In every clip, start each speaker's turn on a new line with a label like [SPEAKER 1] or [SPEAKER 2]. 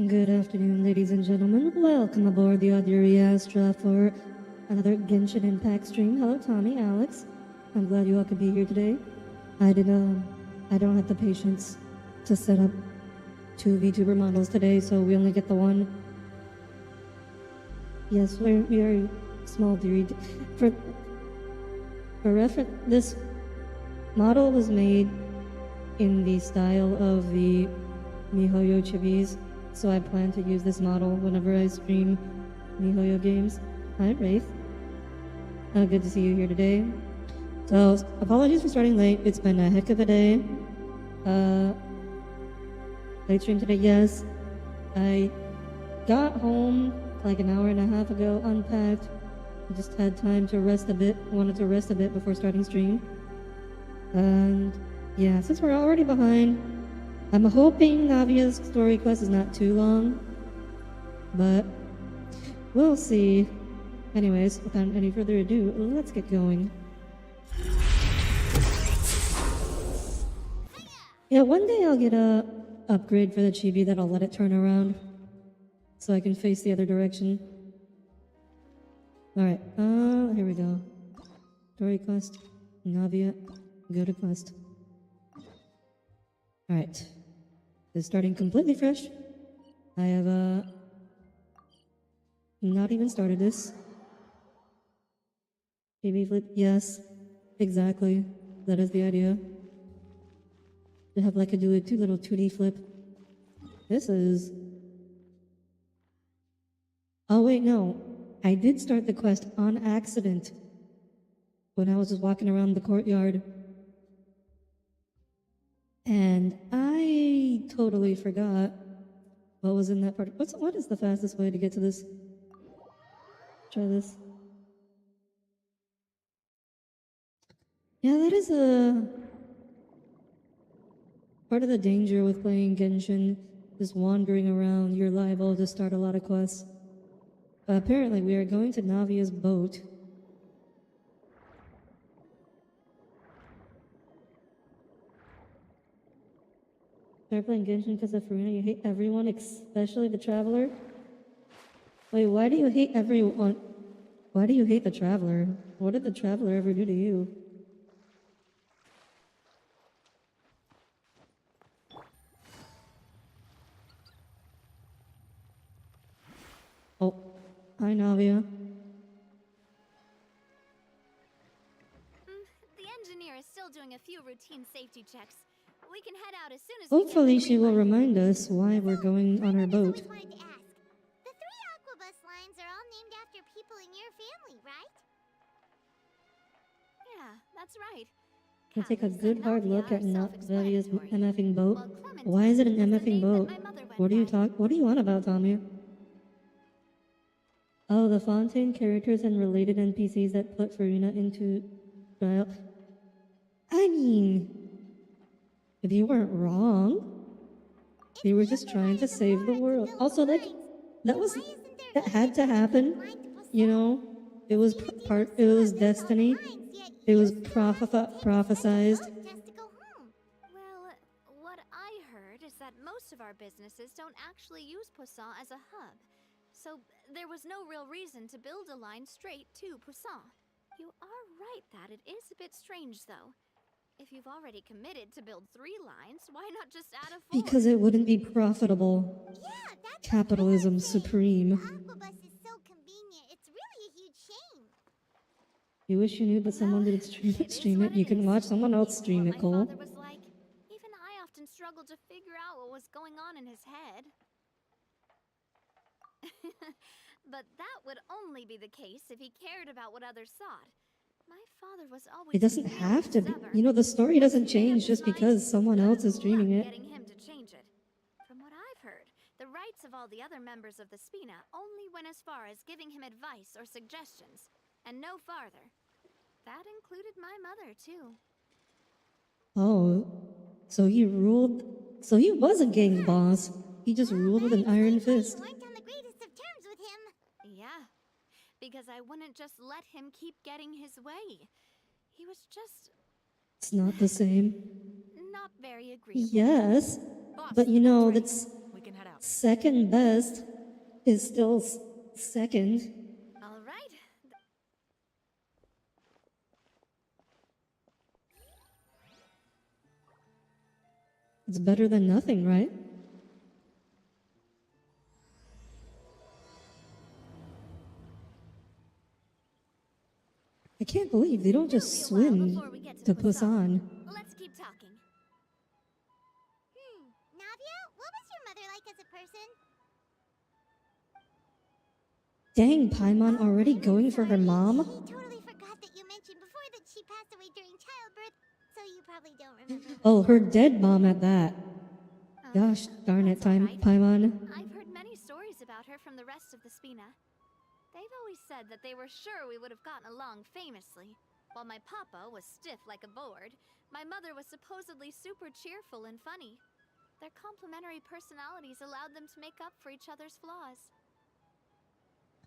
[SPEAKER 1] Good afternoon, ladies and gentlemen. Welcome aboard the Audire Astra for another Genshin Impact stream. Hello, Tommy, Alex. I'm glad you all could be here today. I don't have the patience to set up 2 VTuber models today, so we only get the one. Yes, we are small dude. For reference, this model was made in the style of the MiHoYo chibis. So I plan to use this model whenever I stream MiHoYo games. Hi, Wraith. Good to see you here today. So, apologies for starting late. It's been a heck of a day. Late stream today, yes. I got home like an hour and a half ago, unpacked. Just had time to rest a bit. Wanted to rest a bit before starting stream. And yeah, since we're already behind, I'm hoping Navia's story quest is not too long, but we'll see. Anyways, without any further ado, let's get going. Yeah, one day I'll get a upgrade for the chibi that'll let it turn around, so I can face the other direction. Alright, here we go. Story quest, Navia, go to quest. Alright. Is starting completely fresh. I have not even started this. Baby flip, yes, exactly. That is the idea. To have like a do a 2 little 2D flip. This is. Oh wait, no. I did start the quest on accident when I was just walking around the courtyard. And I totally forgot what was in that part. What is the fastest way to get to this? Try this. Yeah, that is a part of the danger with playing Genshin. Just wandering around, you're liable to start a lot of quests. Apparently, we are going to Navia's boat. Start playing Genshin because of Furina. You hate everyone, especially the Traveler? Wait, why do you hate everyone? Why do you hate the Traveler? What did the Traveler ever do to you? Oh, hi Navia.
[SPEAKER 2] The engineer is still doing a few routine safety checks. We can head out as soon as
[SPEAKER 1] Hopefully she will remind us why we're going on our boat.
[SPEAKER 3] The 3 Aquabus lines are all named after people in your family, right?
[SPEAKER 2] Yeah, that's right.
[SPEAKER 1] I'll take a good hard look at Navia's MFing boat. Why is it an MFing boat? What are you on about, Tommy? Oh, the Fontaine characters and related NPCs that put Furina into trial. I mean, if you weren't wrong, they were just trying to save the world. Also, like, that had to happen, you know? It was destiny. It was prophesized.
[SPEAKER 2] Well, what I heard is that most of our businesses don't actually use Poisson as a hub. So there was no real reason to build a line straight to Poisson. You are right that it is a bit strange, though. If you've already committed to build 3 lines, why not just add a 4th?
[SPEAKER 1] Because it wouldn't be profitable.
[SPEAKER 3] Yeah, that's
[SPEAKER 1] Capitalism supreme.
[SPEAKER 3] Aquabus is so convenient. It's really a huge shame.
[SPEAKER 1] You wish you knew, but someone did stream it. You can watch someone else stream it, Cole.
[SPEAKER 2] My father was like, even I often struggled to figure out what was going on in his head. But that would only be the case if he cared about what others thought. My father was always.
[SPEAKER 1] It doesn't have to be. You know, the story doesn't change just because someone else is streaming it.
[SPEAKER 2] Getting him to change it. From what I've heard, the rights of all the other members of the Spina only went as far as giving him advice or suggestions, and no farther. That included my mother, too.
[SPEAKER 1] Oh, so he ruled. So he was a gang boss. He just ruled with an iron fist.
[SPEAKER 3] You weren't on the greatest of terms with him.
[SPEAKER 2] Yeah, because I wouldn't just let him keep getting his way. He was just...
[SPEAKER 1] It's not the same.
[SPEAKER 2] not very agreeable.
[SPEAKER 1] Yes,
[SPEAKER 4] Boss,
[SPEAKER 1] but you know,
[SPEAKER 4] ready.
[SPEAKER 1] that's...
[SPEAKER 4] We can head out.
[SPEAKER 1] second best is still second.
[SPEAKER 2] All right.
[SPEAKER 1] It's better than nothing, right? I can't believe they don't just
[SPEAKER 2] It'll be a while
[SPEAKER 1] swim
[SPEAKER 2] before we get
[SPEAKER 1] to
[SPEAKER 2] Poisson.
[SPEAKER 1] Poisson.
[SPEAKER 2] Let's keep talking.
[SPEAKER 3] Navia, what was your mother like as a person?
[SPEAKER 1] Dang, Paimon already
[SPEAKER 3] I'm
[SPEAKER 1] going for her
[SPEAKER 3] sorry.
[SPEAKER 1] mom?
[SPEAKER 3] I totally forgot that you mentioned before that she passed away during childbirth, so you probably don't remember.
[SPEAKER 1] Oh, her dead mom at that. Gosh darn it,
[SPEAKER 2] That's all right.
[SPEAKER 1] Paimon.
[SPEAKER 2] I've heard many stories about her from the rest of the Spina. They've always said that they were sure we would have gotten along famously. While my papa was stiff like a board, my mother was supposedly super cheerful and funny. Their complementary personalities allowed them to make up for each other's flaws.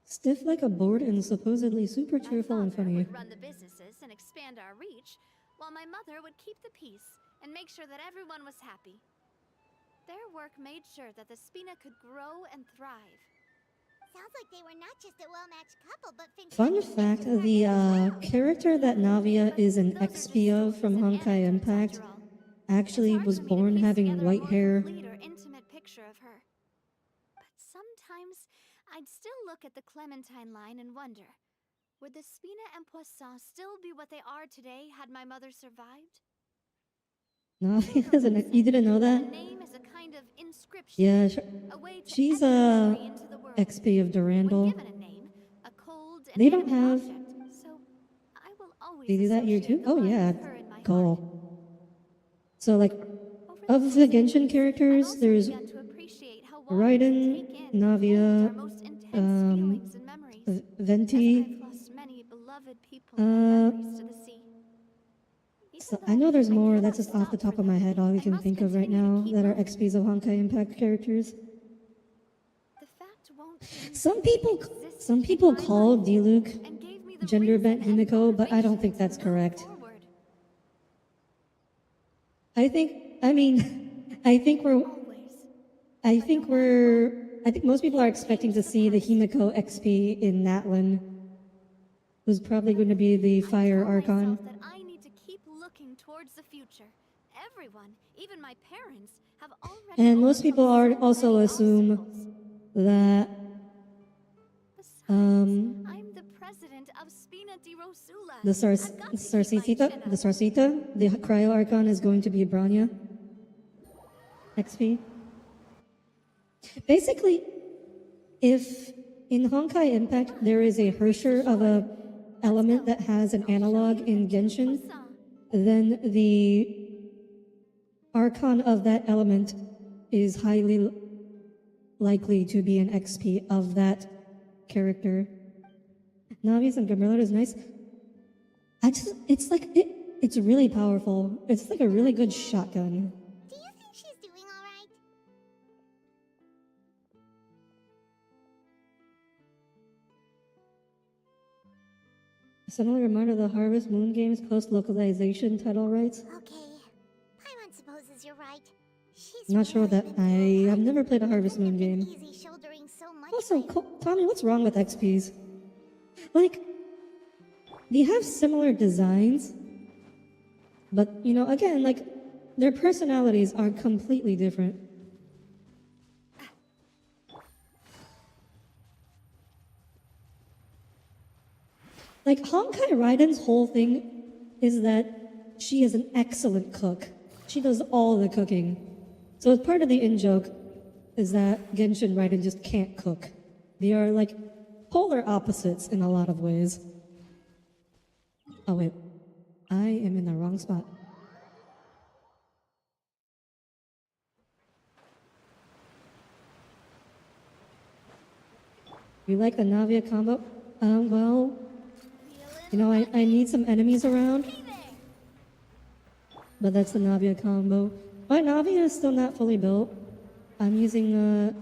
[SPEAKER 1] Stiff like a board and supposedly super
[SPEAKER 2] My
[SPEAKER 1] cheerful and
[SPEAKER 2] father
[SPEAKER 1] funny.
[SPEAKER 2] would run the businesses and expand our reach, while my mother would keep the peace and make sure that everyone was happy. Their work made sure that the Spina could grow and thrive.
[SPEAKER 3] Sounds like they were not just a well-matched couple, but
[SPEAKER 1] Fun
[SPEAKER 3] fantastic
[SPEAKER 1] fact,
[SPEAKER 3] business
[SPEAKER 1] the
[SPEAKER 3] partners as well.
[SPEAKER 1] character that Navia
[SPEAKER 2] But
[SPEAKER 1] is an
[SPEAKER 2] those are just
[SPEAKER 1] XP of
[SPEAKER 2] stories
[SPEAKER 1] from
[SPEAKER 2] and
[SPEAKER 1] Honkai
[SPEAKER 2] anecdotes
[SPEAKER 1] Impact
[SPEAKER 2] after all.
[SPEAKER 1] actually
[SPEAKER 2] It's hard
[SPEAKER 1] was
[SPEAKER 2] for me to
[SPEAKER 1] born
[SPEAKER 2] piece
[SPEAKER 1] having
[SPEAKER 2] together a
[SPEAKER 1] white
[SPEAKER 2] more
[SPEAKER 1] hair.
[SPEAKER 2] complete or intimate picture of her. But sometimes I'd still look at the Clementine line and wonder, would the Spina and Poisson still be what they are today had my mother survived?
[SPEAKER 1] Navia is an, you didn't know
[SPEAKER 2] A
[SPEAKER 1] that?
[SPEAKER 2] name is a kind of inscription,
[SPEAKER 1] Yeah,
[SPEAKER 2] a way to
[SPEAKER 1] she's
[SPEAKER 2] etch
[SPEAKER 1] a
[SPEAKER 2] memory into the world.
[SPEAKER 1] XP of
[SPEAKER 2] When
[SPEAKER 1] Durandal.
[SPEAKER 2] given a name, a cold and
[SPEAKER 1] They don't
[SPEAKER 2] inanimate
[SPEAKER 1] have-
[SPEAKER 2] object, so I will always
[SPEAKER 1] They do that here too?
[SPEAKER 2] associate the
[SPEAKER 1] Oh
[SPEAKER 2] line
[SPEAKER 1] yeah,
[SPEAKER 2] with her in my heart.
[SPEAKER 1] cool. So like,
[SPEAKER 2] Over
[SPEAKER 1] of the
[SPEAKER 2] past
[SPEAKER 1] Genshin
[SPEAKER 2] years,
[SPEAKER 1] characters,
[SPEAKER 2] I've also
[SPEAKER 1] there's
[SPEAKER 2] begun to appreciate how one can
[SPEAKER 1] Raiden,
[SPEAKER 2] take in and
[SPEAKER 1] Navia,
[SPEAKER 2] hold our most intense feelings and memories. As
[SPEAKER 1] Venti.
[SPEAKER 2] I've lost many beloved people and memories to the sea.
[SPEAKER 1] So
[SPEAKER 2] Even
[SPEAKER 1] I know
[SPEAKER 2] though
[SPEAKER 1] there's
[SPEAKER 2] I
[SPEAKER 1] more,
[SPEAKER 2] cannot
[SPEAKER 1] that's just off the
[SPEAKER 2] stop
[SPEAKER 1] top
[SPEAKER 2] for
[SPEAKER 1] of my
[SPEAKER 2] them,
[SPEAKER 1] head, all we
[SPEAKER 2] I
[SPEAKER 1] can
[SPEAKER 2] must
[SPEAKER 1] think of right
[SPEAKER 2] continue to
[SPEAKER 1] now
[SPEAKER 2] keep
[SPEAKER 1] that are
[SPEAKER 2] moving.
[SPEAKER 1] XPs of Honkai Impact characters.
[SPEAKER 2] The fact won't change
[SPEAKER 1] Some
[SPEAKER 2] that
[SPEAKER 1] people,
[SPEAKER 2] they existed
[SPEAKER 1] some
[SPEAKER 2] in
[SPEAKER 1] people
[SPEAKER 2] my
[SPEAKER 1] call
[SPEAKER 2] life
[SPEAKER 1] Diluc
[SPEAKER 2] and gave me the
[SPEAKER 1] gender
[SPEAKER 2] reason
[SPEAKER 1] bent
[SPEAKER 2] and
[SPEAKER 1] Himiko, but I don't
[SPEAKER 2] motivation
[SPEAKER 1] think
[SPEAKER 2] to
[SPEAKER 1] that's
[SPEAKER 2] move
[SPEAKER 1] correct.
[SPEAKER 2] forward.
[SPEAKER 1] I think most people are expecting to see the Himiko XP in Natlin, who's probably going to be the
[SPEAKER 2] I
[SPEAKER 1] Fire
[SPEAKER 2] tell
[SPEAKER 1] Archon.
[SPEAKER 2] myself that I need to keep looking towards the future. Everyone, even my parents, have already
[SPEAKER 1] And most people are
[SPEAKER 2] overcome so
[SPEAKER 1] also
[SPEAKER 2] many
[SPEAKER 1] assume
[SPEAKER 2] obstacles.
[SPEAKER 1] that
[SPEAKER 2] Besides,
[SPEAKER 1] um,
[SPEAKER 2] I'm the president of Spina di Rosula.
[SPEAKER 1] the
[SPEAKER 2] I've got to keep my chin up.
[SPEAKER 1] Sarsita, the Cryo Archon is going to be Branya XP. Basically, if in Honkai Impact there is a Hersher of a element that has an analog in Genshin, then the Archon of that element is highly likely to be an XP of that character. Navi's and Gamerlot is nice. It's really powerful. It's like a really good shotgun.
[SPEAKER 3] Do you think she's doing all right?
[SPEAKER 1] Suddenly reminder of the Harvest Moon game's post-localization title rights.
[SPEAKER 3] Okay. Paimon supposes you're right. She's
[SPEAKER 1] I'm not sure
[SPEAKER 3] really
[SPEAKER 1] that
[SPEAKER 3] been through a
[SPEAKER 1] I have
[SPEAKER 3] lot.
[SPEAKER 1] never played a
[SPEAKER 3] It
[SPEAKER 1] Harvest
[SPEAKER 3] couldn't
[SPEAKER 1] Moon
[SPEAKER 3] have been
[SPEAKER 1] game.
[SPEAKER 3] easy shouldering so much
[SPEAKER 1] Also,
[SPEAKER 3] by
[SPEAKER 1] Tommy, what's wrong with XPs? Like, they have similar designs, but you know, again, like their personalities are completely different. Like Honkai Raiden's whole thing is that she is an excellent cook. She does all the cooking. So as part of the in-joke is that Genshin Raiden just can't cook. They are like polar opposites in a lot of ways. Oh wait, I am in the wrong spot. You like the Navia combo? Well, you know, I need some enemies around, but that's the Navia combo. My Navia is still not fully built. I'm using,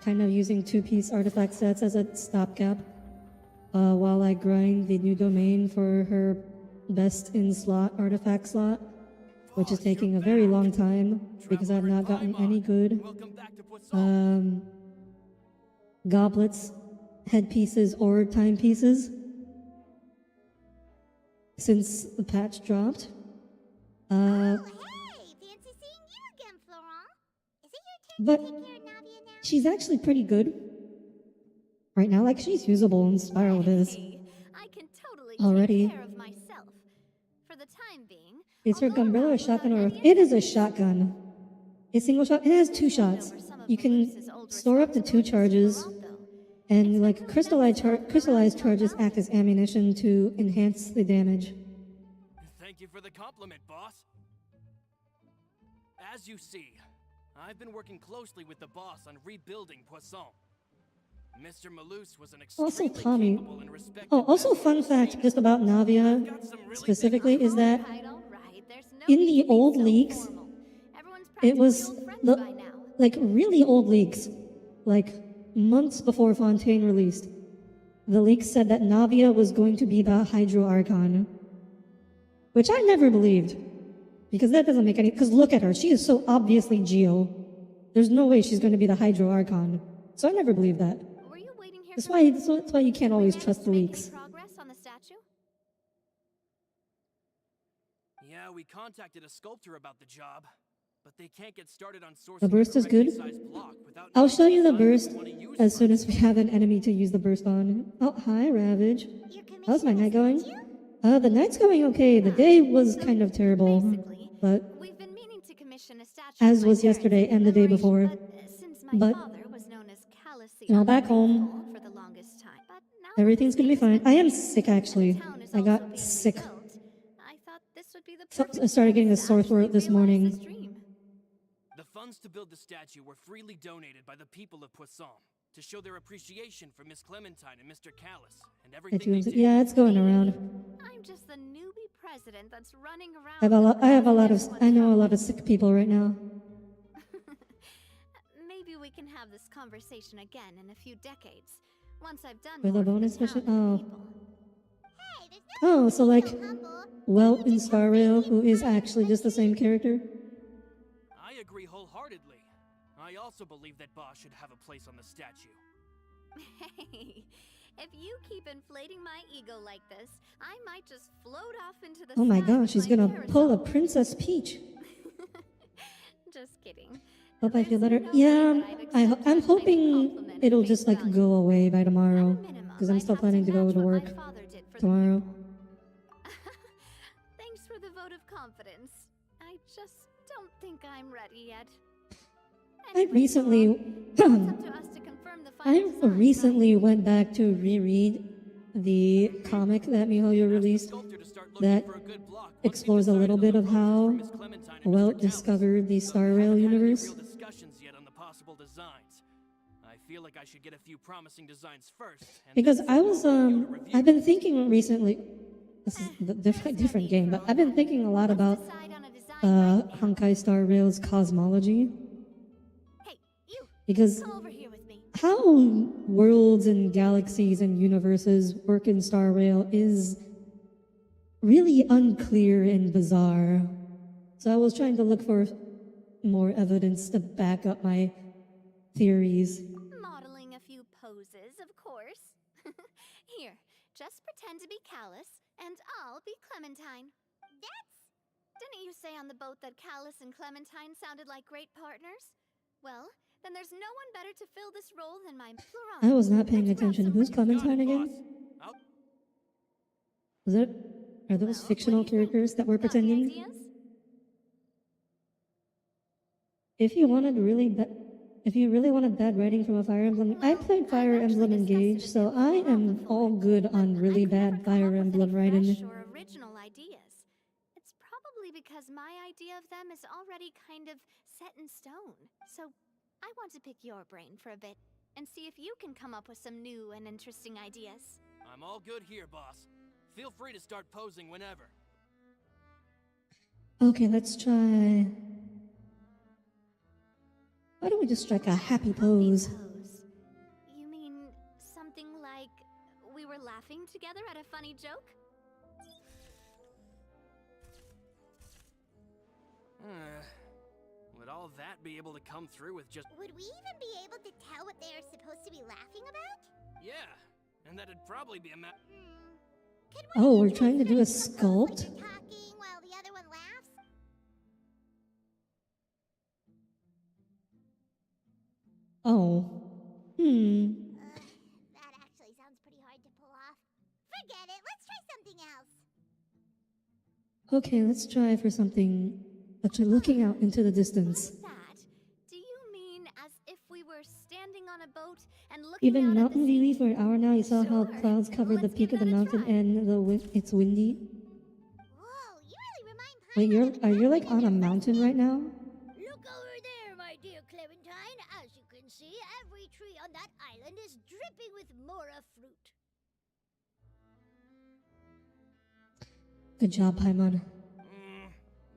[SPEAKER 1] kind of using two-piece artifact sets as a stopgap, while I grind the new domain for her best in slot artifact slot. which is taking a very long time because I've not gotten any good goblets, headpieces, or timepieces since the patch dropped.
[SPEAKER 3] Oh, hey! Fancy seeing you again, Florent. Is it your turn
[SPEAKER 1] But
[SPEAKER 3] to take care of Navia now?
[SPEAKER 1] she's actually pretty good right now. Like, she's usable in Spiral it is.
[SPEAKER 2] Hey, I can totally
[SPEAKER 1] Already.
[SPEAKER 2] take care of myself. For the time being.
[SPEAKER 1] Is her
[SPEAKER 2] I'll go
[SPEAKER 1] gun barrel a
[SPEAKER 2] around
[SPEAKER 1] shotgun
[SPEAKER 2] without
[SPEAKER 1] or
[SPEAKER 2] any
[SPEAKER 1] it is a
[SPEAKER 2] attendants.
[SPEAKER 1] shotgun? A single shot? It has 2 shots. You can store up to 2 charges, and like crystallized charges act as ammunition to enhance the damage.
[SPEAKER 4] Thank you for the compliment, boss. As you see, I've been working closely with the boss on rebuilding Poisson. Mr. Malus was an
[SPEAKER 1] Also,
[SPEAKER 4] extremely
[SPEAKER 1] Tommy.
[SPEAKER 4] capable and respected
[SPEAKER 1] Oh, also
[SPEAKER 4] member of
[SPEAKER 1] fun
[SPEAKER 4] the
[SPEAKER 1] fact
[SPEAKER 4] Arena.
[SPEAKER 1] just about Navia
[SPEAKER 4] I've got some really
[SPEAKER 1] specifically
[SPEAKER 4] big
[SPEAKER 1] is that
[SPEAKER 2] All right. There's no
[SPEAKER 1] in
[SPEAKER 2] need
[SPEAKER 1] the
[SPEAKER 2] to be
[SPEAKER 1] old
[SPEAKER 2] so
[SPEAKER 1] leaks,
[SPEAKER 2] formal. Everyone's
[SPEAKER 1] it
[SPEAKER 2] practically
[SPEAKER 1] was
[SPEAKER 2] old friends
[SPEAKER 1] the
[SPEAKER 2] by now.
[SPEAKER 1] like really old leaks, like months before Fontaine released. The leaks said that Navia was going to be the Hydro Archon, which I never believed, because that doesn't make any. Because look at her; she is so obviously Geo. There's no way she's going to be the Hydro Archon. So I never believed that.
[SPEAKER 2] Were you waiting here
[SPEAKER 1] That's
[SPEAKER 2] for
[SPEAKER 1] why.
[SPEAKER 2] me?
[SPEAKER 1] That's why you can't
[SPEAKER 2] Did we
[SPEAKER 1] always
[SPEAKER 2] manage
[SPEAKER 1] trust
[SPEAKER 2] to
[SPEAKER 1] the
[SPEAKER 2] make any
[SPEAKER 1] leaks.
[SPEAKER 2] progress on the statue?
[SPEAKER 4] Yeah, we contacted a sculptor about the job, but they can't get started on sourcing
[SPEAKER 1] The burst
[SPEAKER 4] a
[SPEAKER 1] is good.
[SPEAKER 4] correctly sized block without
[SPEAKER 1] I'll
[SPEAKER 4] knowing
[SPEAKER 1] show you the
[SPEAKER 4] design we
[SPEAKER 1] burst
[SPEAKER 4] wanna use
[SPEAKER 1] as soon
[SPEAKER 4] for
[SPEAKER 1] as we have an enemy to use the burst on. Oh, hi, Ravage.
[SPEAKER 3] Your commission
[SPEAKER 1] How's my
[SPEAKER 3] was
[SPEAKER 1] night going?
[SPEAKER 3] you?
[SPEAKER 1] The night's going okay. The day was
[SPEAKER 2] So,
[SPEAKER 1] kind of terrible,
[SPEAKER 2] Basically,
[SPEAKER 1] but
[SPEAKER 2] we've been meaning to commission a statue
[SPEAKER 1] as
[SPEAKER 2] of my
[SPEAKER 1] was
[SPEAKER 2] parents
[SPEAKER 1] yesterday
[SPEAKER 2] in
[SPEAKER 1] and the day
[SPEAKER 2] commemoration,
[SPEAKER 1] before.
[SPEAKER 2] But since my
[SPEAKER 1] But,
[SPEAKER 2] father was known as Callous the
[SPEAKER 1] you know, back home,
[SPEAKER 2] Ungrateful for the longest time, but now that
[SPEAKER 1] everything's
[SPEAKER 2] his
[SPEAKER 1] gonna be
[SPEAKER 2] name has
[SPEAKER 1] fine.
[SPEAKER 2] been
[SPEAKER 1] I am
[SPEAKER 2] changed
[SPEAKER 1] sick
[SPEAKER 2] and the
[SPEAKER 1] actually.
[SPEAKER 2] town is
[SPEAKER 1] I
[SPEAKER 2] also
[SPEAKER 1] got
[SPEAKER 2] being
[SPEAKER 1] sick.
[SPEAKER 2] rebuilt, I thought this would be the
[SPEAKER 1] So
[SPEAKER 2] perfect
[SPEAKER 1] I started getting a
[SPEAKER 2] chance to
[SPEAKER 1] sore throat
[SPEAKER 2] actually
[SPEAKER 1] this
[SPEAKER 2] realize
[SPEAKER 1] morning.
[SPEAKER 2] this dream.
[SPEAKER 4] The funds to build the statue were freely donated by the people of Poisson to show their appreciation for Miss Clementine and Mr. Callis and everything they did.
[SPEAKER 1] Yeah, it's going around.
[SPEAKER 2] I'm just the newbie president that's running around.
[SPEAKER 1] I know a lot of sick people right now.
[SPEAKER 2] Maybe we can have this conversation again in a few decades. Once I've done
[SPEAKER 1] With
[SPEAKER 2] more
[SPEAKER 1] a
[SPEAKER 2] for the
[SPEAKER 1] bonus
[SPEAKER 2] town
[SPEAKER 1] mission?
[SPEAKER 2] and the
[SPEAKER 1] Oh.
[SPEAKER 2] people.
[SPEAKER 3] Hey, there's no
[SPEAKER 1] Oh, so like,
[SPEAKER 3] so humble.
[SPEAKER 1] Welt in Star Rail, who is actually just the same character.
[SPEAKER 4] I agree wholeheartedly. I also believe that boss should have a place on the statue.
[SPEAKER 2] Hey, if you keep inflating my ego like this, I might just float off into the
[SPEAKER 1] Oh my
[SPEAKER 2] sky
[SPEAKER 1] gosh,
[SPEAKER 2] with
[SPEAKER 1] she's
[SPEAKER 2] my
[SPEAKER 1] gonna pull a
[SPEAKER 2] parasol.
[SPEAKER 1] Princess Peach.
[SPEAKER 2] Just kidding.
[SPEAKER 1] Hope I feel
[SPEAKER 2] There's
[SPEAKER 1] better.
[SPEAKER 2] no
[SPEAKER 1] Yeah,
[SPEAKER 2] way that I'd accept
[SPEAKER 1] I'm
[SPEAKER 2] such
[SPEAKER 1] hoping
[SPEAKER 2] compliment
[SPEAKER 1] it'll
[SPEAKER 2] at
[SPEAKER 1] just
[SPEAKER 2] face
[SPEAKER 1] like
[SPEAKER 2] value.
[SPEAKER 1] go away by
[SPEAKER 2] At a
[SPEAKER 1] tomorrow.
[SPEAKER 2] minimum,
[SPEAKER 1] Because I'm
[SPEAKER 2] I'd
[SPEAKER 1] still
[SPEAKER 2] have
[SPEAKER 1] planning to go
[SPEAKER 2] match
[SPEAKER 1] to
[SPEAKER 2] what my
[SPEAKER 1] work
[SPEAKER 2] father did for the
[SPEAKER 1] tomorrow.
[SPEAKER 2] people. Thanks for the vote of confidence. I just don't think I'm ready yet.
[SPEAKER 1] I
[SPEAKER 2] Anyway,
[SPEAKER 1] recently,
[SPEAKER 2] it's up to us to confirm the
[SPEAKER 1] I
[SPEAKER 2] final design,
[SPEAKER 1] recently went back to reread the comic that MiHoYo released that explores a little bit of how Welt discovered the Star Rail universe.
[SPEAKER 4] Discussions yet on the possible designs. I feel like I should get a few promising designs first. And
[SPEAKER 1] Because
[SPEAKER 4] then
[SPEAKER 1] I
[SPEAKER 4] send
[SPEAKER 1] was,
[SPEAKER 4] them over to you to review.
[SPEAKER 1] I've been thinking recently, this is a different game, but I've been thinking a lot about
[SPEAKER 2] Let's decide on a design right now.
[SPEAKER 1] Honkai Star Rail's cosmology.
[SPEAKER 2] Hey, you!
[SPEAKER 1] Because
[SPEAKER 2] Come over here with me.
[SPEAKER 1] how worlds and galaxies and universes work in Star Rail is really unclear and bizarre. So I was trying to look for more evidence to back up my theories.
[SPEAKER 2] Modeling a few poses, of course. Here, just pretend to be Callus, and I'll be Clementine. Didn't you say on the boat that Callus and Clementine sounded like great partners? Well, then there's no one better to fill this role than my Florent.
[SPEAKER 1] I was not paying
[SPEAKER 2] Let's grab
[SPEAKER 1] attention.
[SPEAKER 2] some
[SPEAKER 1] Who's
[SPEAKER 2] breakfast.
[SPEAKER 1] Clementine again?
[SPEAKER 4] I'll
[SPEAKER 1] Was it? Are those
[SPEAKER 2] Well,
[SPEAKER 1] fictional
[SPEAKER 2] what do you think?
[SPEAKER 1] characters that we're
[SPEAKER 2] Got any
[SPEAKER 1] pretending?
[SPEAKER 2] ideas?
[SPEAKER 1] If you really wanted bad writing from a Fire Emblem, I played Fire Emblem Engage, so I am all good on really bad Fire Emblem writing.
[SPEAKER 2] Fresh or original ideas. It's probably because my idea of them is already kind of set in stone. So I want to pick your brain for a bit and see if you can come up with some new and interesting ideas.
[SPEAKER 4] I'm all good here, boss. Feel free to start posing whenever.
[SPEAKER 1] Okay, let's try. Why don't we just strike a happy pose?
[SPEAKER 2] Pose. You mean something like we were laughing together at a funny joke?
[SPEAKER 4] all that be able to come through with just...
[SPEAKER 3] Would we even be able to tell what they are supposed to be laughing about?
[SPEAKER 4] Yeah, and that'd probably be a
[SPEAKER 3] Could
[SPEAKER 1] Oh,
[SPEAKER 3] one
[SPEAKER 1] we're trying to do a
[SPEAKER 3] friends propose
[SPEAKER 1] sculpt?
[SPEAKER 3] when you're talking while the other one laughs?
[SPEAKER 1] Oh.
[SPEAKER 3] That actually sounds pretty hard to pull off. Forget it. Let's try something else.
[SPEAKER 1] Okay, let's try for something. Actually, looking out into the distance.
[SPEAKER 2] Like that? Do you mean as if we were standing on a boat and looking
[SPEAKER 1] You've been
[SPEAKER 2] out at
[SPEAKER 1] mountain
[SPEAKER 2] the sea?
[SPEAKER 1] viewing for an hour now. You saw how
[SPEAKER 2] Sure.
[SPEAKER 1] clouds covered the
[SPEAKER 2] Let's
[SPEAKER 1] peak
[SPEAKER 2] give
[SPEAKER 1] of the
[SPEAKER 2] that a
[SPEAKER 1] mountain
[SPEAKER 2] try.
[SPEAKER 1] and it's windy.
[SPEAKER 3] Whoa, you really remind
[SPEAKER 1] Wait,
[SPEAKER 3] Paimon of
[SPEAKER 1] you're like
[SPEAKER 3] Clementine
[SPEAKER 1] on a
[SPEAKER 3] in her
[SPEAKER 1] mountain
[SPEAKER 3] first
[SPEAKER 1] right now?
[SPEAKER 3] Look over there, my dear Clementine. As you can see, every tree on that island is dripping with mora fruit.
[SPEAKER 1] Good job, Paimon.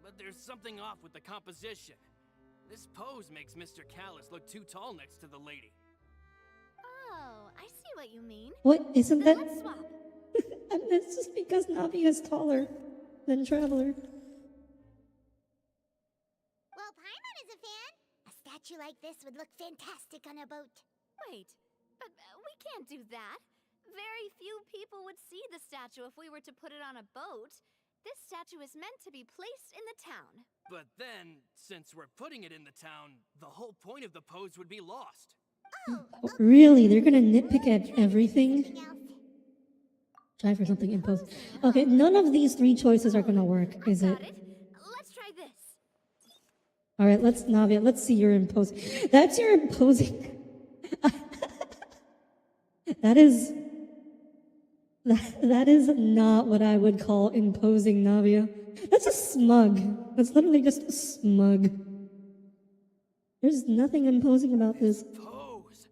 [SPEAKER 4] But there's something off with the composition. This pose makes Mr. Callus look too tall next to the lady.
[SPEAKER 2] Oh, I see what you mean.
[SPEAKER 1] What? Isn't
[SPEAKER 2] Then
[SPEAKER 1] that...
[SPEAKER 2] let's swap.
[SPEAKER 1] It's just because Navi is taller than Traveler.
[SPEAKER 3] Well, Paimon is a fan. A statue like this would look fantastic on a boat.
[SPEAKER 2] Wait, but we can't do that. Very few people would see the statue if we were to put it on a boat. This statue is meant to be placed in the town.
[SPEAKER 4] But then, since we're putting it in the town, the whole point of the pose would be lost.
[SPEAKER 3] Oh,
[SPEAKER 1] Really? They're gonna nitpick at
[SPEAKER 3] something
[SPEAKER 1] everything?
[SPEAKER 3] else.
[SPEAKER 1] Try for something imposing. Okay, none of these three choices are gonna work, is
[SPEAKER 2] I
[SPEAKER 1] it?
[SPEAKER 2] got it. Let's try this.
[SPEAKER 1] Alright, Navia, let's see your imposing. That's your imposing. That is not what I would call imposing, Navia. That's a smug. That's literally just smug. There's nothing imposing about this.
[SPEAKER 4] Pose!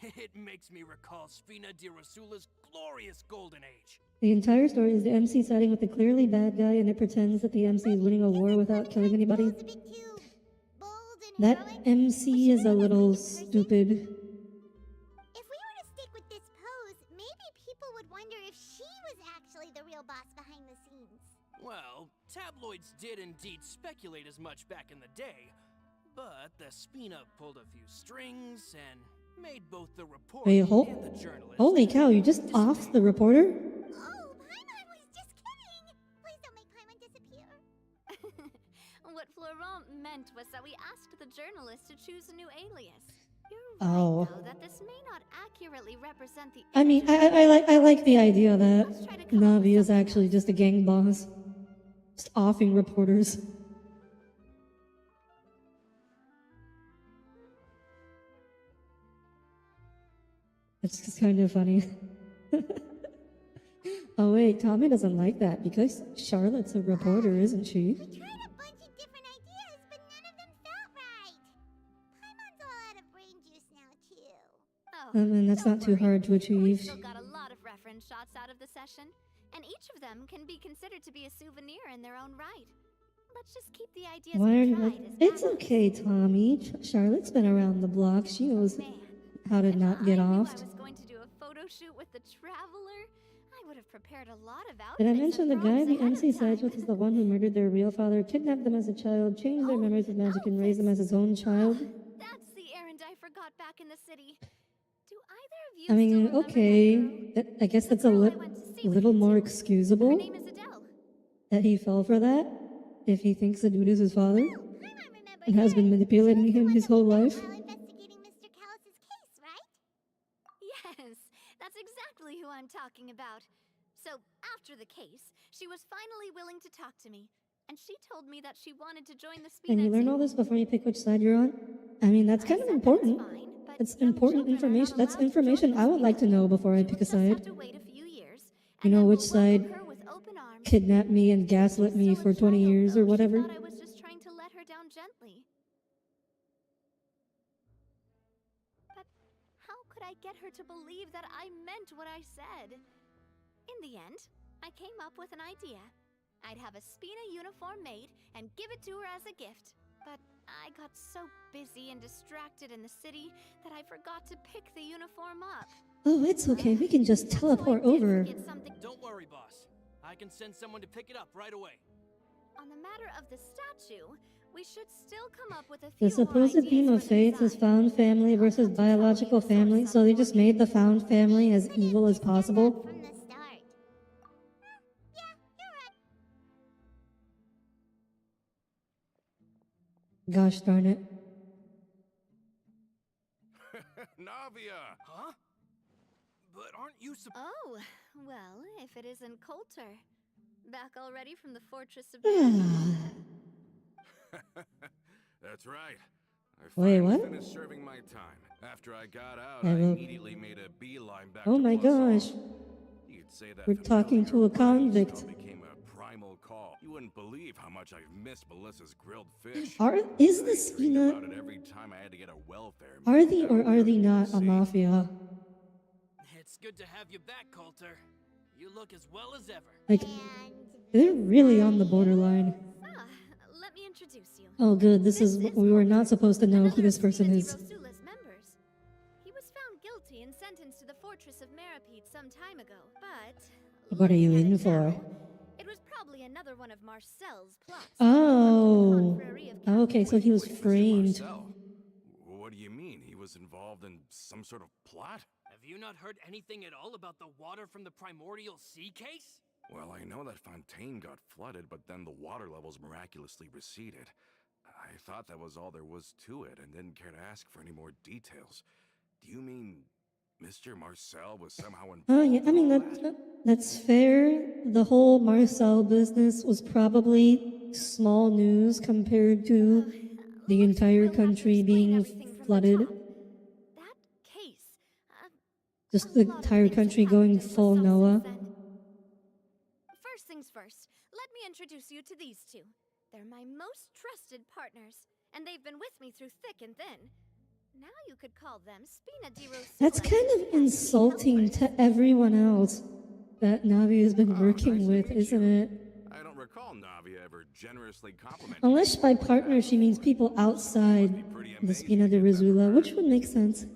[SPEAKER 4] It makes me recall Spina di Rosula's glorious golden age.
[SPEAKER 1] The entire story is the MC siding with the clearly bad guy, and it pretends that the MC is winning a war without killing anybody.
[SPEAKER 3] It's a bit too bold and
[SPEAKER 1] That
[SPEAKER 3] heroic.
[SPEAKER 1] MC is a little stupid.
[SPEAKER 3] If we were to stick with this pose, maybe people would wonder if she was actually the real boss behind the scenes.
[SPEAKER 4] Well, tabloids did indeed speculate as much back in the day, but the Spina pulled a few strings and made both the reporter
[SPEAKER 1] Wait,
[SPEAKER 4] and the journalist.
[SPEAKER 1] holy cow, you just offed the reporter?
[SPEAKER 3] Oh, Paimon was just kidding! Please don't make Paimon disappear.
[SPEAKER 2] What Florent meant was that we asked the journalist to choose a new alias. You're
[SPEAKER 1] Oh.
[SPEAKER 2] right, though, that this may not accurately represent the
[SPEAKER 1] I mean,
[SPEAKER 2] image of
[SPEAKER 1] I like the idea that
[SPEAKER 2] Let's try to come up with
[SPEAKER 1] Navi is
[SPEAKER 2] something
[SPEAKER 1] actually
[SPEAKER 2] else.
[SPEAKER 1] just a gang boss. Just offing reporters. It's just kind of funny. Oh wait, Tommy doesn't like that because Charlotte's a reporter, isn't she?
[SPEAKER 3] We tried a bunch of different ideas, but none of them felt right. Paimon's all out of brain juice now, too.
[SPEAKER 2] Oh,
[SPEAKER 1] I mean, that's
[SPEAKER 2] don't
[SPEAKER 1] not too
[SPEAKER 2] worry.
[SPEAKER 1] hard to
[SPEAKER 2] We've
[SPEAKER 1] achieve.
[SPEAKER 2] still got a lot of reference shots out of the session, and each of them can be considered to be a souvenir in their own right. Let's just keep the ideas
[SPEAKER 1] Why are
[SPEAKER 2] we
[SPEAKER 1] you
[SPEAKER 2] tried
[SPEAKER 1] not?
[SPEAKER 2] as
[SPEAKER 1] It's
[SPEAKER 2] backups.
[SPEAKER 1] okay, Tommy. Charlotte's been around the block. She knows
[SPEAKER 2] Man,
[SPEAKER 1] how to
[SPEAKER 2] if
[SPEAKER 1] not get
[SPEAKER 2] I knew
[SPEAKER 1] offed.
[SPEAKER 2] I was going to do a photo shoot with the Traveler, I would have prepared a lot of outfits.
[SPEAKER 1] Did I
[SPEAKER 2] and
[SPEAKER 1] mention the guy
[SPEAKER 2] props
[SPEAKER 1] the
[SPEAKER 2] ahead of
[SPEAKER 1] MC sides
[SPEAKER 2] time.
[SPEAKER 1] with is the one who murdered their real father, kidnapped them as a child, changed their memories of magic, and raised them as his own child?
[SPEAKER 2] That's the errand I forgot back in the city. Do either of you
[SPEAKER 1] I mean,
[SPEAKER 2] still remember that
[SPEAKER 1] okay.
[SPEAKER 2] girl?
[SPEAKER 1] I guess
[SPEAKER 2] The
[SPEAKER 1] that's a
[SPEAKER 2] girl I went to see with
[SPEAKER 1] little
[SPEAKER 2] you
[SPEAKER 1] more
[SPEAKER 2] two. Her
[SPEAKER 1] excusable
[SPEAKER 2] name is Adele.
[SPEAKER 1] that he fell for that if he thinks the dude is his father
[SPEAKER 3] Paimon remembers
[SPEAKER 1] and has been
[SPEAKER 3] her.
[SPEAKER 1] manipulating
[SPEAKER 3] She was the
[SPEAKER 1] him
[SPEAKER 3] one
[SPEAKER 1] his
[SPEAKER 3] that we
[SPEAKER 1] whole
[SPEAKER 3] met
[SPEAKER 1] life.
[SPEAKER 3] while investigating Mr. Callus's case, right?
[SPEAKER 2] Yes, that's exactly who I'm talking about. So, after the case, she was finally willing to talk to me. And she told me that she wanted to join the Spina
[SPEAKER 1] And you learn
[SPEAKER 2] too.
[SPEAKER 1] all this before you pick which side you're on? I mean, that's
[SPEAKER 2] I
[SPEAKER 1] kind of
[SPEAKER 2] said that
[SPEAKER 1] important.
[SPEAKER 2] was fine, but
[SPEAKER 1] It's
[SPEAKER 2] young
[SPEAKER 1] important
[SPEAKER 2] children are not
[SPEAKER 1] information. That's
[SPEAKER 2] allowed to join
[SPEAKER 1] information
[SPEAKER 2] the
[SPEAKER 1] I would like to
[SPEAKER 2] Spina.
[SPEAKER 1] know before I
[SPEAKER 2] You
[SPEAKER 1] pick a
[SPEAKER 2] will just have
[SPEAKER 1] side.
[SPEAKER 2] to wait a few years,
[SPEAKER 1] You
[SPEAKER 2] and
[SPEAKER 1] know
[SPEAKER 2] then
[SPEAKER 1] which
[SPEAKER 2] we'll welcome
[SPEAKER 1] side
[SPEAKER 2] her with open arms.
[SPEAKER 1] kidnapped me and gaslit
[SPEAKER 2] She's
[SPEAKER 1] me
[SPEAKER 2] still
[SPEAKER 1] for
[SPEAKER 2] a
[SPEAKER 1] 20
[SPEAKER 2] child,
[SPEAKER 1] years
[SPEAKER 2] though.
[SPEAKER 1] or
[SPEAKER 2] She
[SPEAKER 1] whatever.
[SPEAKER 2] thought I was just trying to let her down gently. But how could I get her to believe that I meant what I said? In the end, I came up with an idea. I'd have a Spina uniform made and give it to her as a gift. But I got so busy and distracted in the city that I forgot to pick the uniform up.
[SPEAKER 1] Oh, it's okay. We can just
[SPEAKER 2] So I
[SPEAKER 1] teleport
[SPEAKER 2] did
[SPEAKER 1] over.
[SPEAKER 2] forget something.
[SPEAKER 4] Don't worry, boss. I can send someone to pick it up right away.
[SPEAKER 2] On the matter of the statue, we should still come up with a
[SPEAKER 1] The
[SPEAKER 2] few more
[SPEAKER 1] supposed
[SPEAKER 2] ideas
[SPEAKER 1] theme of
[SPEAKER 2] for the
[SPEAKER 1] fates is
[SPEAKER 2] design.
[SPEAKER 1] found family versus biological family, so they just made the found family as evil as possible.
[SPEAKER 3] From the start. Yeah, you're right.
[SPEAKER 1] Gosh darn it.
[SPEAKER 5] Navia!
[SPEAKER 4] Huh? But aren't you
[SPEAKER 2] Oh, well, if it isn't Coulter. Back already from the Fortress of
[SPEAKER 5] That's right. I
[SPEAKER 1] Wait,
[SPEAKER 5] finally
[SPEAKER 1] what?
[SPEAKER 5] finished serving my time. After I got out,
[SPEAKER 1] I
[SPEAKER 5] I
[SPEAKER 1] will-
[SPEAKER 5] immediately made a beeline back
[SPEAKER 1] Oh
[SPEAKER 5] to
[SPEAKER 1] my
[SPEAKER 5] Poisson.
[SPEAKER 1] gosh.
[SPEAKER 5] You could say that
[SPEAKER 1] We're talking to a
[SPEAKER 5] familiar
[SPEAKER 1] convict.
[SPEAKER 5] smell became a primal call. You wouldn't believe how much I've missed Melissa's grilled fish.
[SPEAKER 1] Is
[SPEAKER 5] I
[SPEAKER 1] the
[SPEAKER 5] dreamed
[SPEAKER 1] Spina,
[SPEAKER 5] about it every time I had to get a welfare
[SPEAKER 1] are
[SPEAKER 5] meeting
[SPEAKER 1] they
[SPEAKER 5] down
[SPEAKER 1] or are
[SPEAKER 5] there
[SPEAKER 1] they
[SPEAKER 5] in the
[SPEAKER 1] not a
[SPEAKER 5] sea.
[SPEAKER 1] mafia?
[SPEAKER 4] It's good to have you back, Coulter. You look as well as ever.
[SPEAKER 1] Like,
[SPEAKER 3] And
[SPEAKER 1] they're really on the borderline.
[SPEAKER 2] Ah, let me introduce you.
[SPEAKER 1] Oh good, this is, we were not supposed to know who
[SPEAKER 2] Another
[SPEAKER 1] this
[SPEAKER 2] of
[SPEAKER 1] person
[SPEAKER 2] Spina
[SPEAKER 1] is.
[SPEAKER 2] di Rosula's members. He was found guilty and sentenced to the Fortress of Meripede some time ago, but
[SPEAKER 1] What are you
[SPEAKER 2] looking at
[SPEAKER 1] in
[SPEAKER 2] it
[SPEAKER 1] for?
[SPEAKER 2] now, it was probably another one of Marcel's plots.
[SPEAKER 1] Oh.
[SPEAKER 2] The confrérie of
[SPEAKER 1] Okay, so he was
[SPEAKER 5] Wait, Mr.
[SPEAKER 1] framed.
[SPEAKER 5] Marcel, what do you mean? He was involved in some sort of plot?
[SPEAKER 4] Have you not heard anything at all about the water from the primordial sea case?
[SPEAKER 5] Well, I know that Fontaine got flooded, but then the water levels miraculously receded. I thought that was all there was to it and didn't care to ask for any more details. Do you mean Mr. Marcel was somehow involved?
[SPEAKER 1] Oh yeah, I mean
[SPEAKER 5] in all that?
[SPEAKER 1] that's fair. The whole Marcel business was probably small news compared to the entire country being flooded.
[SPEAKER 2] That case.
[SPEAKER 1] Just
[SPEAKER 2] A
[SPEAKER 1] the
[SPEAKER 2] lot of
[SPEAKER 1] entire
[SPEAKER 2] things
[SPEAKER 1] country
[SPEAKER 2] have
[SPEAKER 1] going
[SPEAKER 2] happened in
[SPEAKER 1] full
[SPEAKER 2] Poisson
[SPEAKER 1] Noah.
[SPEAKER 2] since then. First things first, let me introduce you to these two. They're my most trusted partners, and they've been with me through thick and thin. Now you could call them Spina di Rosula.
[SPEAKER 1] That's kind of insulting to everyone else that Navi has been
[SPEAKER 5] Oh,
[SPEAKER 1] working
[SPEAKER 5] nice to
[SPEAKER 1] with,
[SPEAKER 5] meet
[SPEAKER 1] isn't
[SPEAKER 5] you.
[SPEAKER 1] it?
[SPEAKER 5] I don't recall Navia ever generously complimenting
[SPEAKER 1] Unless
[SPEAKER 5] me
[SPEAKER 1] by
[SPEAKER 5] like
[SPEAKER 1] partner
[SPEAKER 5] that.
[SPEAKER 1] she means people outside
[SPEAKER 5] Must be pretty
[SPEAKER 1] the
[SPEAKER 5] amazing
[SPEAKER 1] Spina
[SPEAKER 5] to
[SPEAKER 1] di
[SPEAKER 5] get that from
[SPEAKER 1] Rosula,
[SPEAKER 5] her.
[SPEAKER 1] which would make sense.
[SPEAKER 3] yeah,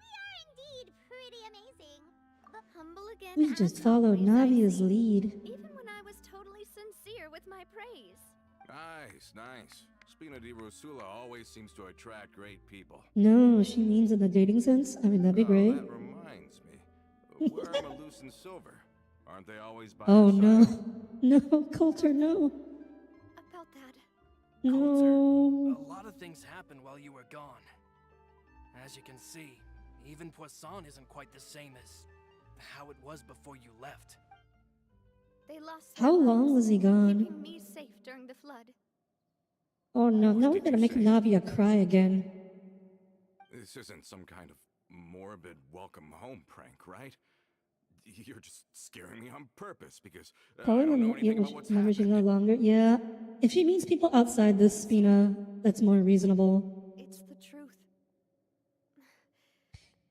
[SPEAKER 3] we are indeed pretty amazing.
[SPEAKER 2] Humble again.
[SPEAKER 1] We
[SPEAKER 2] as
[SPEAKER 1] just followed
[SPEAKER 2] always, I
[SPEAKER 1] Navia's
[SPEAKER 2] see.
[SPEAKER 1] lead.
[SPEAKER 2] Even when I was totally sincere with my praise.
[SPEAKER 5] Nice, nice. Spina di Rosula always seems to attract great people.
[SPEAKER 1] No, she means in the dating sense. I mean, that'd be great.
[SPEAKER 5] That reminds me. Where are Malus and Silver? Aren't they always by
[SPEAKER 1] Oh
[SPEAKER 5] your side?
[SPEAKER 1] no. No, Coulter, no.
[SPEAKER 2] About that,
[SPEAKER 1] No.
[SPEAKER 4] A lot of things happened while you were gone. As you can see, even Poisson isn't quite the same as how it was before you left.
[SPEAKER 2] they lost
[SPEAKER 1] How
[SPEAKER 2] their
[SPEAKER 1] long
[SPEAKER 2] lives,
[SPEAKER 1] was he gone?
[SPEAKER 2] keeping me safe during the flood.
[SPEAKER 1] Oh no, now we're
[SPEAKER 5] did
[SPEAKER 1] gonna
[SPEAKER 5] you
[SPEAKER 1] make
[SPEAKER 5] say?
[SPEAKER 1] Navia cry again.
[SPEAKER 5] This isn't some kind of morbid welcome home prank, right? You're just scaring me on purpose because I
[SPEAKER 1] Probably
[SPEAKER 5] don't know
[SPEAKER 1] when
[SPEAKER 5] anything about what's
[SPEAKER 1] remember she's no
[SPEAKER 5] happened.
[SPEAKER 1] longer. Yeah. If she means people outside this Spina, that's more reasonable.
[SPEAKER 2] It's the truth.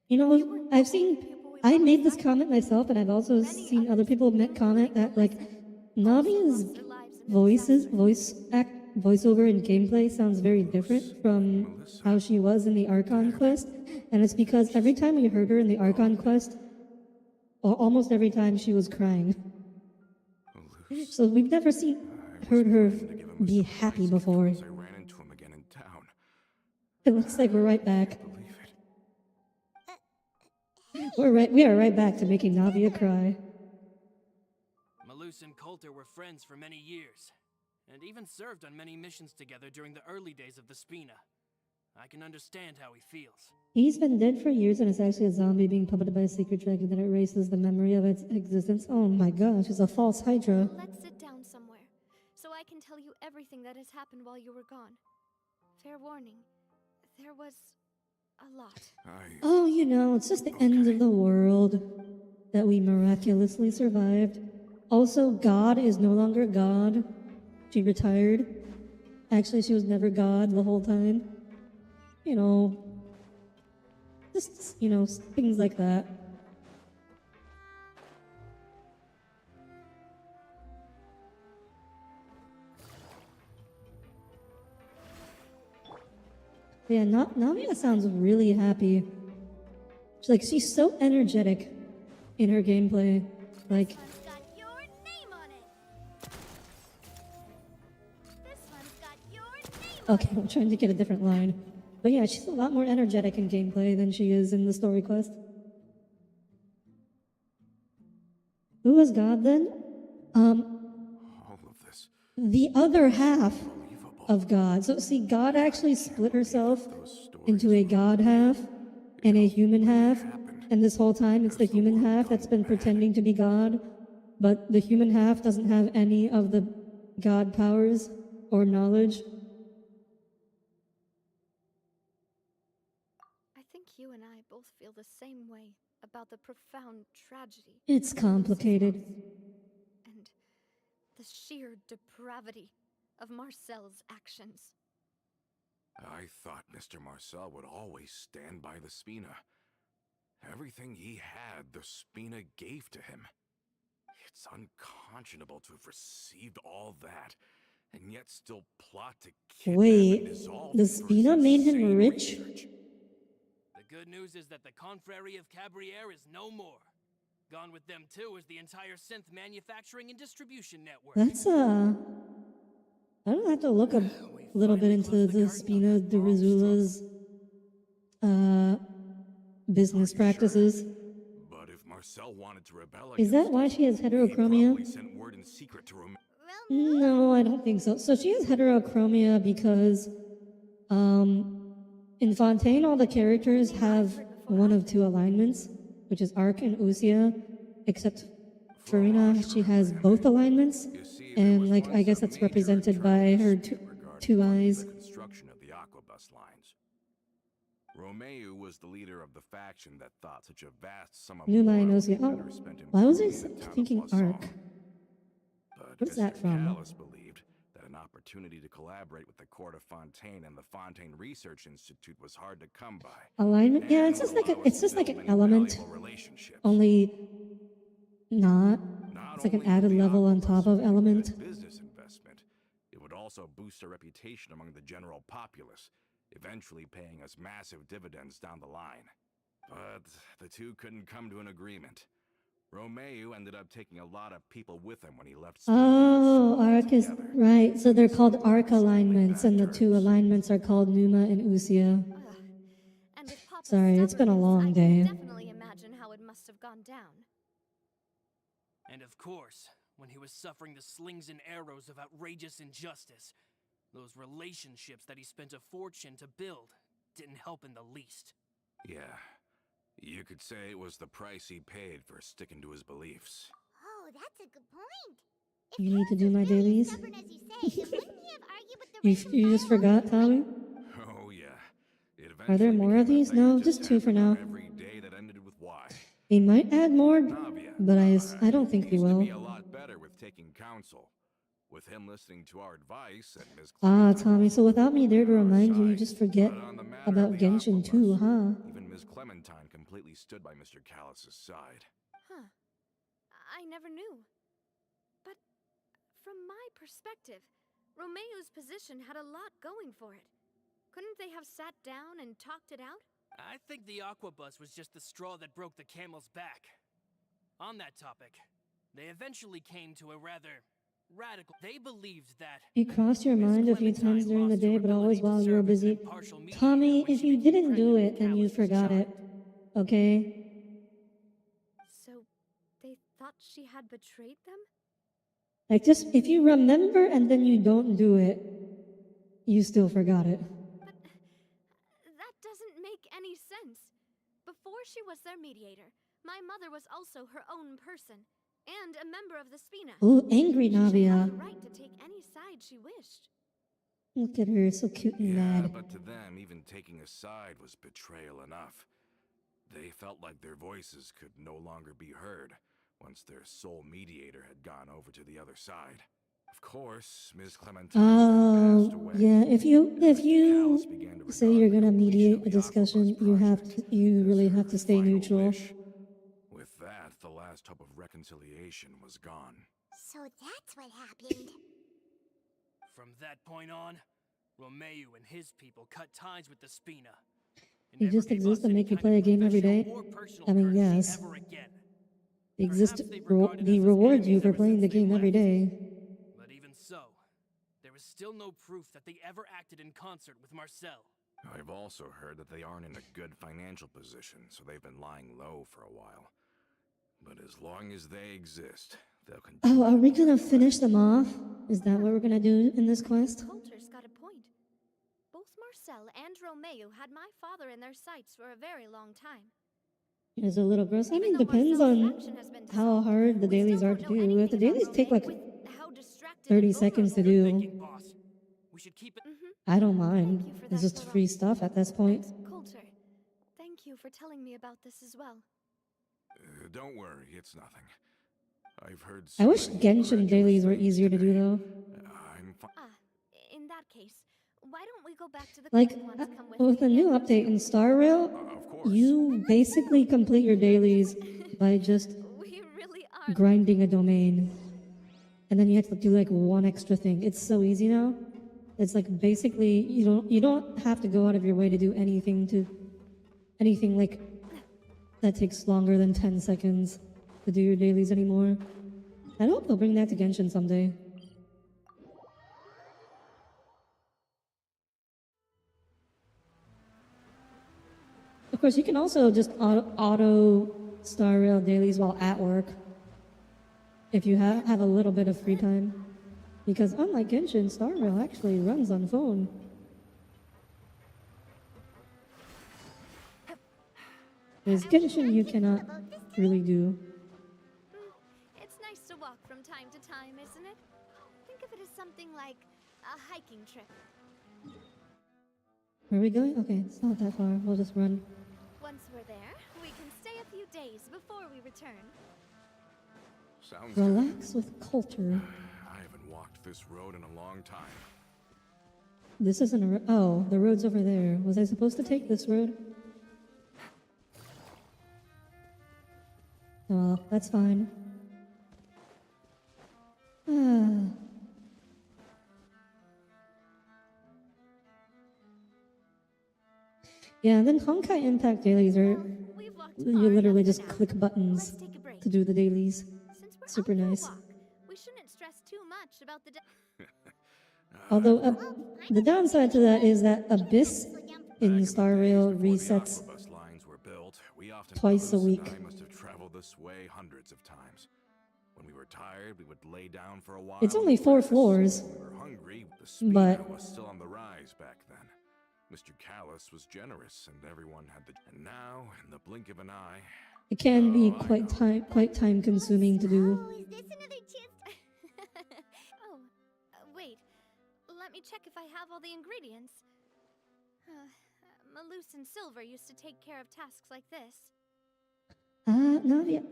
[SPEAKER 1] You know, I've seen, I made this comment myself, and I've also seen other people comment that, like, Navia's voiceover and gameplay sounds very different from how she was in the Archon quest, and it's because every time we heard her in the Archon quest, or almost every time she was crying.
[SPEAKER 5] Malus.
[SPEAKER 1] So we've never seen,
[SPEAKER 5] I
[SPEAKER 1] heard
[SPEAKER 5] was
[SPEAKER 1] her
[SPEAKER 5] planning to give him a
[SPEAKER 1] be
[SPEAKER 5] surprise
[SPEAKER 1] happy
[SPEAKER 5] gift
[SPEAKER 1] before.
[SPEAKER 5] once I ran into him again in town.
[SPEAKER 1] It looks like we're right back.
[SPEAKER 5] Believe it.
[SPEAKER 1] We are right back to making Navia cry.
[SPEAKER 4] Malus and Coulter were friends for many years, and even served on many missions together during the early days of the Spina. I can understand how he feels.
[SPEAKER 1] He's been dead for years and is actually a zombie being puppeted by a secret dragon that erases the memory of its existence. Oh my gosh, it's a false Hydra.
[SPEAKER 2] Let's sit down somewhere, so I can tell you everything that has happened while you were gone. Fair warning, there was a lot.
[SPEAKER 1] Oh, you know, it's just the end of the world that we miraculously survived. Also, God is no longer God. She retired. Actually, she was never God the whole time. You know, just, you know, things like that. Yeah, Navia sounds really happy. She's so energetic in her gameplay. Like,
[SPEAKER 3] I've got your name on it.
[SPEAKER 2] This
[SPEAKER 1] Okay, I'm trying to get a different line. But yeah, she's a lot more energetic in gameplay than she is in the story quest. Who is God then?
[SPEAKER 5] All of this.
[SPEAKER 1] The other half
[SPEAKER 5] Unbelievable.
[SPEAKER 1] of God. So see, God actually split herself
[SPEAKER 5] Those stories
[SPEAKER 1] into a
[SPEAKER 5] were
[SPEAKER 1] God half and a human
[SPEAKER 5] when they
[SPEAKER 1] half.
[SPEAKER 5] happened.
[SPEAKER 1] And this whole time it's the
[SPEAKER 5] Has the
[SPEAKER 1] human
[SPEAKER 5] world
[SPEAKER 1] half that's
[SPEAKER 5] gone
[SPEAKER 1] been
[SPEAKER 5] mad?
[SPEAKER 1] pretending to be God. But the human half doesn't have any of the God powers or knowledge.
[SPEAKER 2] I think you and I both feel the same way about the profound tragedy.
[SPEAKER 1] It's complicated.
[SPEAKER 2] And the sheer depravity of Marcel's actions.
[SPEAKER 5] I thought Mr. Marcel would always stand by the Spina. Everything he had, the Spina gave to him. It's unconscionable to have received all that, and yet still plot to kidnap
[SPEAKER 1] Wait,
[SPEAKER 5] and dissolve
[SPEAKER 1] the
[SPEAKER 5] him for his
[SPEAKER 1] Spina made him
[SPEAKER 5] insane
[SPEAKER 1] rich?
[SPEAKER 5] research.
[SPEAKER 4] The good news is that the Confrérie of Cabriere is no more. Gone with them too is the entire synth manufacturing and distribution network.
[SPEAKER 1] That's I don't have to look a
[SPEAKER 4] We
[SPEAKER 1] little bit
[SPEAKER 4] finally
[SPEAKER 1] into
[SPEAKER 4] closed the
[SPEAKER 1] the
[SPEAKER 4] curtain on
[SPEAKER 1] Spina
[SPEAKER 4] that
[SPEAKER 1] de
[SPEAKER 4] long struggle.
[SPEAKER 1] Rizula's business
[SPEAKER 5] Are you
[SPEAKER 1] practices.
[SPEAKER 5] Sure? But if Marcel wanted to rebel
[SPEAKER 1] Is that
[SPEAKER 5] against
[SPEAKER 1] why
[SPEAKER 5] us,
[SPEAKER 1] she has
[SPEAKER 5] he
[SPEAKER 1] heterochromia?
[SPEAKER 5] probably sent word in secret to Rome.
[SPEAKER 3] Well,
[SPEAKER 1] No, I don't think so. So she has heterochromia because in Fontaine all the characters have one of two alignments, which is Arc and Usia, except Farina, she has both alignments,
[SPEAKER 5] You see, there
[SPEAKER 1] and
[SPEAKER 5] was
[SPEAKER 1] like I
[SPEAKER 5] once
[SPEAKER 1] guess
[SPEAKER 5] a
[SPEAKER 1] that's
[SPEAKER 5] major
[SPEAKER 1] represented
[SPEAKER 5] internal
[SPEAKER 1] by her
[SPEAKER 5] dispute regarding
[SPEAKER 1] two
[SPEAKER 5] funding
[SPEAKER 1] eyes.
[SPEAKER 5] The construction of the aquabus lines. Romeu was the leader of the faction that thought such a vast sum of
[SPEAKER 1] Numa
[SPEAKER 5] oil
[SPEAKER 1] and
[SPEAKER 5] would be
[SPEAKER 1] Usia. Oh,
[SPEAKER 5] better spent
[SPEAKER 1] why was I
[SPEAKER 5] improving the town of
[SPEAKER 1] thinking
[SPEAKER 5] Poisson.
[SPEAKER 1] Arc?
[SPEAKER 5] But
[SPEAKER 1] What is
[SPEAKER 5] Mr.
[SPEAKER 1] that from?
[SPEAKER 5] Callis believed that an opportunity to collaborate with the court of Fontaine and the Fontaine Research Institute was hard to come by.
[SPEAKER 1] Alignment? Yeah,
[SPEAKER 5] and
[SPEAKER 1] it's just
[SPEAKER 5] would
[SPEAKER 1] like
[SPEAKER 5] allow us
[SPEAKER 1] it's
[SPEAKER 5] to
[SPEAKER 1] just like
[SPEAKER 5] build
[SPEAKER 1] an
[SPEAKER 5] many
[SPEAKER 1] element,
[SPEAKER 5] valuable relationships.
[SPEAKER 1] only not.
[SPEAKER 5] Not
[SPEAKER 1] It's like an
[SPEAKER 5] only would
[SPEAKER 1] added
[SPEAKER 5] the
[SPEAKER 1] level on
[SPEAKER 5] aquabus
[SPEAKER 1] top of
[SPEAKER 5] be a
[SPEAKER 1] element.
[SPEAKER 5] good business investment, it would also boost our reputation among the general populace, eventually paying us massive dividends down the line. But the two couldn't come to an agreement. Romeu ended up taking a lot of people with him when he left Spain.
[SPEAKER 1] Oh, Arc is right. So they're called Arc alignments, and the two alignments are called Numa and Usia.
[SPEAKER 2] Ugh. And with Papa's
[SPEAKER 1] Sorry, it's been a
[SPEAKER 2] stubbornness,
[SPEAKER 1] long
[SPEAKER 2] I
[SPEAKER 1] day.
[SPEAKER 2] can definitely imagine how it must have gone down.
[SPEAKER 4] And of course, when he was suffering the slings and arrows of outrageous injustice, those relationships that he spent a fortune to build didn't help in the least.
[SPEAKER 5] Yeah, you could say it was the price he paid for sticking to his beliefs.
[SPEAKER 3] Oh, that's a good point. If
[SPEAKER 1] You need to
[SPEAKER 3] Callis
[SPEAKER 1] do
[SPEAKER 3] was
[SPEAKER 1] my
[SPEAKER 3] really
[SPEAKER 1] dailies.
[SPEAKER 3] stubborn as you say, then wouldn't he have argued with the
[SPEAKER 1] You,
[SPEAKER 3] rank and
[SPEAKER 1] you just
[SPEAKER 3] file all
[SPEAKER 1] forgot,
[SPEAKER 3] the
[SPEAKER 1] Tommy?
[SPEAKER 5] Oh yeah. It
[SPEAKER 1] Are there
[SPEAKER 5] eventually
[SPEAKER 1] more of
[SPEAKER 5] became a
[SPEAKER 1] these?
[SPEAKER 5] thing
[SPEAKER 1] No,
[SPEAKER 5] that
[SPEAKER 1] just two for
[SPEAKER 5] happened on
[SPEAKER 1] now.
[SPEAKER 5] every day that ended with Y.
[SPEAKER 1] They might add more,
[SPEAKER 5] Navia.
[SPEAKER 1] but I don't think they
[SPEAKER 5] used to
[SPEAKER 1] will.
[SPEAKER 5] be a lot better with taking counsel. With him listening to our advice and Ms.
[SPEAKER 1] Ah,
[SPEAKER 5] Clementine
[SPEAKER 1] Tommy, so without me there to
[SPEAKER 5] on our
[SPEAKER 1] remind you, you
[SPEAKER 5] side.
[SPEAKER 1] just forget
[SPEAKER 5] But on the matter
[SPEAKER 1] about
[SPEAKER 5] of the
[SPEAKER 1] Genshin
[SPEAKER 5] aquabus,
[SPEAKER 1] too, huh?
[SPEAKER 5] Even Ms. Clementine completely stood by Mr. Callis's side.
[SPEAKER 2] Huh. I never knew. But from my perspective, Romeu's position had a lot going for it. Couldn't they have sat down and talked it out?
[SPEAKER 4] I think the aquabus was just the straw that broke the camel's back. On that topic, they eventually came to a rather radical. They believed that
[SPEAKER 1] It crossed your
[SPEAKER 4] Miss
[SPEAKER 1] mind a few
[SPEAKER 4] Clementine
[SPEAKER 1] times during the
[SPEAKER 4] lost her
[SPEAKER 1] day, but always
[SPEAKER 4] ability to
[SPEAKER 1] while you were
[SPEAKER 4] serve as an
[SPEAKER 1] busy.
[SPEAKER 4] impartial mediator
[SPEAKER 1] Tommy,
[SPEAKER 4] when
[SPEAKER 1] if
[SPEAKER 4] she
[SPEAKER 1] you
[SPEAKER 4] became
[SPEAKER 1] didn't do
[SPEAKER 4] pregnant
[SPEAKER 1] it,
[SPEAKER 4] with
[SPEAKER 1] then you
[SPEAKER 4] Callus's
[SPEAKER 1] forgot
[SPEAKER 4] child.
[SPEAKER 1] it. Okay?
[SPEAKER 2] So they thought she had betrayed them?
[SPEAKER 1] Like, just if you remember and then you don't do it, you still forgot it.
[SPEAKER 2] But that doesn't make any sense. Before she was their mediator, my mother was also her own person, and a member of the Spina.
[SPEAKER 1] Ooh, angry
[SPEAKER 2] She should have
[SPEAKER 1] Navia.
[SPEAKER 2] the right to take any side she wished.
[SPEAKER 1] Look at her, so cute and
[SPEAKER 5] Yeah,
[SPEAKER 1] mad.
[SPEAKER 5] but to them, even taking a side was betrayal enough. They felt like their voices could no longer be heard once their sole mediator had gone over to the other side. Of course, Ms. Clementine then passed
[SPEAKER 1] Oh,
[SPEAKER 5] away.
[SPEAKER 1] yeah. If you
[SPEAKER 5] Callis began to
[SPEAKER 1] say
[SPEAKER 5] regard
[SPEAKER 1] you're
[SPEAKER 5] the
[SPEAKER 1] gonna
[SPEAKER 5] completion
[SPEAKER 1] mediate
[SPEAKER 5] of
[SPEAKER 1] a
[SPEAKER 5] the
[SPEAKER 1] discussion,
[SPEAKER 5] aquabus
[SPEAKER 1] you
[SPEAKER 5] project
[SPEAKER 1] really
[SPEAKER 5] as
[SPEAKER 1] have
[SPEAKER 5] her
[SPEAKER 1] to stay
[SPEAKER 5] final
[SPEAKER 1] neutral.
[SPEAKER 5] wish. With that, the last hope of reconciliation was gone.
[SPEAKER 3] So that's what happened.
[SPEAKER 4] From that point on, Romeu and his people cut ties with the Spina. and
[SPEAKER 1] They
[SPEAKER 4] never
[SPEAKER 1] just
[SPEAKER 4] gave
[SPEAKER 1] exist
[SPEAKER 4] us
[SPEAKER 1] to
[SPEAKER 4] any
[SPEAKER 1] make you
[SPEAKER 4] kind
[SPEAKER 1] play a
[SPEAKER 4] of
[SPEAKER 1] game every
[SPEAKER 4] professional
[SPEAKER 1] day.
[SPEAKER 4] or personal
[SPEAKER 1] I mean,
[SPEAKER 4] courtesy
[SPEAKER 1] yes.
[SPEAKER 4] ever again.
[SPEAKER 1] They exist
[SPEAKER 4] Perhaps
[SPEAKER 1] to
[SPEAKER 4] they regarded
[SPEAKER 1] they
[SPEAKER 4] us as
[SPEAKER 1] reward
[SPEAKER 4] enemies
[SPEAKER 1] you for
[SPEAKER 4] ever
[SPEAKER 1] playing
[SPEAKER 4] since
[SPEAKER 1] the
[SPEAKER 4] they
[SPEAKER 1] game every
[SPEAKER 4] left.
[SPEAKER 1] day.
[SPEAKER 4] But even so, there was still no proof that they ever acted in concert with Marcel.
[SPEAKER 5] I've also heard that they aren't in a good financial position, so they've been lying low for a while. But as long as they exist, they'll continue.
[SPEAKER 1] Oh, are we gonna finish them off? Is that what we're gonna do in this quest?
[SPEAKER 2] Coulter's got a point. Both Marcel and Romeo had my father in their sights for a very long time.
[SPEAKER 1] Is a little gross. I
[SPEAKER 2] Even
[SPEAKER 1] mean,
[SPEAKER 2] though
[SPEAKER 1] depends
[SPEAKER 2] Marcel's
[SPEAKER 1] on
[SPEAKER 2] faction has been
[SPEAKER 1] how
[SPEAKER 2] dissolved,
[SPEAKER 1] hard the
[SPEAKER 2] we still
[SPEAKER 1] dailies are
[SPEAKER 2] don't
[SPEAKER 1] to
[SPEAKER 2] know
[SPEAKER 1] do. If the
[SPEAKER 2] anything
[SPEAKER 1] dailies
[SPEAKER 2] about
[SPEAKER 1] take like
[SPEAKER 2] Romeo, with how distracted
[SPEAKER 1] 30
[SPEAKER 2] and
[SPEAKER 1] seconds to
[SPEAKER 2] vulnerable-
[SPEAKER 1] do,
[SPEAKER 4] Thinking, boss. We should keep it.
[SPEAKER 1] I don't
[SPEAKER 2] Thank
[SPEAKER 1] mind.
[SPEAKER 2] you for
[SPEAKER 1] It's
[SPEAKER 2] that,
[SPEAKER 1] just
[SPEAKER 2] Laurent.
[SPEAKER 1] free stuff at this point.
[SPEAKER 2] And Coulter, thank you for telling me about this as well.
[SPEAKER 5] Don't worry, it's nothing. I've heard.
[SPEAKER 1] I
[SPEAKER 5] So
[SPEAKER 1] wish
[SPEAKER 5] many
[SPEAKER 1] Genshin
[SPEAKER 5] incredible
[SPEAKER 1] dailies were
[SPEAKER 5] things
[SPEAKER 1] easier to do
[SPEAKER 5] today.
[SPEAKER 1] though.
[SPEAKER 5] I'm fine.
[SPEAKER 2] In that case, why don't we go back to the
[SPEAKER 1] Like,
[SPEAKER 2] quick ones? Come with
[SPEAKER 1] with
[SPEAKER 2] me
[SPEAKER 1] the new
[SPEAKER 2] again?
[SPEAKER 1] update in Star Rail,
[SPEAKER 5] Of course.
[SPEAKER 1] you basically complete your dailies by just
[SPEAKER 2] We really are.
[SPEAKER 1] grinding a domain. And then you have to do like one extra thing. It's so easy now. It's like basically you don't have to go out of your way to do anything like that takes longer than 10 seconds to do your dailies anymore. I hope they'll bring that to Genshin someday. Of course, you can also just auto Star Rail dailies while at work if you have a little bit of free time. Because unlike Genshin, Star Rail actually runs on phone. Whereas Genshin, you cannot really do.
[SPEAKER 2] It's nice to walk from time to time, isn't it? Think of it as something like a hiking trip.
[SPEAKER 1] Where are we going? Okay, it's not that far. We'll just run.
[SPEAKER 2] Once we're there, we can stay a few days before we return.
[SPEAKER 5] Sounds good.
[SPEAKER 1] Relax with Coulter.
[SPEAKER 5] I haven't walked this road in a long time.
[SPEAKER 1] This isn't a oh, the road's over there. Was I supposed to take this road? Oh, well, that's fine. Yeah, and then Honkai Impact dailies are
[SPEAKER 2] We've walked
[SPEAKER 1] you
[SPEAKER 2] far
[SPEAKER 1] literally
[SPEAKER 2] enough
[SPEAKER 1] just
[SPEAKER 2] for now.
[SPEAKER 1] click buttons
[SPEAKER 2] Let's take a break.
[SPEAKER 1] to do the dailies.
[SPEAKER 2] Since we're
[SPEAKER 1] Super
[SPEAKER 2] out for a
[SPEAKER 1] nice.
[SPEAKER 2] walk, we shouldn't stress too much about the
[SPEAKER 1] Although the downside to that is that Abyss in Star Rail
[SPEAKER 5] Before the
[SPEAKER 1] resets
[SPEAKER 5] Aquabus lines were built, we often
[SPEAKER 1] twice a
[SPEAKER 5] Alice and
[SPEAKER 1] week.
[SPEAKER 5] I must have traveled this way hundreds of times. When we were tired, we would lay down for a while.
[SPEAKER 1] It's only
[SPEAKER 5] and
[SPEAKER 1] 4
[SPEAKER 5] rest.
[SPEAKER 1] floors,
[SPEAKER 5] When we were hungry, the speed
[SPEAKER 1] but
[SPEAKER 5] was still on the rise back then. Mr. Callus was generous, and everyone had the. And now, in the blink of an eye,
[SPEAKER 1] it can be quite time consuming to do.
[SPEAKER 3] Oh, is this another chance?
[SPEAKER 2] Oh, wait. Let me check if I have all the ingredients. Malus and Silver used to take care of tasks like this.
[SPEAKER 1] Not yet.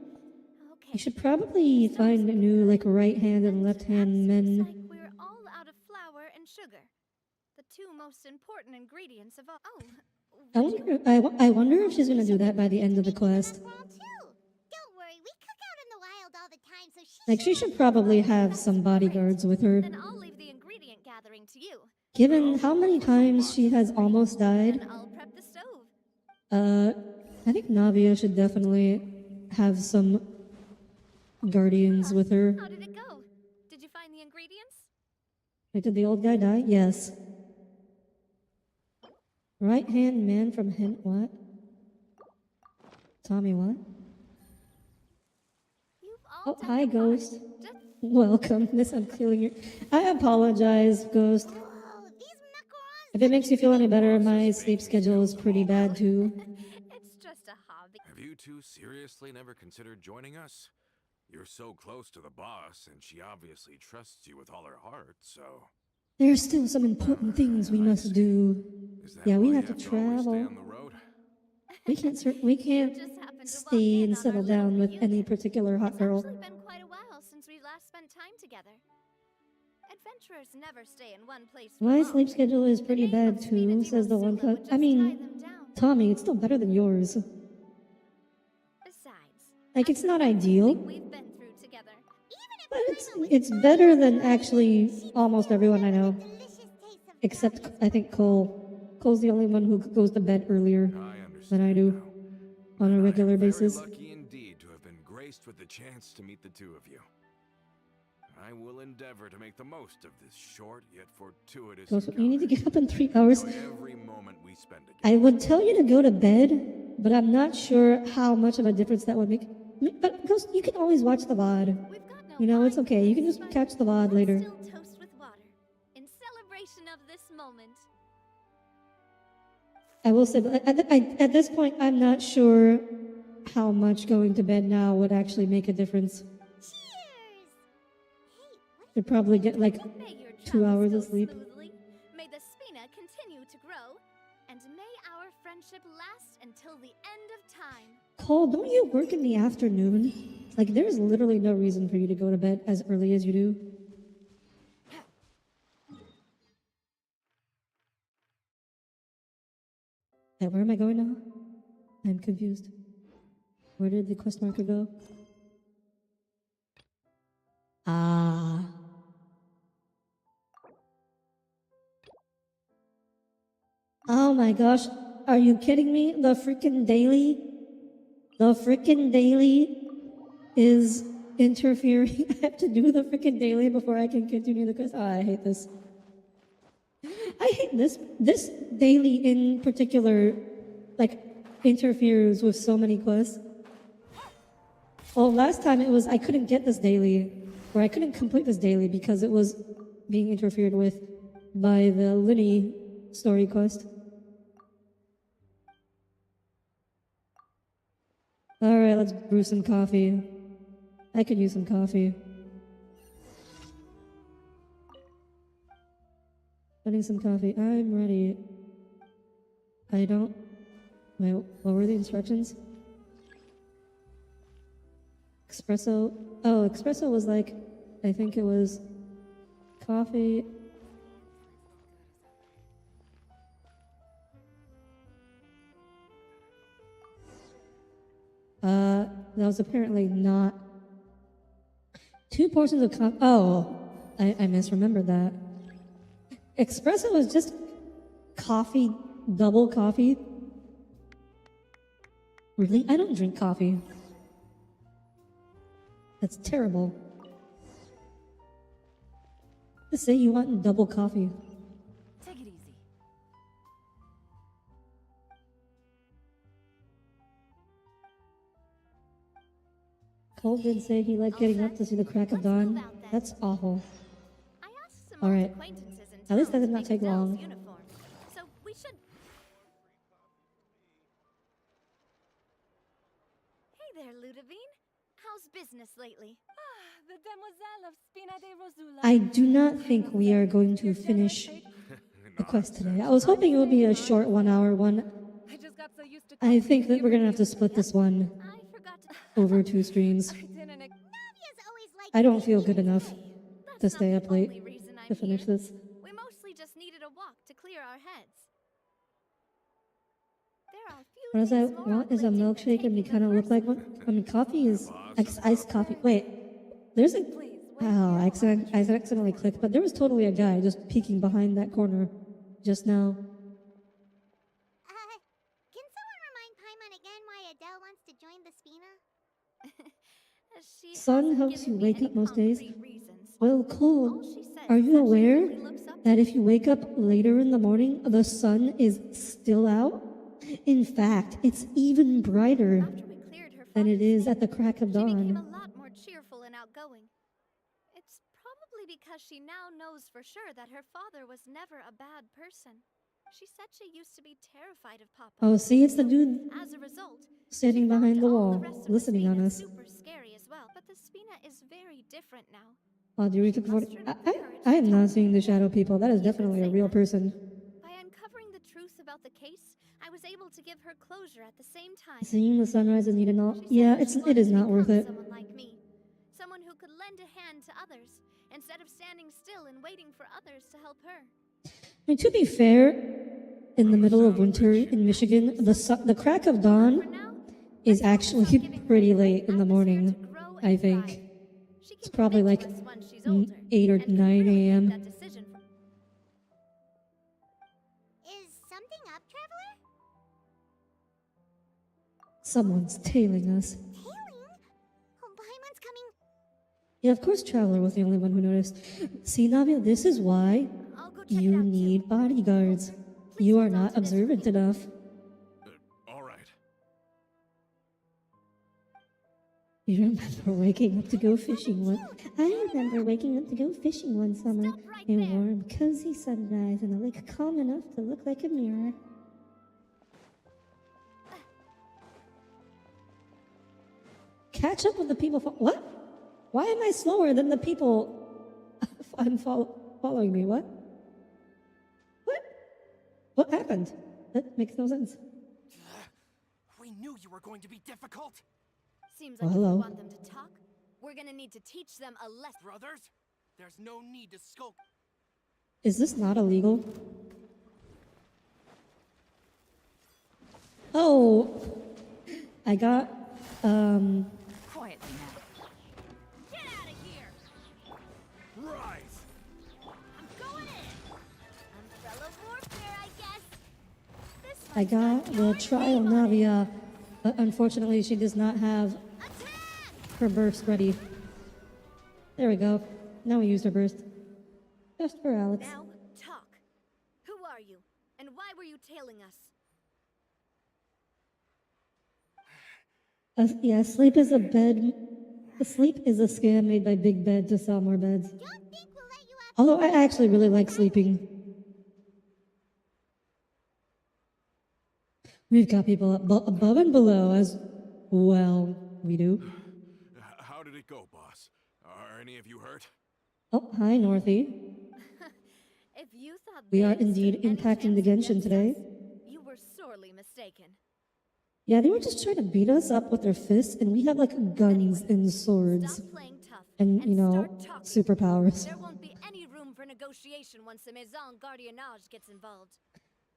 [SPEAKER 2] Okay.
[SPEAKER 1] You should probably find a new like right hand and left hand men.
[SPEAKER 2] Looks like we're all out of flour and sugar. The two most important ingredients of all.
[SPEAKER 1] I wonder if she's gonna do that by the end of the quest.
[SPEAKER 3] Well, too. Don't worry, we cook out in the wild all the time, so
[SPEAKER 1] Like she should probably have some bodyguards with her.
[SPEAKER 2] Then I'll leave the ingredient gathering to you.
[SPEAKER 1] Given how many times she has almost died,
[SPEAKER 2] Then I'll prep the stove.
[SPEAKER 1] I think Navia should definitely have some guardians with her.
[SPEAKER 2] How did it go? Did you find the ingredients?
[SPEAKER 1] Wait, did the old guy die? Yes. Right hand man from Hint what? Tommy what?
[SPEAKER 2] You've all
[SPEAKER 1] Oh,
[SPEAKER 2] done
[SPEAKER 1] hi
[SPEAKER 2] your part.
[SPEAKER 1] Ghost.
[SPEAKER 2] Just
[SPEAKER 1] Welcome. Miss, I'm killing you. I apologize, Ghost.
[SPEAKER 3] whoa, these macarons.
[SPEAKER 1] If it makes you feel any better, my sleep schedule is pretty bad too.
[SPEAKER 2] it's just a hobby.
[SPEAKER 5] have you two seriously never considered joining us? You're so close to the boss, and she obviously trusts you with all her heart, so.
[SPEAKER 1] There are still some important things we must do.
[SPEAKER 5] Is that
[SPEAKER 1] Yeah, we
[SPEAKER 5] why
[SPEAKER 1] have
[SPEAKER 5] you
[SPEAKER 1] to
[SPEAKER 5] always stay
[SPEAKER 1] travel.
[SPEAKER 5] on the road?
[SPEAKER 1] We can't
[SPEAKER 2] Just happened to walk
[SPEAKER 1] stay
[SPEAKER 2] in
[SPEAKER 1] and
[SPEAKER 2] on
[SPEAKER 1] settle
[SPEAKER 2] our
[SPEAKER 1] down
[SPEAKER 2] little
[SPEAKER 1] with any
[SPEAKER 2] reunion.
[SPEAKER 1] particular hot
[SPEAKER 2] It's
[SPEAKER 1] girl.
[SPEAKER 2] actually been quite a while since we last spent time together. Adventurers never stay in one place for
[SPEAKER 1] My
[SPEAKER 2] long.
[SPEAKER 1] sleep schedule is
[SPEAKER 2] The
[SPEAKER 1] pretty
[SPEAKER 2] name
[SPEAKER 1] bad
[SPEAKER 2] of
[SPEAKER 1] too,
[SPEAKER 2] Smina
[SPEAKER 1] says the one
[SPEAKER 2] Dimosula
[SPEAKER 1] cut.
[SPEAKER 2] would
[SPEAKER 1] I
[SPEAKER 2] just tie
[SPEAKER 1] mean,
[SPEAKER 2] them down.
[SPEAKER 1] Tommy, it's still better than yours.
[SPEAKER 2] Besides,
[SPEAKER 1] Like, it's
[SPEAKER 2] after
[SPEAKER 1] not
[SPEAKER 2] everything
[SPEAKER 1] ideal,
[SPEAKER 2] we've been through together.
[SPEAKER 1] but it's better than actually almost everyone I know.
[SPEAKER 3] Delicious taste of
[SPEAKER 1] Except, I think Cole. Cole's the only one who goes to bed earlier
[SPEAKER 5] I
[SPEAKER 1] than
[SPEAKER 5] understand
[SPEAKER 1] I do
[SPEAKER 5] now.
[SPEAKER 1] on a
[SPEAKER 5] I
[SPEAKER 1] regular
[SPEAKER 5] am very
[SPEAKER 1] basis.
[SPEAKER 5] lucky indeed to have been graced with the chance to meet the two of you. I will endeavor to make the most of this short yet fortuitous
[SPEAKER 1] Ghost, you need to
[SPEAKER 5] encounter.
[SPEAKER 1] get up in 3 hours.
[SPEAKER 5] Enjoy every moment we spend together.
[SPEAKER 1] I would tell you to go to bed, but I'm not sure how much of a difference that would make. But Ghost, you can always watch the VOD.
[SPEAKER 2] We've got no
[SPEAKER 1] You know, it's
[SPEAKER 2] wine
[SPEAKER 1] okay. You can
[SPEAKER 2] first,
[SPEAKER 1] just
[SPEAKER 2] but
[SPEAKER 1] catch the VOD
[SPEAKER 2] let's
[SPEAKER 1] later.
[SPEAKER 2] still toast with water in celebration of this moment.
[SPEAKER 1] I will say, but at this point, I'm not sure how much going to bed now would actually make a difference.
[SPEAKER 3] Cheers! Hey, what
[SPEAKER 1] I'd probably get like
[SPEAKER 2] May your
[SPEAKER 1] 2 hours
[SPEAKER 2] travels
[SPEAKER 1] of
[SPEAKER 2] go
[SPEAKER 1] sleep.
[SPEAKER 2] smoothly. May the spina continue to grow, and may our friendship last until the end of time.
[SPEAKER 1] Cole, don't you work in the afternoon? Like, there's literally no reason for you to go to bed as early as you do. Yeah, where am I going now? I'm confused. Where did the quest marker go? Ah. Oh my gosh. Are you kidding me? The freaking daily? The freaking daily is interfering. I have to do the freaking daily before I can continue the quest. Oh, I hate this. I hate this. This daily in particular, like, interferes with so many quests. Well, last time it was I couldn't get this daily, or I couldn't complete this daily because it was being interfered with by the Linny story quest. Alright, let's brew some coffee. I could use some coffee. Getting some coffee. I'm ready. I don't... Wait, what were the instructions? Espresso. Oh, espresso was like... I think it was... Coffee... that was apparently not... 2 portions of coffee... Oh, I misremembered that. Espresso was just coffee, double coffee. Really? I don't drink coffee. That's terrible. Just say you want double coffee.
[SPEAKER 6] Take it easy.
[SPEAKER 1] Cole did say he liked getting up to see the crack of dawn. That's awful.
[SPEAKER 2] I asked some
[SPEAKER 1] All
[SPEAKER 2] old
[SPEAKER 1] right.
[SPEAKER 2] acquaintances in
[SPEAKER 1] At least that
[SPEAKER 2] town
[SPEAKER 1] did
[SPEAKER 2] to
[SPEAKER 1] not
[SPEAKER 2] make
[SPEAKER 1] take
[SPEAKER 2] Adele's
[SPEAKER 1] long.
[SPEAKER 2] uniform, so we should. Hey there, Ludovine. How's business lately?
[SPEAKER 6] The demoiselle of Spina de Rosula.
[SPEAKER 1] I do not think we are going to finish the quest today. I was hoping it would be a short 1 hour one.
[SPEAKER 6] I just got so used to
[SPEAKER 1] I think that we're gonna have to split this one
[SPEAKER 2] I forgot to.
[SPEAKER 1] over 2 streams.
[SPEAKER 6] I didn't ex-
[SPEAKER 3] Navia's always like
[SPEAKER 1] I don't feel good enough
[SPEAKER 2] That's
[SPEAKER 1] to
[SPEAKER 2] not
[SPEAKER 1] stay
[SPEAKER 2] the
[SPEAKER 1] up late
[SPEAKER 2] only reason I'm
[SPEAKER 1] to finish
[SPEAKER 2] here.
[SPEAKER 1] this.
[SPEAKER 2] We mostly just needed a walk to clear our heads. There are a few
[SPEAKER 1] What I
[SPEAKER 2] things more
[SPEAKER 1] want is a
[SPEAKER 2] uplifting than
[SPEAKER 1] milkshake and we
[SPEAKER 2] taking
[SPEAKER 1] kind of
[SPEAKER 2] the
[SPEAKER 1] look like
[SPEAKER 2] first
[SPEAKER 1] one. I mean, coffee is iced coffee. Wait, there's a... Wow, I accidentally clicked, but there was totally a guy just peeking behind that corner just now.
[SPEAKER 3] Can someone remind Paimon again why Adele wants to join the Spina?
[SPEAKER 2] She
[SPEAKER 1] Sun
[SPEAKER 2] hasn't
[SPEAKER 1] helps
[SPEAKER 2] given
[SPEAKER 1] you
[SPEAKER 2] me
[SPEAKER 1] wake
[SPEAKER 2] any
[SPEAKER 1] up most days.
[SPEAKER 2] concrete reasons.
[SPEAKER 1] Well,
[SPEAKER 2] All
[SPEAKER 1] Cole,
[SPEAKER 2] she says
[SPEAKER 1] are
[SPEAKER 2] is
[SPEAKER 1] you
[SPEAKER 2] that she
[SPEAKER 1] aware
[SPEAKER 2] really looks up
[SPEAKER 1] that
[SPEAKER 2] to
[SPEAKER 1] if you wake up later in the morning, the sun is still out? In fact, it's even brighter
[SPEAKER 2] After we cleared her
[SPEAKER 1] than it
[SPEAKER 2] father's
[SPEAKER 1] is at the
[SPEAKER 2] name,
[SPEAKER 1] crack of
[SPEAKER 2] she became a
[SPEAKER 1] dawn.
[SPEAKER 2] lot more cheerful and outgoing. It's probably because she now knows for sure that her father was never a bad person. She said she used to be terrified of Papa.
[SPEAKER 1] Oh, see, it's the dude
[SPEAKER 2] As a result,
[SPEAKER 1] standing
[SPEAKER 2] she found
[SPEAKER 1] behind the
[SPEAKER 2] all
[SPEAKER 1] wall,
[SPEAKER 2] the rest of the
[SPEAKER 1] listening on
[SPEAKER 2] Spina
[SPEAKER 1] us.
[SPEAKER 2] super scary as well. But the Spina is very different now.
[SPEAKER 1] Oh, do you read I am not seeing the shadow people. That is definitely a real person.
[SPEAKER 2] By uncovering the truth about the case, I was able to give her closure at the same time.
[SPEAKER 1] Seeing the sunrise is needed not.
[SPEAKER 2] She said
[SPEAKER 1] Yeah,
[SPEAKER 2] that she
[SPEAKER 1] it is
[SPEAKER 2] wanted to
[SPEAKER 1] not worth
[SPEAKER 2] become
[SPEAKER 1] it.
[SPEAKER 2] Someone like me, someone who could lend a hand to others instead of standing still and waiting for others to help her.
[SPEAKER 1] I mean, to be fair, in the middle of winter in Michigan, the crack of
[SPEAKER 2] For
[SPEAKER 1] dawn
[SPEAKER 2] now,
[SPEAKER 1] is
[SPEAKER 2] let's focus on
[SPEAKER 1] actually
[SPEAKER 2] giving her
[SPEAKER 1] pretty
[SPEAKER 2] a great
[SPEAKER 1] late in the morning,
[SPEAKER 2] atmosphere to grow and
[SPEAKER 1] I think.
[SPEAKER 2] thrive. She
[SPEAKER 1] It's
[SPEAKER 2] can
[SPEAKER 1] probably
[SPEAKER 2] commit
[SPEAKER 1] like
[SPEAKER 2] to us once she's older,
[SPEAKER 1] 8 or
[SPEAKER 2] and can
[SPEAKER 1] 9
[SPEAKER 2] really make
[SPEAKER 1] a.m.
[SPEAKER 2] that decision for-
[SPEAKER 3] Is something up, Traveler?
[SPEAKER 1] Someone's tailing us.
[SPEAKER 3] Tailing? Oh, Paimon's coming.
[SPEAKER 1] Yeah, of course Traveler was the only one who noticed. See, Navia, this is why
[SPEAKER 2] I'll go check it
[SPEAKER 1] you
[SPEAKER 2] out
[SPEAKER 1] need
[SPEAKER 2] too.
[SPEAKER 1] bodyguards.
[SPEAKER 2] Please
[SPEAKER 1] You are
[SPEAKER 2] hold on
[SPEAKER 1] not
[SPEAKER 2] to this for
[SPEAKER 1] observant
[SPEAKER 2] me.
[SPEAKER 1] enough.
[SPEAKER 5] All right.
[SPEAKER 1] You remember waking up to go fishing one. I remember waking up to go fishing one summer.
[SPEAKER 3] Stop right
[SPEAKER 1] A
[SPEAKER 3] there.
[SPEAKER 1] warm, cozy sunrise and a lake calm enough to look like a mirror. Catch up with the people. What? Why am I slower than the people following me? What? What? What happened? That makes no sense.
[SPEAKER 4] We knew you were going to be difficult.
[SPEAKER 2] Seems
[SPEAKER 1] Oh,
[SPEAKER 2] like if
[SPEAKER 1] hello.
[SPEAKER 2] we want them to talk, we're gonna need to teach them a lesson.
[SPEAKER 4] Brothers, there's no need to skulk.
[SPEAKER 1] Is this not illegal? Oh, I got,
[SPEAKER 6] Quietly now.
[SPEAKER 3] Get out of here!
[SPEAKER 5] Rise!
[SPEAKER 3] I'm going in! Umbrella warfare, I guess! This
[SPEAKER 1] I got the trial Navia, but unfortunately she does not have
[SPEAKER 3] attack!
[SPEAKER 1] her burst ready. There we go. Now we used her burst. Just for Alex.
[SPEAKER 2] Now, talk. Who are you? And why were you tailing us?
[SPEAKER 1] Yeah, sleep is a bed. Sleep is a scam made by Big Bed to sell more beds.
[SPEAKER 3] Don't think we'll let you have
[SPEAKER 1] Although I actually really like sleeping. We've got people above and below as well. We do.
[SPEAKER 5] How did it go, boss? Are any of you hurt?
[SPEAKER 1] Oh, hi, Northy.
[SPEAKER 2] If you thought
[SPEAKER 1] We
[SPEAKER 2] they
[SPEAKER 1] are
[SPEAKER 2] stood
[SPEAKER 1] indeed
[SPEAKER 2] any
[SPEAKER 1] impacting the
[SPEAKER 2] chance
[SPEAKER 1] Genshin
[SPEAKER 2] against
[SPEAKER 1] today.
[SPEAKER 2] us, you were sorely mistaken.
[SPEAKER 1] Yeah, they were just trying to beat us up with their fists, and we have like guns and swords
[SPEAKER 2] Stop playing tough
[SPEAKER 1] and, you know,
[SPEAKER 2] start talking.
[SPEAKER 1] superpowers.
[SPEAKER 2] There won't be any room for negotiation once the Maison Gardiennage gets involved.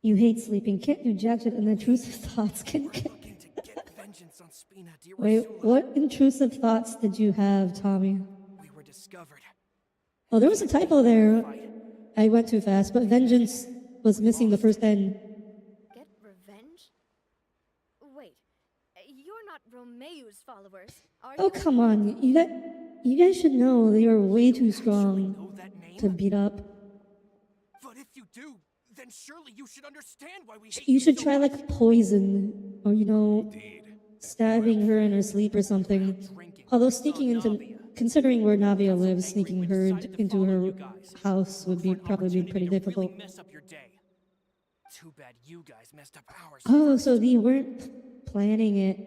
[SPEAKER 1] You hate sleeping, can't do jack shit, and intrusive thoughts can.
[SPEAKER 4] Looking to get vengeance on Spina di
[SPEAKER 1] Wait,
[SPEAKER 4] Rosula.
[SPEAKER 1] what intrusive thoughts did you have, Tommy?
[SPEAKER 4] We were discovered.
[SPEAKER 1] Oh, there was a typo there. I went too fast, but vengeance was missing the first N.
[SPEAKER 2] Get revenge? Wait, you're not Romeu's followers, are
[SPEAKER 1] Oh,
[SPEAKER 2] you?
[SPEAKER 1] come on. You guys should know they are way too strong
[SPEAKER 4] Know that name?
[SPEAKER 1] to beat up.
[SPEAKER 4] But if you do, then surely you should understand why we hate
[SPEAKER 1] You should
[SPEAKER 4] so
[SPEAKER 1] try
[SPEAKER 4] much.
[SPEAKER 1] like poison or, you know,
[SPEAKER 5] Indeed.
[SPEAKER 1] stabbing her in her sleep or something.
[SPEAKER 4] Drinking.
[SPEAKER 1] Although
[SPEAKER 4] We
[SPEAKER 1] sneaking
[SPEAKER 4] saw
[SPEAKER 1] into,
[SPEAKER 4] Navia.
[SPEAKER 1] considering where Navia
[SPEAKER 4] Got so
[SPEAKER 1] lives,
[SPEAKER 4] angry
[SPEAKER 1] sneaking
[SPEAKER 4] we
[SPEAKER 1] her
[SPEAKER 4] decided to
[SPEAKER 1] into
[SPEAKER 4] follow
[SPEAKER 1] her
[SPEAKER 4] you guys.
[SPEAKER 1] house would
[SPEAKER 4] Look
[SPEAKER 1] be
[SPEAKER 4] for an
[SPEAKER 1] probably be
[SPEAKER 4] opportunity
[SPEAKER 1] pretty
[SPEAKER 4] to really
[SPEAKER 1] difficult.
[SPEAKER 4] mess up your day. Too bad you guys messed up ours.
[SPEAKER 1] Oh, so they weren't planning it.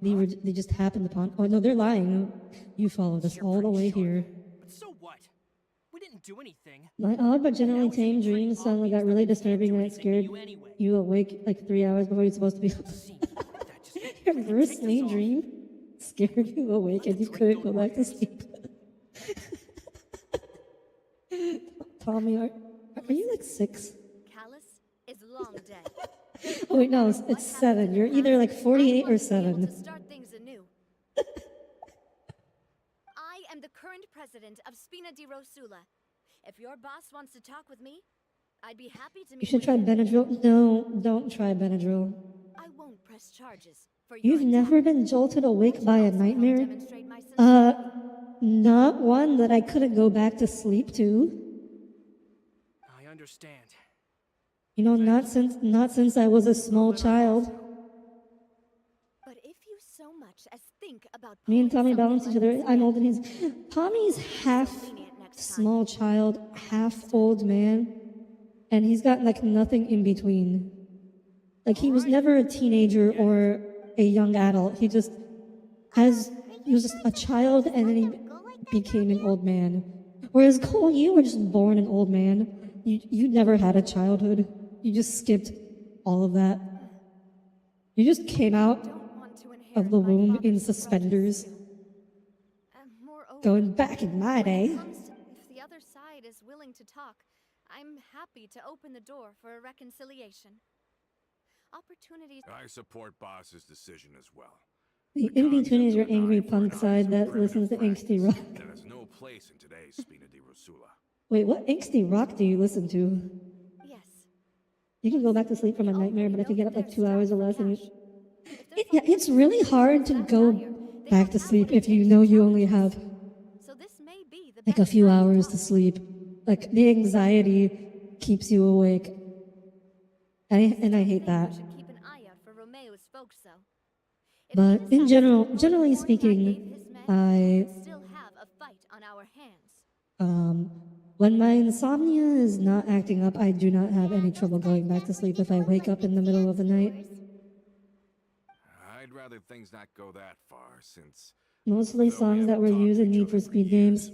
[SPEAKER 1] They just happened upon. Oh no, they're lying. You followed us
[SPEAKER 4] You're
[SPEAKER 1] all the
[SPEAKER 4] pretty
[SPEAKER 1] way
[SPEAKER 4] sharp.
[SPEAKER 1] here.
[SPEAKER 4] But so what? We didn't do anything.
[SPEAKER 1] My odd but generally
[SPEAKER 4] Now it should be
[SPEAKER 1] tame
[SPEAKER 4] pretty
[SPEAKER 1] dreams suddenly
[SPEAKER 4] obvious
[SPEAKER 1] got
[SPEAKER 4] that
[SPEAKER 1] really
[SPEAKER 4] we can't
[SPEAKER 1] disturbing
[SPEAKER 4] do
[SPEAKER 1] and it
[SPEAKER 4] anything to
[SPEAKER 1] scared
[SPEAKER 4] you anyway.
[SPEAKER 1] you awake like 3 hours before you're supposed to be up.
[SPEAKER 4] Seems like that just made
[SPEAKER 1] Your
[SPEAKER 4] you
[SPEAKER 1] first
[SPEAKER 4] take us
[SPEAKER 1] main
[SPEAKER 4] off.
[SPEAKER 1] dream scared you awake and you couldn't go back to sleep. Tommy, are you like 6?
[SPEAKER 2] Callus is long dead.
[SPEAKER 1] Oh wait, no,
[SPEAKER 2] What
[SPEAKER 1] it's
[SPEAKER 2] happened
[SPEAKER 1] 7.
[SPEAKER 2] in
[SPEAKER 1] You're
[SPEAKER 2] the
[SPEAKER 1] either like
[SPEAKER 2] past,
[SPEAKER 1] 48
[SPEAKER 2] I
[SPEAKER 1] or
[SPEAKER 2] want to be able
[SPEAKER 1] 7.
[SPEAKER 2] to start things anew. I am the current president of Spina di Rosula. If your boss wants to talk with me, I'd be happy to meet
[SPEAKER 1] You should
[SPEAKER 2] with
[SPEAKER 1] try
[SPEAKER 2] him.
[SPEAKER 1] Benadryl. No, don't try Benadryl.
[SPEAKER 2] I won't press charges for your
[SPEAKER 1] You've never been jolted awake by a
[SPEAKER 2] Also help
[SPEAKER 1] nightmare?
[SPEAKER 2] demonstrate my sincerity.
[SPEAKER 1] Not one that I couldn't go back to sleep to.
[SPEAKER 4] I understand.
[SPEAKER 1] You know, not since I was a small child.
[SPEAKER 2] But if you so much as think about
[SPEAKER 1] Me and
[SPEAKER 2] pulling
[SPEAKER 1] Tommy balance each
[SPEAKER 2] something
[SPEAKER 1] other.
[SPEAKER 2] like
[SPEAKER 1] I'm
[SPEAKER 2] this
[SPEAKER 1] old and he's Tommy's half
[SPEAKER 2] lenient next time.
[SPEAKER 1] small child, half old man, and he's got like nothing in between. Like he was never a teenager or a young adult. He was just a child and then he became an old man. Whereas Cole, you were just born an old man. You never had a childhood. You just skipped all of that. You just came out
[SPEAKER 2] Don't want to inherit
[SPEAKER 1] of the
[SPEAKER 2] my
[SPEAKER 1] womb
[SPEAKER 2] father's
[SPEAKER 1] in
[SPEAKER 2] grudges,
[SPEAKER 1] suspenders.
[SPEAKER 2] too. Moreover,
[SPEAKER 1] Going back in my day.
[SPEAKER 2] if the other side is willing to talk, I'm happy to open the door for a reconciliation. Opportunities.
[SPEAKER 5] I support boss's decision as well.
[SPEAKER 1] The in-between is your angry punk side that
[SPEAKER 5] Primitive
[SPEAKER 1] listens to
[SPEAKER 5] practice
[SPEAKER 1] angsty rock.
[SPEAKER 5] that has no place in today's Spina di Rosula.
[SPEAKER 1] Wait, what angsty rock do you listen to?
[SPEAKER 2] Yes.
[SPEAKER 1] You can go back to sleep from a
[SPEAKER 2] They
[SPEAKER 1] nightmare,
[SPEAKER 2] already
[SPEAKER 1] but if you
[SPEAKER 2] know
[SPEAKER 1] get up
[SPEAKER 2] that
[SPEAKER 1] like
[SPEAKER 2] they're
[SPEAKER 1] 2 hours or
[SPEAKER 2] strapped
[SPEAKER 1] less,
[SPEAKER 2] for
[SPEAKER 1] and
[SPEAKER 2] cash.
[SPEAKER 1] you,
[SPEAKER 2] If their
[SPEAKER 1] yeah, it's
[SPEAKER 2] financial
[SPEAKER 1] really
[SPEAKER 2] situation
[SPEAKER 1] hard
[SPEAKER 2] is
[SPEAKER 1] to
[SPEAKER 2] that
[SPEAKER 1] go
[SPEAKER 2] dire, they
[SPEAKER 1] back
[SPEAKER 2] don't
[SPEAKER 1] to
[SPEAKER 2] have
[SPEAKER 1] sleep
[SPEAKER 2] what it
[SPEAKER 1] if you
[SPEAKER 2] takes
[SPEAKER 1] know
[SPEAKER 2] to
[SPEAKER 1] you
[SPEAKER 2] fight
[SPEAKER 1] only
[SPEAKER 2] this.
[SPEAKER 1] have
[SPEAKER 2] So this the
[SPEAKER 1] like a
[SPEAKER 2] best
[SPEAKER 1] few
[SPEAKER 2] time
[SPEAKER 1] hours to
[SPEAKER 2] talk.
[SPEAKER 1] sleep. Like the anxiety keeps you awake. And I hate
[SPEAKER 2] I
[SPEAKER 1] that.
[SPEAKER 2] think we should keep an eye out for Romeo's folks, though. If
[SPEAKER 1] But
[SPEAKER 2] he
[SPEAKER 1] in
[SPEAKER 2] decides
[SPEAKER 1] general,
[SPEAKER 2] to go
[SPEAKER 1] generally
[SPEAKER 2] before Ty
[SPEAKER 1] speaking,
[SPEAKER 2] gave his men, we
[SPEAKER 1] I
[SPEAKER 2] could still have a fight on our hands.
[SPEAKER 1] when my insomnia is not acting up, I do not have any trouble going back to sleep if I wake up in the middle of the night.
[SPEAKER 5] I'd rather things not go that far, since
[SPEAKER 1] Mostly
[SPEAKER 5] though we
[SPEAKER 1] songs that
[SPEAKER 5] haven't
[SPEAKER 1] were
[SPEAKER 5] talked
[SPEAKER 1] used
[SPEAKER 5] to
[SPEAKER 1] in
[SPEAKER 5] each
[SPEAKER 1] Need
[SPEAKER 5] other
[SPEAKER 1] for
[SPEAKER 5] for
[SPEAKER 1] Speed
[SPEAKER 5] years.
[SPEAKER 1] games.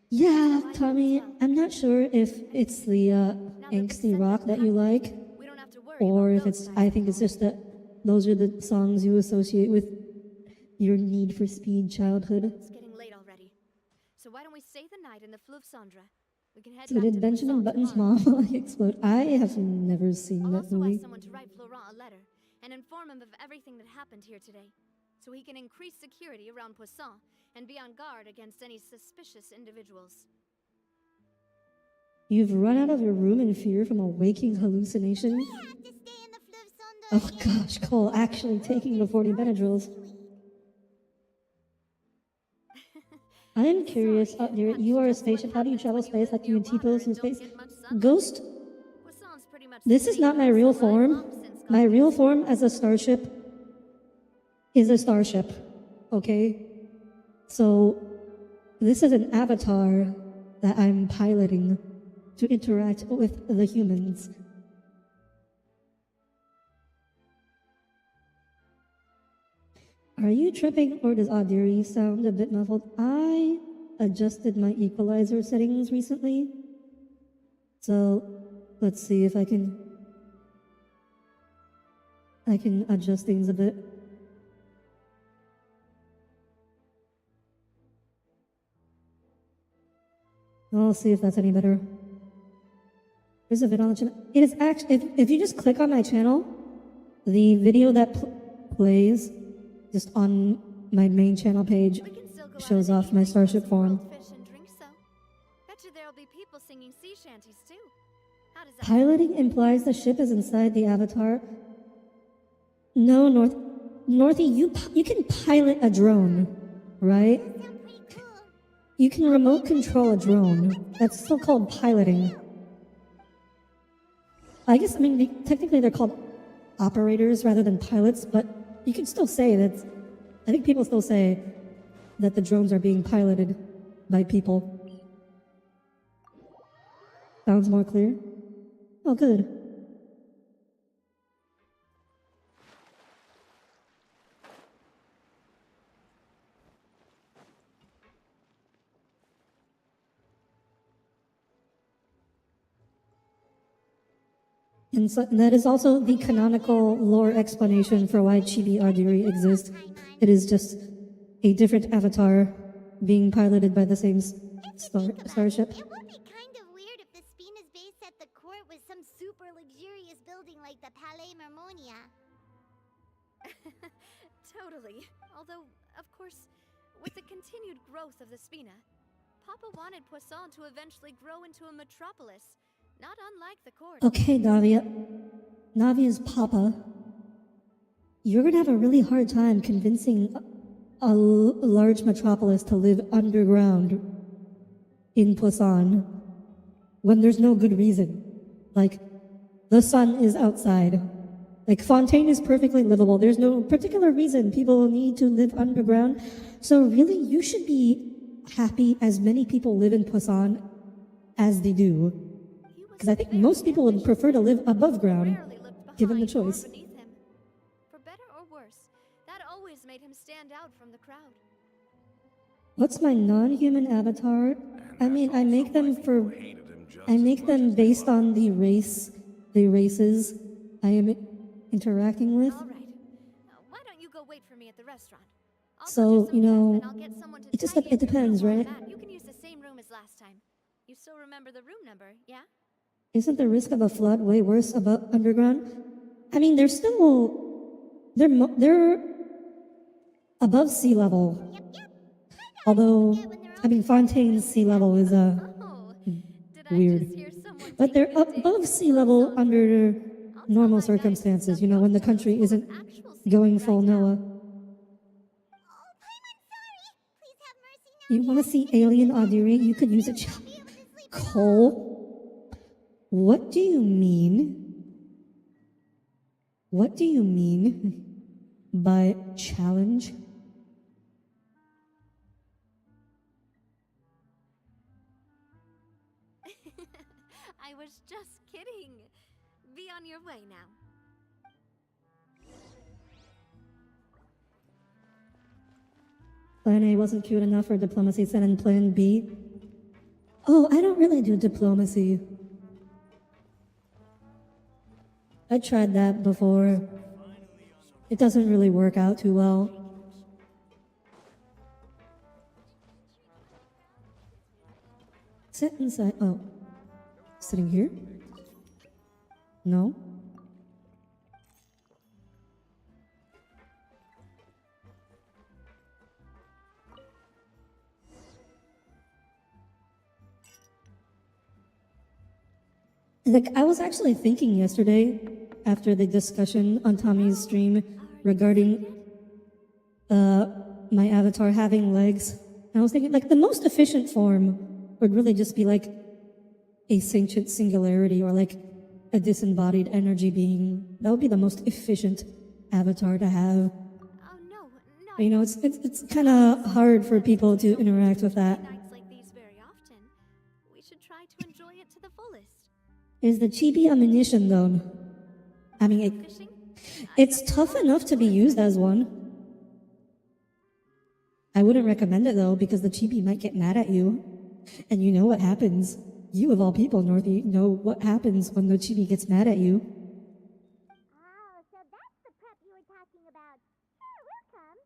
[SPEAKER 1] Yeah,
[SPEAKER 2] That's how I feel
[SPEAKER 1] Tommy,
[SPEAKER 2] as well.
[SPEAKER 1] I'm not sure if it's the
[SPEAKER 2] Now that we've
[SPEAKER 1] angsty
[SPEAKER 2] set
[SPEAKER 1] rock
[SPEAKER 2] them
[SPEAKER 1] that you
[SPEAKER 2] pathways,
[SPEAKER 1] like,
[SPEAKER 2] we don't have to worry
[SPEAKER 1] or
[SPEAKER 2] about
[SPEAKER 1] if
[SPEAKER 2] those
[SPEAKER 1] it's,
[SPEAKER 2] guys
[SPEAKER 1] I think it's
[SPEAKER 2] anymore.
[SPEAKER 1] just that those are the songs you associate with your Need for Speed childhood.
[SPEAKER 2] It's getting late already. So why don't we stay the night in the Fleuve Cendre? We can head
[SPEAKER 1] So
[SPEAKER 2] back
[SPEAKER 1] did
[SPEAKER 2] to
[SPEAKER 1] Benjamin
[SPEAKER 2] Poisson
[SPEAKER 1] Button's
[SPEAKER 2] tomorrow.
[SPEAKER 1] mom explode? I have never seen
[SPEAKER 2] I'll
[SPEAKER 1] that
[SPEAKER 2] also
[SPEAKER 1] movie.
[SPEAKER 2] ask someone to write Florent a letter and inform him of everything that happened here today, so he can increase security around Poisson and be on guard against any suspicious individuals.
[SPEAKER 1] You've run out of your room in fear from a waking hallucination?
[SPEAKER 3] We have to stay in the Fleuve Cendre
[SPEAKER 1] Oh gosh, Cole, actually taking the 40 Benadryls. I am curious,
[SPEAKER 2] Sorry,
[SPEAKER 1] Audire,
[SPEAKER 2] that's
[SPEAKER 1] you are a
[SPEAKER 2] just what
[SPEAKER 1] spaceship. How do you
[SPEAKER 2] happens
[SPEAKER 1] travel
[SPEAKER 2] when
[SPEAKER 1] space
[SPEAKER 2] live
[SPEAKER 1] like you
[SPEAKER 2] near
[SPEAKER 1] and
[SPEAKER 2] water
[SPEAKER 1] T-pose
[SPEAKER 2] and
[SPEAKER 1] through
[SPEAKER 2] don't
[SPEAKER 1] space?
[SPEAKER 2] get much sunlight.
[SPEAKER 1] Ghost,
[SPEAKER 2] Poisson's pretty much
[SPEAKER 1] this
[SPEAKER 2] the
[SPEAKER 1] is
[SPEAKER 2] same
[SPEAKER 1] not my
[SPEAKER 2] as
[SPEAKER 1] real
[SPEAKER 2] the one
[SPEAKER 1] form.
[SPEAKER 2] long since
[SPEAKER 1] My
[SPEAKER 2] gone
[SPEAKER 1] real
[SPEAKER 2] missing.
[SPEAKER 1] form as a starship is a starship, okay? So, this is an avatar that I'm piloting to interact with the humans. Are you tripping or does Audire sound a bit muffled? I adjusted my equalizer settings recently. So let's see if I can adjust things a bit. I'll see if that's any better. There's a video on the channel. It is actually, if you just click on my channel, the video that plays just on my main channel page
[SPEAKER 2] We can still go out
[SPEAKER 1] shows
[SPEAKER 2] in the
[SPEAKER 1] off my
[SPEAKER 2] evening,
[SPEAKER 1] starship
[SPEAKER 2] some
[SPEAKER 1] form.
[SPEAKER 2] grilled fish and drinks, though. Bet you there'll be people singing sea shanties too. How does that
[SPEAKER 1] Piloting implies the ship is inside the avatar. No, Northy, you can pilot a drone, right?
[SPEAKER 3] sound pretty cool.
[SPEAKER 1] You can remote control a drone. That's still called piloting. I guess, I mean, technically they're called operators rather than pilots, but you can still say that, I think people still say that the drones are being piloted by people. Sounds more clear? Oh, good. And so that is also the canonical lore explanation for why Chibi Ardiri exists. It is just a different avatar being piloted by the same starship.
[SPEAKER 3] It would be kind of weird if the Spina's base at the court was some super luxurious building like the Palais Marmonia.
[SPEAKER 2] Totally. Although, of course, with the continued growth of the Spina, Papa wanted Poisson to eventually grow into a metropolis, not unlike the court.
[SPEAKER 1] Okay, Navia. Navia's papa. You're gonna have a really hard time convincing a large metropolis to live underground in Poisson when there's no good reason. Like, the sun is outside. Like, Fontaine is perfectly livable. There's no particular reason people need to live underground. So really, you should be happy as many people live in Poisson as they do.
[SPEAKER 2] He was
[SPEAKER 1] Because I think
[SPEAKER 2] very
[SPEAKER 1] most people would
[SPEAKER 2] ambitious,
[SPEAKER 1] prefer to live above ground,
[SPEAKER 2] rarely looked
[SPEAKER 1] given the
[SPEAKER 2] behind or
[SPEAKER 1] choice.
[SPEAKER 2] beneath him. For better or worse, that always made him stand out from the crowd.
[SPEAKER 1] What's my non-human avatar? I mean, I make them for,
[SPEAKER 5] hated him just
[SPEAKER 1] I
[SPEAKER 5] as
[SPEAKER 1] make
[SPEAKER 5] much
[SPEAKER 1] them
[SPEAKER 5] as they
[SPEAKER 1] based
[SPEAKER 5] loved
[SPEAKER 1] on the races I am interacting with.
[SPEAKER 2] All right. Why don't you go wait for me at the restaurant? I'll
[SPEAKER 1] So,
[SPEAKER 2] go do some
[SPEAKER 1] you
[SPEAKER 2] prep
[SPEAKER 1] know,
[SPEAKER 2] and I'll get someone to
[SPEAKER 1] it just
[SPEAKER 2] tidy
[SPEAKER 1] it
[SPEAKER 2] up your
[SPEAKER 1] depends,
[SPEAKER 2] room while
[SPEAKER 1] right?
[SPEAKER 2] I'm at. You can use the same room as last time. You still remember the room number, yeah?
[SPEAKER 1] Isn't the risk of a flood way worse above underground? I mean, they're still, they're above sea level. Although, I mean, Fontaine's sea level is
[SPEAKER 2] Oh, did I
[SPEAKER 1] weird.
[SPEAKER 2] just hear someone
[SPEAKER 1] But they're
[SPEAKER 2] taking a dig
[SPEAKER 1] above
[SPEAKER 2] at
[SPEAKER 1] sea level
[SPEAKER 2] Poisson?
[SPEAKER 1] under
[SPEAKER 2] I'll tell
[SPEAKER 1] normal
[SPEAKER 2] my guys to
[SPEAKER 1] circumstances,
[SPEAKER 2] stuff
[SPEAKER 1] you know, when the
[SPEAKER 2] those tunnels
[SPEAKER 1] country
[SPEAKER 2] full of
[SPEAKER 1] isn't
[SPEAKER 2] actual seafood
[SPEAKER 1] going
[SPEAKER 2] right
[SPEAKER 1] full
[SPEAKER 2] now.
[SPEAKER 1] Noah.
[SPEAKER 3] Oh, Paimon, sorry! Please have mercy
[SPEAKER 1] You want to see alien Audire? You could use a Cole? What do you mean? What do you mean by challenge?
[SPEAKER 2] I was just kidding. Be on your way now.
[SPEAKER 1] Plan A wasn't cute enough for diplomacy, sent in Plan B. Oh, I don't really do diplomacy. I tried that before. It doesn't really work out too well. Sit inside. Oh. Sitting here? No? Like, I was actually thinking yesterday, after the discussion on Tommy's stream regarding my avatar having legs, and I was thinking, like, the most efficient form would really just be like a sentient singularity or like a disembodied energy being. That would be the most efficient avatar to have.
[SPEAKER 2] Oh no, not
[SPEAKER 1] You know, it's kind of hard for people to interact with that.
[SPEAKER 2] nights like these very often. We should try to enjoy it to the fullest.
[SPEAKER 1] Is the chibi ammunition though? I mean,
[SPEAKER 2] Fishing?
[SPEAKER 1] it's tough enough to be used as one. I wouldn't recommend it though, because the chibi might get mad at you. And you know what happens. You of all people, Northy, know what happens when the chibi gets mad at you.
[SPEAKER 3] Oh, so that's the prep you were talking about. Sure, we'll come.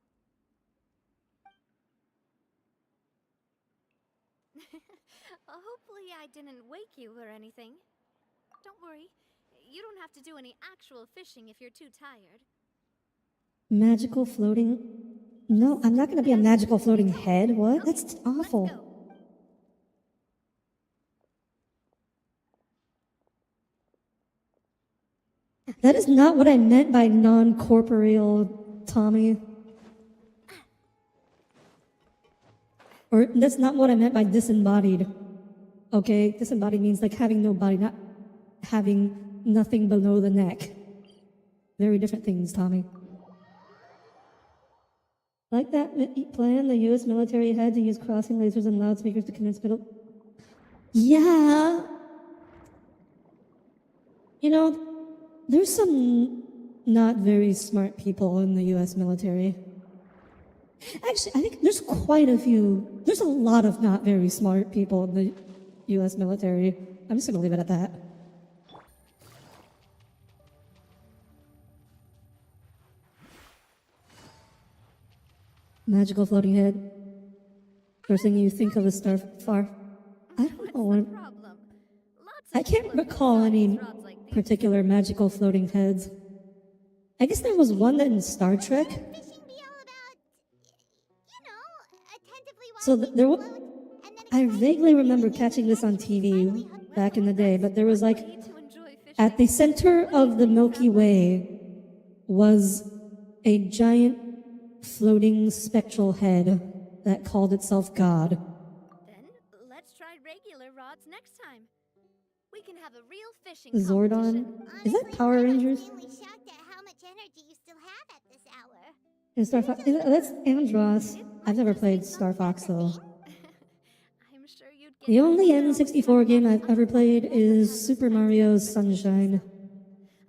[SPEAKER 2] Hopefully I didn't wake you or anything. Don't worry. You don't have to do any actual fishing if you're too tired.
[SPEAKER 1] Magical floating... No, I'm not going to be a magical floating head. What? That's
[SPEAKER 2] Let's
[SPEAKER 1] awful.
[SPEAKER 2] go.
[SPEAKER 1] That is not what I meant by non-corporeal, Tommy. Or that's not what I meant by disembodied. Okay? Disembodied means like having no body, not having nothing below the neck. Very different things, Tommy. Like that plan, the U.S. military had to use crossing lasers and loudspeakers to convince middle... Yeah! You know, there's some not very smart people in the U.S. military. Actually, I think there's quite a few. There's a lot of not very smart people in the U.S. military. I'm just going to leave it at that. Magical floating head. First thing you think of is Starfar. I don't know what...
[SPEAKER 2] Problem.
[SPEAKER 1] I can't recall any particular magical floating heads. I guess there was one that in Star Trek.
[SPEAKER 3] Fishing be all about, attentively
[SPEAKER 1] So
[SPEAKER 3] watching
[SPEAKER 1] there
[SPEAKER 3] it
[SPEAKER 1] was...
[SPEAKER 3] float, and then
[SPEAKER 1] I vaguely remember catching this on TV back in the day, but there was like...
[SPEAKER 2] Way to enjoy fishing.
[SPEAKER 1] At the center of the Milky Way was a giant floating spectral head that called itself God.
[SPEAKER 2] Then let's try regular rods next time. We can have a real fishing
[SPEAKER 1] Zordon?
[SPEAKER 2] competition.
[SPEAKER 1] Is that Power Rangers?
[SPEAKER 3] I'm insanely shocked at how much energy you still have at this hour.
[SPEAKER 1] Is Star Fox? That's Andros. I've never played Star Fox though.
[SPEAKER 2] I'm sure you'd get
[SPEAKER 1] The only
[SPEAKER 2] used to
[SPEAKER 1] N64 game I've ever played is Super Mario Sunshine.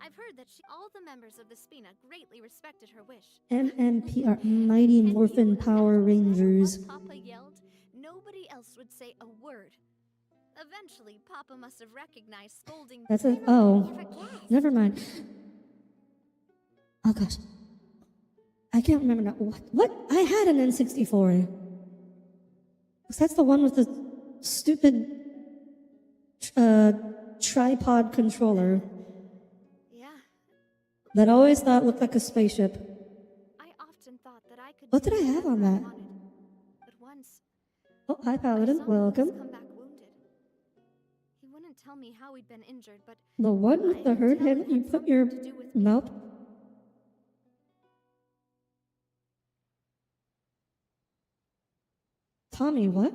[SPEAKER 2] I've heard that all the members of the Spina greatly respected her wish.
[SPEAKER 1] MMPR, Mighty Morphin Power Rangers.
[SPEAKER 2] Once Papa yelled, nobody else would say a word. Eventually, Papa must have recognized scolding.
[SPEAKER 1] That's it. Oh, never mind. Oh gosh, I can't remember now. What? I had an N64. That's the one with the stupid tripod controller
[SPEAKER 2] Yeah,
[SPEAKER 1] that I always thought looked like a spaceship.
[SPEAKER 2] I often thought that I could.
[SPEAKER 1] What
[SPEAKER 2] do
[SPEAKER 1] did I have on
[SPEAKER 2] whatever I
[SPEAKER 1] that?
[SPEAKER 2] wanted. But once,
[SPEAKER 1] Oh, hi
[SPEAKER 2] I
[SPEAKER 1] Paladin,
[SPEAKER 2] saw Louis
[SPEAKER 1] welcome.
[SPEAKER 2] come back wounded. He wouldn't tell me how he'd been injured, but
[SPEAKER 1] The one with the herd head that you put your mouth. Tommy, what?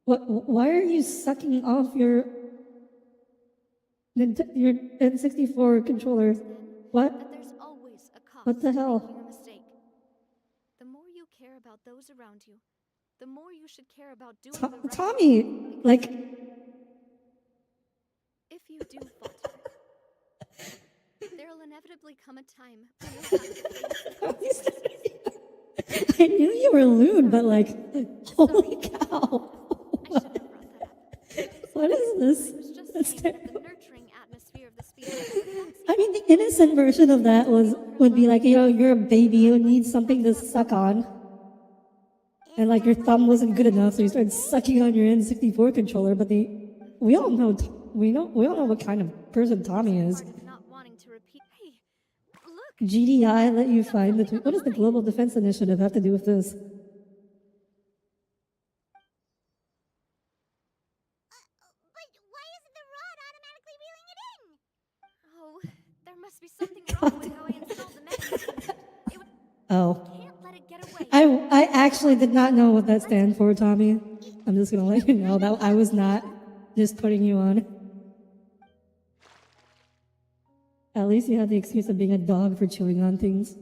[SPEAKER 1] Why are you sucking off your N64 controller? What?
[SPEAKER 2] That there's always a cost
[SPEAKER 1] What the
[SPEAKER 2] to
[SPEAKER 1] hell?
[SPEAKER 2] making a mistake. The more you care about those around you, the more you should care about doing the right
[SPEAKER 1] Tommy,
[SPEAKER 2] thing.
[SPEAKER 1] like,
[SPEAKER 2] If you do falter, there'll inevitably come a time when you'll have to face the consequences.
[SPEAKER 1] I knew you were lewd, but like, holy cow.
[SPEAKER 2] I shouldn't have brought that up.
[SPEAKER 1] What is
[SPEAKER 2] I
[SPEAKER 1] this?
[SPEAKER 2] was just
[SPEAKER 1] That's
[SPEAKER 2] saying that
[SPEAKER 1] terrible.
[SPEAKER 2] the nurturing atmosphere of the species.
[SPEAKER 1] I mean, the innocent version of that would be like, you're a baby, you need something to suck on. And like your thumb wasn't good enough, so you started sucking on your N64 controller. But we all know what kind of person Tommy is.
[SPEAKER 2] Part of not wanting to repeat. Hey, look.
[SPEAKER 1] GDI let you find the tweet. What does the Global Defense Initiative have to do with this?
[SPEAKER 3] But why isn't the rod automatically reeling it in?
[SPEAKER 2] Oh, there must be something wrong with how I installed the mechanism.
[SPEAKER 1] Oh.
[SPEAKER 2] Can't let it get away.
[SPEAKER 1] I actually did not know what that stands for, Tommy. I'm just gonna let you know that I was not just putting you on. At least you had the excuse of being a dog for chewing on things.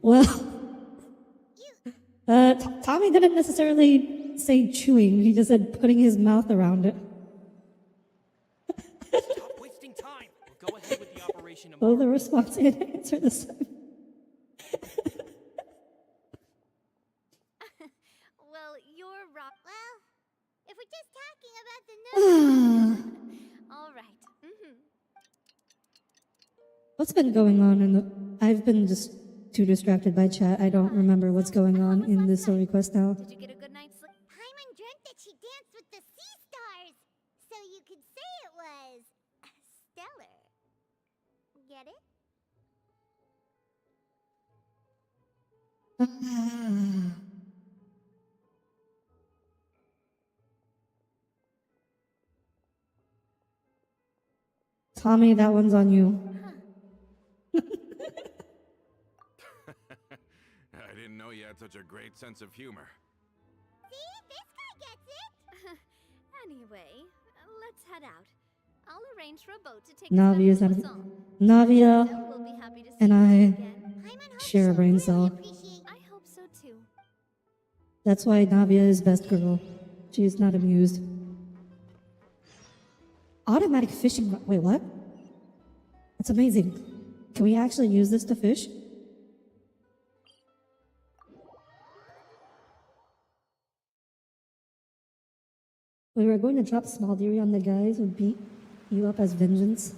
[SPEAKER 1] Well, Tommy didn't necessarily say chewing, he just said putting his mouth around it.
[SPEAKER 4] Stop wasting time. We'll go ahead with the operation
[SPEAKER 1] Oh,
[SPEAKER 4] tomorrow.
[SPEAKER 1] the response and answer this time.
[SPEAKER 2] Well, you're right.
[SPEAKER 3] Well, if we're just talking about the nose.
[SPEAKER 2] All right. Mm-hmm.
[SPEAKER 1] What's been going on I've been just too distracted by chat. I don't remember what's going on in this story quest now.
[SPEAKER 2] Did you get a good night's sleep?
[SPEAKER 3] Paimon dreamt that she danced with the sea stars, so you could say it was stellar. Get it?
[SPEAKER 1] Tommy, that one's on you.
[SPEAKER 5] I didn't know you had such a great sense of humor.
[SPEAKER 3] See, this guy gets it.
[SPEAKER 2] Anyway, let's head out. I'll arrange for a boat to take
[SPEAKER 1] Navi
[SPEAKER 2] us
[SPEAKER 1] is
[SPEAKER 2] back
[SPEAKER 1] not.
[SPEAKER 2] to Poisson.
[SPEAKER 1] Navia
[SPEAKER 2] Then we'll be happy to see
[SPEAKER 1] and
[SPEAKER 2] you
[SPEAKER 1] I
[SPEAKER 2] again.
[SPEAKER 3] Paimon hopes
[SPEAKER 1] share a
[SPEAKER 3] she'll
[SPEAKER 1] brain
[SPEAKER 3] really
[SPEAKER 1] cell.
[SPEAKER 3] appreciate.
[SPEAKER 2] I hope so too.
[SPEAKER 1] That's why Navia is best girl. She is not amused. Automatic fishing. Wait, what? That's amazing. Can we actually use this to fish? We were going to drop small deer on the guys who beat you up as vengeance.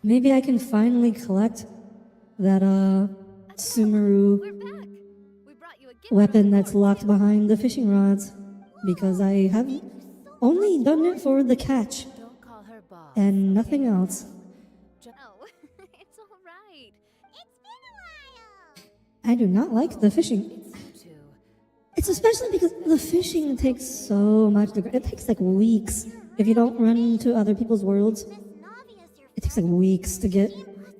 [SPEAKER 1] Maybe I can finally collect that Sumeru
[SPEAKER 2] We're back. We brought you a gift
[SPEAKER 1] weapon
[SPEAKER 2] from the
[SPEAKER 1] that's
[SPEAKER 2] port,
[SPEAKER 1] locked
[SPEAKER 2] too.
[SPEAKER 1] behind the fishing rods because I have only done it for the catch
[SPEAKER 6] Don't call her boss.
[SPEAKER 1] and nothing else.
[SPEAKER 2] Oh, it's all right.
[SPEAKER 3] It's been a while.
[SPEAKER 1] I do not like the fishing.
[SPEAKER 6] It's you two.
[SPEAKER 1] It's especially because the fishing takes so much. It takes like weeks if you don't run into other people's worlds.
[SPEAKER 3] Miss Navia's your
[SPEAKER 1] It takes like weeks to get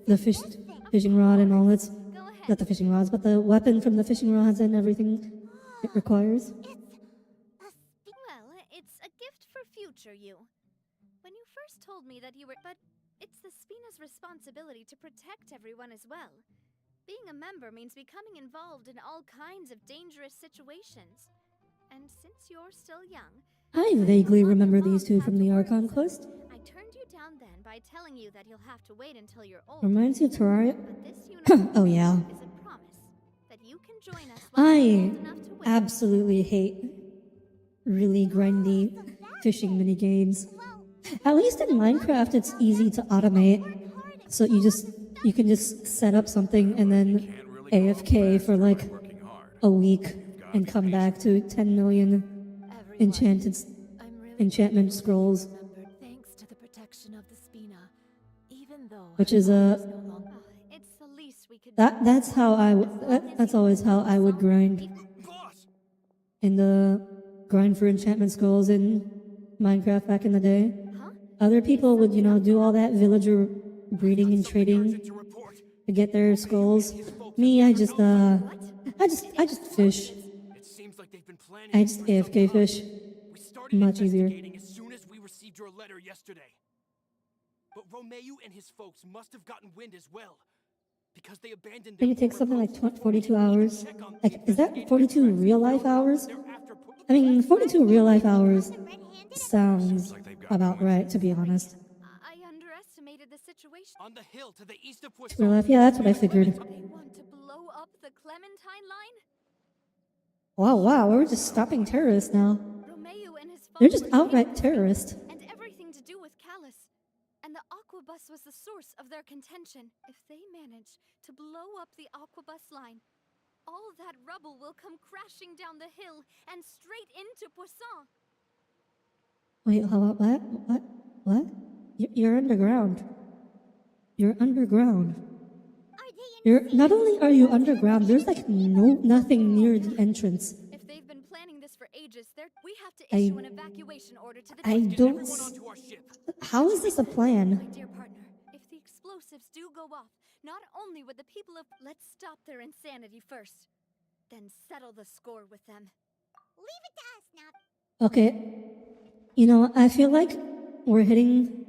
[SPEAKER 1] the fishing rod and all its,
[SPEAKER 2] Go ahead.
[SPEAKER 1] not the fishing rods, but the weapon from the fishing rods and everything it requires.
[SPEAKER 2] Well, it's a gift for future you. When you first told me that you were... But it's the Spina's responsibility to protect everyone as well. Being a member means becoming involved in all kinds of dangerous situations. And since you're still young...
[SPEAKER 1] I vaguely remember these two from the Archon quest.
[SPEAKER 2] I turned you down then by telling you that you'll have to wait until you're old.
[SPEAKER 1] Reminds you of Terraria.
[SPEAKER 2] But this universe
[SPEAKER 1] Oh yeah.
[SPEAKER 2] is a promise that you can join us when you're
[SPEAKER 1] I
[SPEAKER 2] old enough to wait.
[SPEAKER 1] absolutely hate really grindy fishing mini games. At least in Minecraft, it's easy to automate. So you can just set up something and then
[SPEAKER 5] Can't really go
[SPEAKER 1] AFK
[SPEAKER 5] fast
[SPEAKER 1] for
[SPEAKER 5] if
[SPEAKER 1] like
[SPEAKER 5] you're working hard.
[SPEAKER 1] a week and come back to 10 million
[SPEAKER 6] Everyone,
[SPEAKER 1] enchanted
[SPEAKER 6] I'm really
[SPEAKER 1] enchantment scrolls,
[SPEAKER 6] remembered thanks to the protection of the Spina. Even though
[SPEAKER 1] which is
[SPEAKER 6] her
[SPEAKER 1] a
[SPEAKER 6] mom is no longer
[SPEAKER 2] It's the least we could
[SPEAKER 1] that's how that's always how I would grind
[SPEAKER 4] Boss!
[SPEAKER 1] in the grind for enchantment scrolls in Minecraft back in the day. other people would, do all that villager breeding and trading
[SPEAKER 4] To report.
[SPEAKER 1] to get their skulls. Me, I just fish.
[SPEAKER 4] It seems like they've been planning.
[SPEAKER 1] I
[SPEAKER 4] this
[SPEAKER 1] just
[SPEAKER 4] for some
[SPEAKER 1] AFK
[SPEAKER 4] time.
[SPEAKER 1] fish.
[SPEAKER 4] We started
[SPEAKER 1] Much easier.
[SPEAKER 4] investigating as soon as we received your letter yesterday. But Romeo and his folks must have gotten wind as well. Because they abandoned
[SPEAKER 1] I think it takes something like 42 hours. Like, is that 42 real life hours? I mean, 42 real life hours sounds about right, to be honest.
[SPEAKER 2] I underestimated the situation.
[SPEAKER 4] On the hill to the east of
[SPEAKER 1] Real
[SPEAKER 4] Poisson.
[SPEAKER 1] life, yeah, that's what I figured.
[SPEAKER 2] They want to blow up the Clementine line?
[SPEAKER 1] Wow, we're just stopping terrorists now.
[SPEAKER 2] Romeo and his
[SPEAKER 1] They're
[SPEAKER 2] folks
[SPEAKER 1] just
[SPEAKER 2] were
[SPEAKER 1] outright
[SPEAKER 2] capable
[SPEAKER 1] terrorists.
[SPEAKER 2] and everything to do with Callus. And the Aquabus was the source of their contention. If they manage to blow up the Aquabus line, all that rubble will come crashing down the hill and straight into Poisson.
[SPEAKER 1] Wait, what? You're underground. You're underground.
[SPEAKER 3] Are they
[SPEAKER 1] You're not only are you underground, there's like nothing near the entrance.
[SPEAKER 2] If they've been planning this for ages, we have to
[SPEAKER 1] I-
[SPEAKER 2] issue an evacuation order to the
[SPEAKER 1] I
[SPEAKER 2] district.
[SPEAKER 1] don't.
[SPEAKER 4] Everyone onto our ship.
[SPEAKER 1] How is this a
[SPEAKER 2] My
[SPEAKER 1] plan?
[SPEAKER 2] dear partner, if the explosives do go off, not only would the people of... Let's stop their insanity first, then settle the score with them.
[SPEAKER 3] Leave it to us now.
[SPEAKER 1] Okay, I feel like we're getting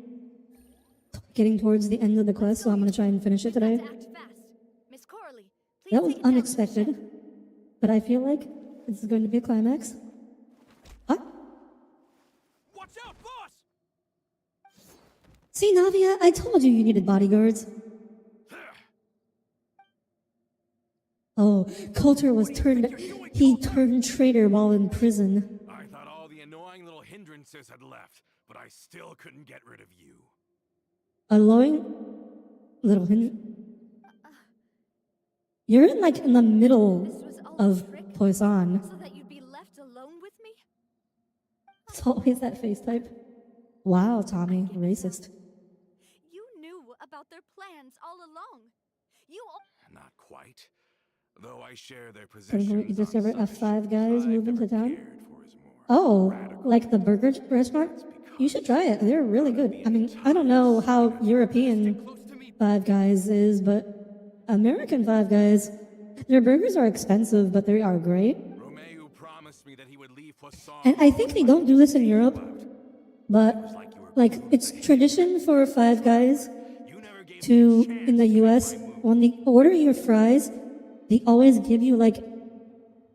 [SPEAKER 1] towards the end of the quest, so I'm gonna try and finish it
[SPEAKER 2] We've got
[SPEAKER 1] today.
[SPEAKER 2] to act fast. Miss Coralie, please
[SPEAKER 1] That was
[SPEAKER 2] take it down to the
[SPEAKER 1] unexpected,
[SPEAKER 2] ship.
[SPEAKER 1] but I feel like this is going to be a climax. What?
[SPEAKER 4] Watch out, boss!
[SPEAKER 1] See, Navia, I told you needed bodyguards. Oh, Coulter he turned traitor while in prison.
[SPEAKER 5] I thought all the annoying little hindrances had left, but I still couldn't get rid of you.
[SPEAKER 1] Allowing little You're in the middle
[SPEAKER 2] This was all
[SPEAKER 1] of
[SPEAKER 2] a trick,
[SPEAKER 1] Poisson.
[SPEAKER 2] so that you'd be left alone with me?
[SPEAKER 1] It's always that face type. Wow, Tommy, racist.
[SPEAKER 2] You knew about their plans all along.
[SPEAKER 5] Not quite. Though I share their
[SPEAKER 1] So
[SPEAKER 5] positions.
[SPEAKER 1] you just
[SPEAKER 5] on
[SPEAKER 1] ever
[SPEAKER 5] some
[SPEAKER 1] F5
[SPEAKER 5] issues,
[SPEAKER 1] guys
[SPEAKER 5] I've
[SPEAKER 1] move into
[SPEAKER 5] never
[SPEAKER 1] town?
[SPEAKER 5] cared for his more
[SPEAKER 1] Oh,
[SPEAKER 5] radical
[SPEAKER 1] like the burger restaurant? You should try it. They're really good. I mean, I don't know how European Five Guys is, but American Five Guys, their burgers are expensive, but they are great.
[SPEAKER 5] Romeo promised me that he would leave Poisson.
[SPEAKER 1] And I think they don't do this in Europe, but it's tradition for Five Guys
[SPEAKER 5] You never gave
[SPEAKER 1] to, in the US, when they order your fries, they always give you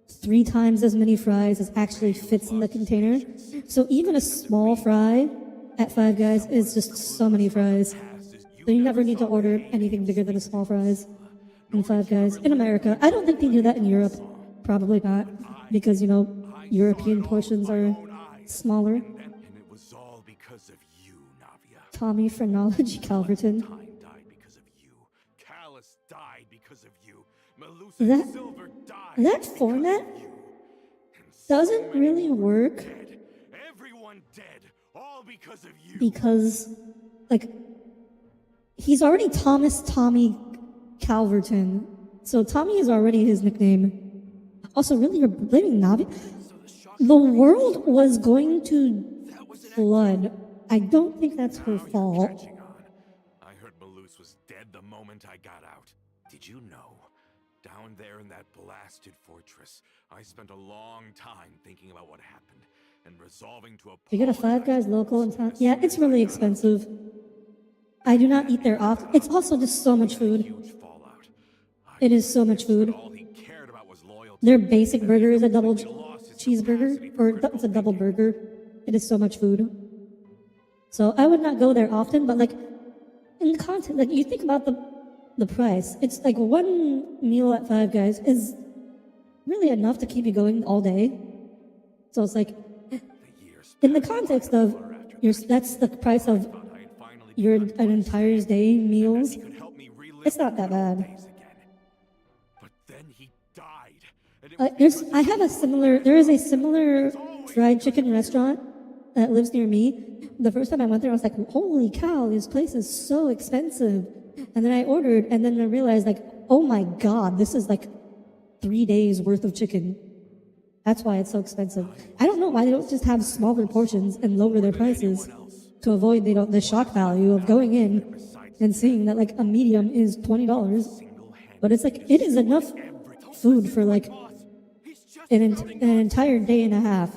[SPEAKER 1] 3 times as many fries as actually fits in the container. So even a small fry at Five Guys is just so many fries. So you never need to order anything bigger than a small fries in Five Guys. In America, I don't think they do that in Europe. Probably not, because, European portions are smaller.
[SPEAKER 5] And it was all because of you, Navia.
[SPEAKER 1] Tommy Phrenology Calverton.
[SPEAKER 5] Time died because of you. Callus died because of you. Melusa
[SPEAKER 1] That-
[SPEAKER 5] Silver died
[SPEAKER 1] that
[SPEAKER 5] because
[SPEAKER 1] format
[SPEAKER 5] of you. And
[SPEAKER 1] Doesn't
[SPEAKER 5] so
[SPEAKER 1] really
[SPEAKER 5] many
[SPEAKER 1] work
[SPEAKER 5] dead. Everyone dead. All because of you.
[SPEAKER 1] because, he's already Tommy Calverton. So Tommy is already his nickname. Also, really, you're blaming Navi? The world was going to flood. I don't think that's her
[SPEAKER 5] Now you're
[SPEAKER 1] fault.
[SPEAKER 5] catching on. I heard Malus was dead the moment I got out. Did you know? Down there in that blasted fortress, I spent a long time thinking about what happened and resolving to
[SPEAKER 1] You get a Five Guys local in town? Yeah, it's really expensive. I do not eat there often. It's also just so much food.
[SPEAKER 5] Huge fallout.
[SPEAKER 1] It is so much food.
[SPEAKER 5] All he cared about was loyalty.
[SPEAKER 1] Their basic burger is a double
[SPEAKER 5] He lost his
[SPEAKER 1] cheeseburger,
[SPEAKER 5] capacity for
[SPEAKER 1] or
[SPEAKER 5] critical
[SPEAKER 1] it's a double
[SPEAKER 5] thinking.
[SPEAKER 1] burger. It is so much food. So I would not go there often, but in the content, you think about the price. It's one meal at Five Guys is really enough to keep you going all day. So it's
[SPEAKER 5] The years
[SPEAKER 1] in the context of that's the price of
[SPEAKER 5] thought I had finally
[SPEAKER 1] your
[SPEAKER 5] begun to
[SPEAKER 1] an entire day meals.
[SPEAKER 5] he could help me relive
[SPEAKER 1] It's not that
[SPEAKER 5] the old
[SPEAKER 1] bad.
[SPEAKER 5] days again. But then he died. And it was
[SPEAKER 1] There is a similar fried chicken restaurant that lives near me. The first time I went there, I was like, holy cow, this place is so expensive. And then I ordered, and then I realized, oh my god, this is 3 days worth of chicken. That's why it's so expensive. I don't know why they don't just have smaller portions and lower their prices. to avoid the shock value of going in and seeing that like a medium is $20. But it's like it is enough food for like an entire day and a half.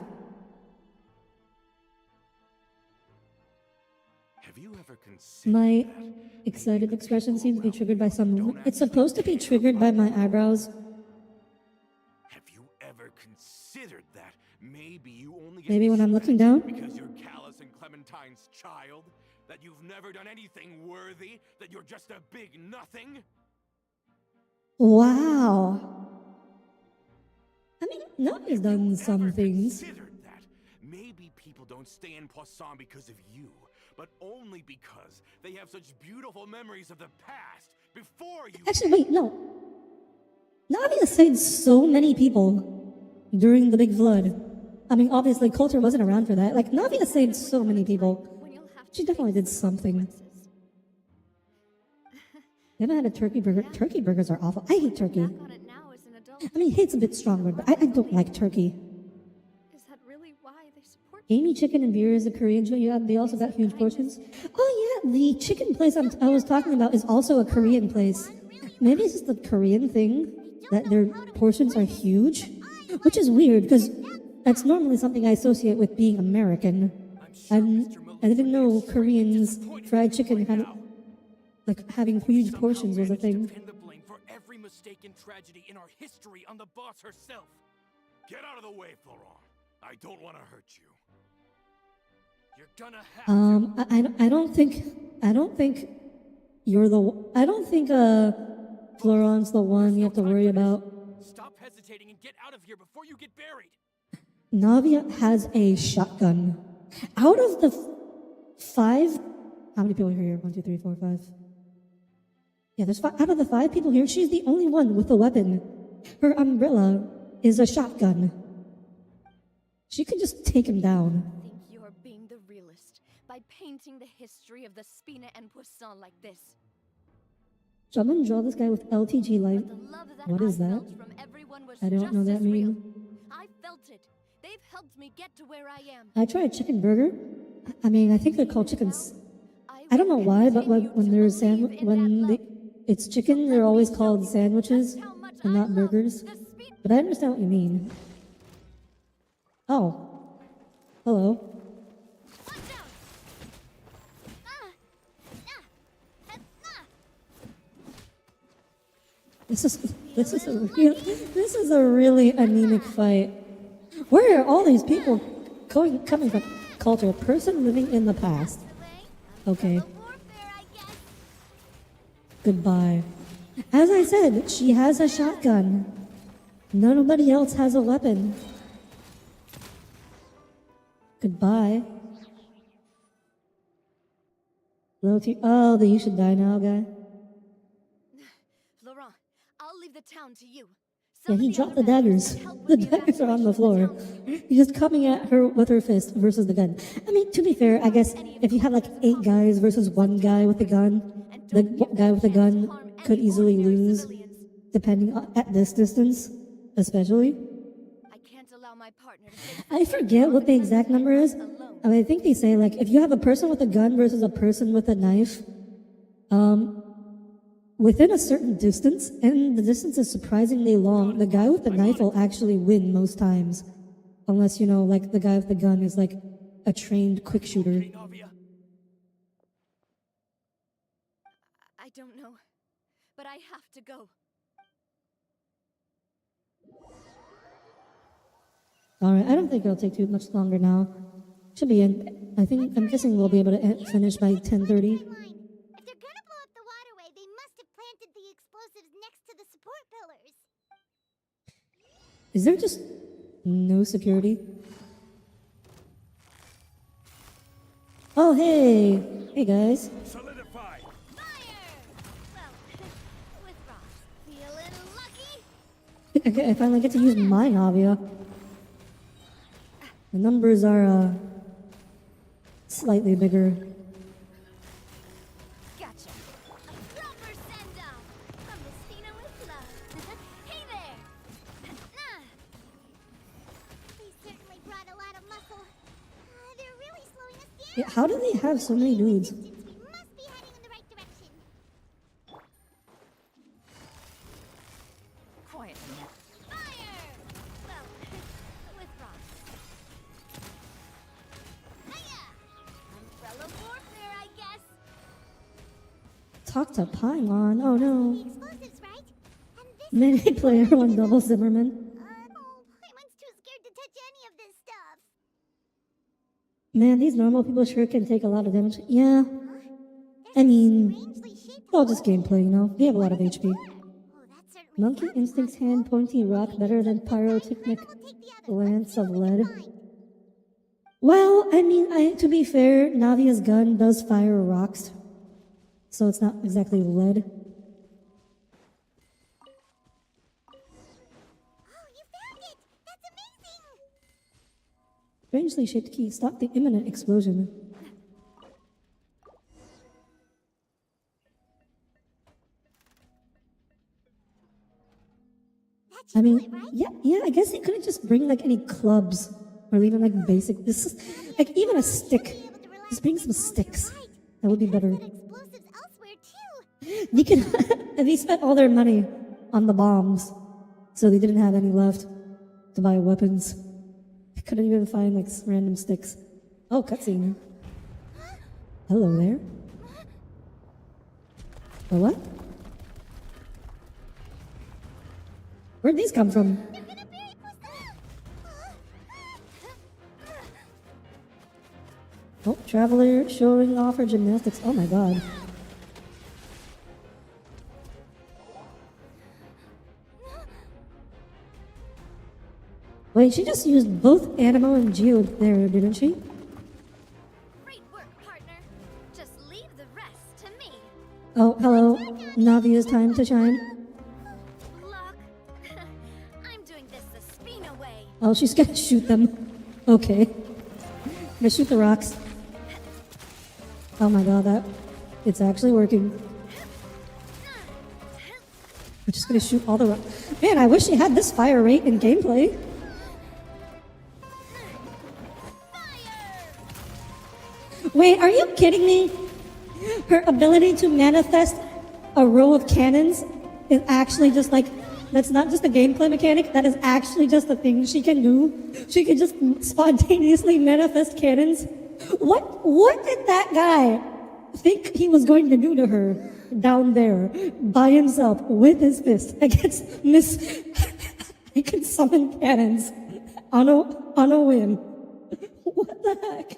[SPEAKER 5] Have you ever considered
[SPEAKER 1] My
[SPEAKER 5] that?
[SPEAKER 1] excited expression seems to be triggered by some movement. It's supposed to be triggered by my eyebrows.
[SPEAKER 5] Have you ever considered that maybe you only get
[SPEAKER 1] Maybe when I'm looking down?
[SPEAKER 5] because you're Callus and Clementine's child? That you've never done anything worthy? That you're just a big nothing?
[SPEAKER 1] Wow. I mean, Navi's done some
[SPEAKER 5] Ever
[SPEAKER 1] things.
[SPEAKER 5] considered that? Maybe people don't stay in Poisson because of you, but only because they have such beautiful memories of the past before you.
[SPEAKER 1] Actually, wait, no. Navi has saved so many people during the Big Flood. I mean, obviously, Coulter wasn't around for that. Like, Navi has saved so many people.
[SPEAKER 2] When you'll have to
[SPEAKER 1] She definitely
[SPEAKER 2] face
[SPEAKER 1] did
[SPEAKER 2] the
[SPEAKER 1] something.
[SPEAKER 2] consequences.
[SPEAKER 1] You haven't had a turkey burger? Turkey burgers are awful. I hate turkey.
[SPEAKER 2] Back on it now as an adult.
[SPEAKER 1] I mean, hate's a bit strong word, but I don't like turkey.
[SPEAKER 2] Is that really why they support
[SPEAKER 1] Amy Chicken and Beer is a Korean joint. Yeah, they also got huge portions. Oh yeah, the chicken place I was talking about is also a Korean place. Maybe it's just the Korean thing that their portions are huge, which is weird because that's normally something I associate with being American. I didn't know Koreans fried chicken had like having huge portions was a thing.
[SPEAKER 4] Pin the blame for every mistake and tragedy in our history on the boss herself.
[SPEAKER 5] Get out of the way, Florent. I don't want to hurt you.
[SPEAKER 4] You're gonna have to.
[SPEAKER 1] I don't think you're the I don't think Florent's the one you have to worry about.
[SPEAKER 4] Stop hesitating and get out of here before you get buried.
[SPEAKER 1] Navia has a shotgun. Out of the 5, how many people are here? 1, 2, 3, 4, 5. Yeah, there's 5. Out of the 5 people here, she's the only one with a weapon. Her umbrella is a shotgun. She could just take him down.
[SPEAKER 6] Think you're being the realist by painting the history of the Spina and Poisson like this.
[SPEAKER 1] Someone draw this guy with LTG light.
[SPEAKER 6] The love that
[SPEAKER 1] What
[SPEAKER 6] I
[SPEAKER 1] is that?
[SPEAKER 6] felt from everyone was
[SPEAKER 1] I don't
[SPEAKER 6] just
[SPEAKER 1] know that
[SPEAKER 6] as real.
[SPEAKER 1] mean.
[SPEAKER 6] I felt it. They've helped me get to where I am.
[SPEAKER 1] I tried chicken burger. I mean, I think they're called chickens. I don't know why, but when there's it's chicken, they're always called sandwiches and not burgers. But I understand what you mean. Oh, hello.
[SPEAKER 3] Watch out!
[SPEAKER 1] This is a really anemic fight. Where are all these people coming from? Culture, person living in the past. Okay.
[SPEAKER 3] Warfare, I guess.
[SPEAKER 1] Goodbye. As I said, she has a shotgun. Nobody else has a weapon. Goodbye. Oh, the you should die now guy.
[SPEAKER 6] Laurent, I'll leave the town to you.
[SPEAKER 1] Yeah, he dropped the daggers. The daggers are on the floor. He's just coming at her with her fist versus the gun. I mean, to be fair, I guess if you have like 8 guys versus 1 guy with a gun, the guy with the gun could easily lose, depending on, at this distance, especially.
[SPEAKER 6] I can't allow my partner to face
[SPEAKER 1] I forget what the exact number is. I mean, I think they say like if you have a person with a gun versus a person with a knife, within a certain distance, and the distance is surprisingly long, the guy with the knife will actually win most times. Unless, you know, like the guy with the gun is like a trained quick shooter.
[SPEAKER 4] Hey, Navia.
[SPEAKER 6] I don't know, but I have to go.
[SPEAKER 1] Alright, I don't think it'll take too much longer now. Should be in. I'm guessing we'll be able to finish by 10:30.
[SPEAKER 3] If they're gonna blow up the waterway, they must have planted the explosives next to the support pillars.
[SPEAKER 1] Is there just no security? Oh, hey! Hey, guys.
[SPEAKER 5] Solidify!
[SPEAKER 3] Fire! Well, with Ross. Feeling lucky?
[SPEAKER 1] I finally get to use my Navia. The numbers are, slightly bigger.
[SPEAKER 3] Gotcha. A proper send-off from the Spina with love. Hey there! They certainly brought a lot of muscle. They're really slowing us down.
[SPEAKER 1] Yeah, how do they have so many dudes?
[SPEAKER 3] We must be heading in the right direction.
[SPEAKER 6] Quiet.
[SPEAKER 3] Fire! Well, with rocks. Hiya! Umbrella warfare, I guess.
[SPEAKER 1] Talk to Paimon. Oh no.
[SPEAKER 3] The explosives, right? And this
[SPEAKER 1] Mini player one double Zimmerman.
[SPEAKER 3] Paimon's too scared to touch any of this stuff.
[SPEAKER 1] Man, these normal people sure can take a lot of damage. Yeah. I mean,
[SPEAKER 3] Strangely shaped
[SPEAKER 1] all just gameplay, you know? They have a lot of HP.
[SPEAKER 3] Oh, that certainly
[SPEAKER 1] Monkey
[SPEAKER 3] sounds
[SPEAKER 1] Instinct's
[SPEAKER 3] possible.
[SPEAKER 1] hand pointy rock better than pyrotechnic
[SPEAKER 3] We'll take the other.
[SPEAKER 1] lance of
[SPEAKER 3] Let's see what we
[SPEAKER 1] lead.
[SPEAKER 3] can find.
[SPEAKER 1] Well, I mean, to be fair, Navia's gun does fire rocks, so it's not exactly lead.
[SPEAKER 3] Oh, you found it! That's amazing!
[SPEAKER 1] Strangely shaped key. Stop the imminent explosion.
[SPEAKER 3] That
[SPEAKER 1] I
[SPEAKER 3] should do
[SPEAKER 1] mean,
[SPEAKER 3] it, right?
[SPEAKER 1] yeah, I guess they couldn't just bring like any clubs or even like basic. This is like even a stick. Just bring some sticks. That would be better.
[SPEAKER 3] Set explosives elsewhere too.
[SPEAKER 1] They could. They spent all their money on the bombs, so they didn't have any left to buy weapons. They couldn't even find like random sticks. Oh, cutscene. Hello there. A what? Where'd these come from?
[SPEAKER 3] They're gonna bury
[SPEAKER 1] Oh, traveler showing off her gymnastics. Oh my god. Wait, she just used both Animo and Geo there, didn't she?
[SPEAKER 2] Great work, partner. Just leave the rest to me.
[SPEAKER 1] Oh, hello. Navia's time to shine.
[SPEAKER 2] Look, I'm doing this the Spina way.
[SPEAKER 1] Oh, she's gonna shoot them. Okay. Gonna shoot the rocks. Oh my god, it's actually working. We're just gonna shoot all the rocks. Man, I wish she had this fire rate in gameplay. Wait, are you kidding me? Her ability to manifest a row of cannons is actually just like, that's not just a gameplay mechanic, that is actually just a thing she can do. She can just spontaneously manifest cannons. What did that guy think he was going to do to her down there by himself with his fist against Miss? He can summon cannons on a whim. What the heck?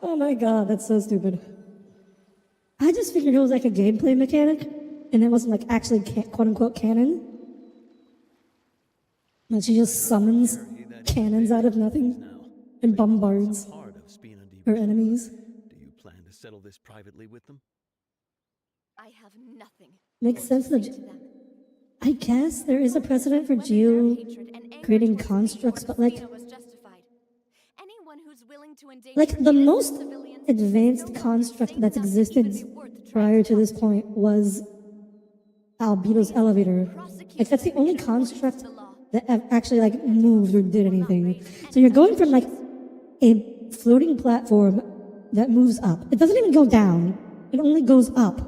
[SPEAKER 1] Oh my god, that's so stupid. I just figured it was like a gameplay mechanic, and it wasn't like actually quote-unquote canon. And she just summons cannons out of nothing and bombards
[SPEAKER 7] Part of Spina di
[SPEAKER 1] her
[SPEAKER 7] Bosco.
[SPEAKER 1] enemies.
[SPEAKER 7] Do you plan to settle this privately with them?
[SPEAKER 6] I have nothing.
[SPEAKER 1] Makes
[SPEAKER 6] more
[SPEAKER 1] sense
[SPEAKER 6] to
[SPEAKER 1] that
[SPEAKER 6] say to them.
[SPEAKER 1] I guess there is a precedent for
[SPEAKER 6] Whether
[SPEAKER 1] Geo
[SPEAKER 6] their hatred and anger
[SPEAKER 1] creating
[SPEAKER 6] towards me
[SPEAKER 1] constructs,
[SPEAKER 6] or
[SPEAKER 1] but like
[SPEAKER 6] Spina was justified. Anyone who's willing to endanger
[SPEAKER 1] the
[SPEAKER 6] innocent
[SPEAKER 1] most
[SPEAKER 6] civilians
[SPEAKER 1] advanced
[SPEAKER 6] has no
[SPEAKER 1] construct
[SPEAKER 6] reason
[SPEAKER 1] that's
[SPEAKER 6] not to
[SPEAKER 1] existed
[SPEAKER 6] even be worth the
[SPEAKER 1] prior to
[SPEAKER 6] trying
[SPEAKER 1] this point was Albedo's elevator. Like that's the only construct that actually like moved or did anything. So you're going from like a floating platform that moves up. It doesn't even go down. It only goes up.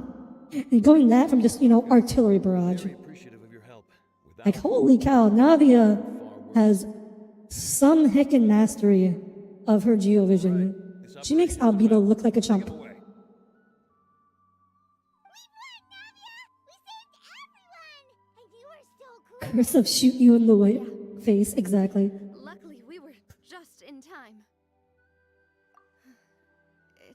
[SPEAKER 1] And going that from just, artillery barrage.
[SPEAKER 7] Very appreciative of your help. Without
[SPEAKER 1] Like, holy cow, Navia has some heckin' mastery of her geovision. She makes Albedo look like a chump.
[SPEAKER 3] We won, Navia! We saved everyone! And you are so cool!
[SPEAKER 1] Curse of shoot you in the face, exactly.
[SPEAKER 6] Luckily, we were just in time.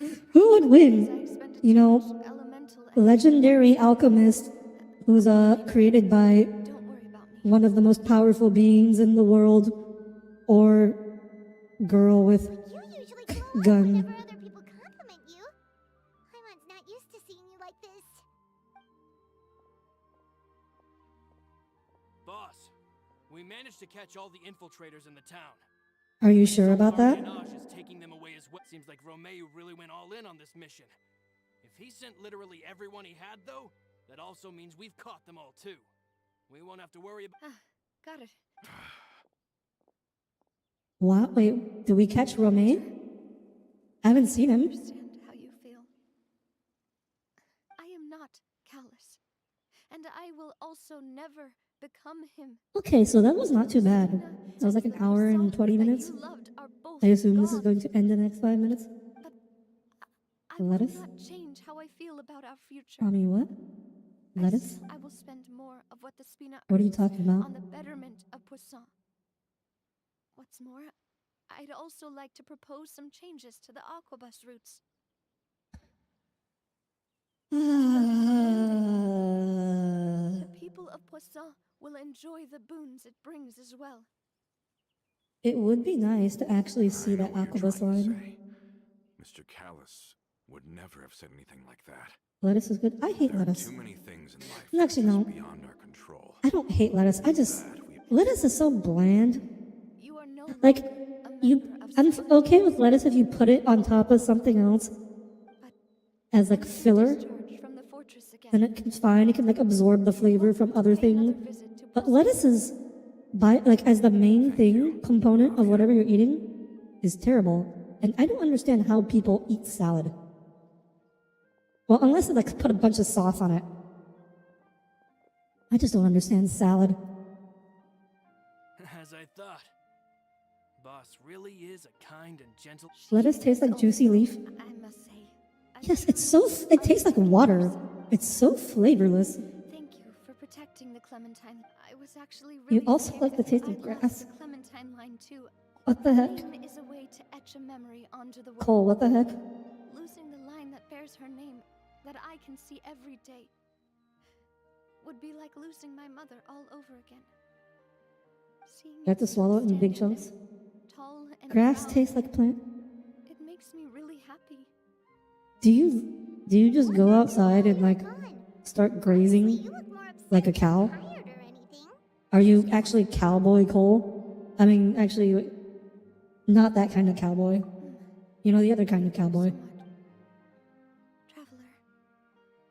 [SPEAKER 6] It's
[SPEAKER 1] Who would
[SPEAKER 6] I
[SPEAKER 1] win?
[SPEAKER 6] expended
[SPEAKER 1] You
[SPEAKER 6] too
[SPEAKER 1] know,
[SPEAKER 6] much elemental
[SPEAKER 1] legendary alchemist who's created by
[SPEAKER 6] Don't worry about me.
[SPEAKER 1] one of the most powerful beings in the world, or girl with
[SPEAKER 3] You usually glow up
[SPEAKER 1] gun.
[SPEAKER 3] whenever other people compliment you. Paimon's not used to seeing you like this.
[SPEAKER 4] Boss, we managed to catch all the infiltrators in the town.
[SPEAKER 1] Are you sure about that?
[SPEAKER 4] Armitage is taking them away as well. Seems like Romeo really went all in on this mission. If he sent literally everyone he had, though, that also means we've caught them all too. We won't have to worry about.
[SPEAKER 6] Got it.
[SPEAKER 1] What? Wait, did we catch Romain? I haven't seen
[SPEAKER 6] I
[SPEAKER 1] him.
[SPEAKER 6] understand how you feel. I am not callous, and I will also never become him.
[SPEAKER 1] Okay, so that was not too bad.
[SPEAKER 6] Spina
[SPEAKER 1] That was like
[SPEAKER 6] and
[SPEAKER 1] an hour and
[SPEAKER 6] Poisson
[SPEAKER 1] 20
[SPEAKER 6] that
[SPEAKER 1] minutes.
[SPEAKER 6] you loved are both
[SPEAKER 1] I assume this is
[SPEAKER 6] gone.
[SPEAKER 1] going to end in the next 5 minutes.
[SPEAKER 6] But I
[SPEAKER 1] The
[SPEAKER 6] will
[SPEAKER 1] lettuce?
[SPEAKER 6] not change how I feel about our future.
[SPEAKER 1] I mean, what? Lettuce?
[SPEAKER 6] I will spend more of what the Spina
[SPEAKER 1] What are you
[SPEAKER 6] earns
[SPEAKER 1] talking about?
[SPEAKER 6] on the betterment of Poisson. What's more, I'd also like to propose some changes to the aquabus routes. The people of Poisson will enjoy the boons it brings as well.
[SPEAKER 1] It would be nice to actually see
[SPEAKER 5] I know
[SPEAKER 1] that
[SPEAKER 5] what you're
[SPEAKER 1] aquabus
[SPEAKER 5] trying to
[SPEAKER 1] line.
[SPEAKER 5] say. Mr. Callus would never have said anything like that.
[SPEAKER 1] Lettuce is good. I hate
[SPEAKER 5] There are
[SPEAKER 1] lettuce.
[SPEAKER 5] too many things in life
[SPEAKER 1] And
[SPEAKER 5] that
[SPEAKER 1] actually,
[SPEAKER 5] are just
[SPEAKER 1] no.
[SPEAKER 5] beyond our control.
[SPEAKER 1] I don't hate lettuce. I just
[SPEAKER 5] That we
[SPEAKER 1] lettuce is so bland.
[SPEAKER 6] You are no
[SPEAKER 1] Like
[SPEAKER 6] longer a
[SPEAKER 1] you,
[SPEAKER 6] member of
[SPEAKER 1] I'm
[SPEAKER 6] Spina
[SPEAKER 1] okay with
[SPEAKER 6] Teams,
[SPEAKER 1] lettuce if you put it on top of something else
[SPEAKER 6] but
[SPEAKER 1] as like
[SPEAKER 6] when you
[SPEAKER 1] filler,
[SPEAKER 6] discharge from the fortress again,
[SPEAKER 1] then it can fine. It can like absorb the flavor from other
[SPEAKER 6] pay another
[SPEAKER 1] things.
[SPEAKER 6] visit to
[SPEAKER 1] But
[SPEAKER 6] Poisson.
[SPEAKER 1] lettuce is, by like as the main
[SPEAKER 5] Thank you,
[SPEAKER 1] thing component of
[SPEAKER 5] Navia.
[SPEAKER 1] whatever you're eating, is terrible. And I don't understand how people eat salad. Well, unless they like put a bunch of sauce on it. I just don't understand salad.
[SPEAKER 4] As I thought. Boss really is a kind and gentle.
[SPEAKER 1] Lettuce tastes like juicy leaf.
[SPEAKER 6] I must say. a
[SPEAKER 1] Yes, it's
[SPEAKER 6] truly
[SPEAKER 1] so. It tastes like water. It's so flavorless.
[SPEAKER 6] Thank you for protecting the clementine. I was actually
[SPEAKER 1] You
[SPEAKER 6] really
[SPEAKER 1] also
[SPEAKER 6] scared
[SPEAKER 1] like the
[SPEAKER 6] that
[SPEAKER 1] taste of
[SPEAKER 6] I'd lost
[SPEAKER 1] grass.
[SPEAKER 6] the clementine line too.
[SPEAKER 1] What the heck?
[SPEAKER 6] Name is a way to etch a memory onto the world.
[SPEAKER 1] Cole, what the heck?
[SPEAKER 6] Losing the line that bears her name, that I can see every day, would be like losing my mother all over again. Seeing
[SPEAKER 1] You have to swallow it in big
[SPEAKER 6] standing
[SPEAKER 1] chunks.
[SPEAKER 6] there, tall and
[SPEAKER 1] Grass
[SPEAKER 6] proud,
[SPEAKER 1] tastes like plant.
[SPEAKER 6] it makes me really happy.
[SPEAKER 1] Do you just go outside and like start grazing
[SPEAKER 3] You look more upset
[SPEAKER 1] like a
[SPEAKER 3] than
[SPEAKER 1] cow?
[SPEAKER 3] tired or anything.
[SPEAKER 1] Are you actually cowboy Cole? I mean, actually, not that kind of cowboy. You know, the other kind of cowboy.
[SPEAKER 6] So much. Traveler,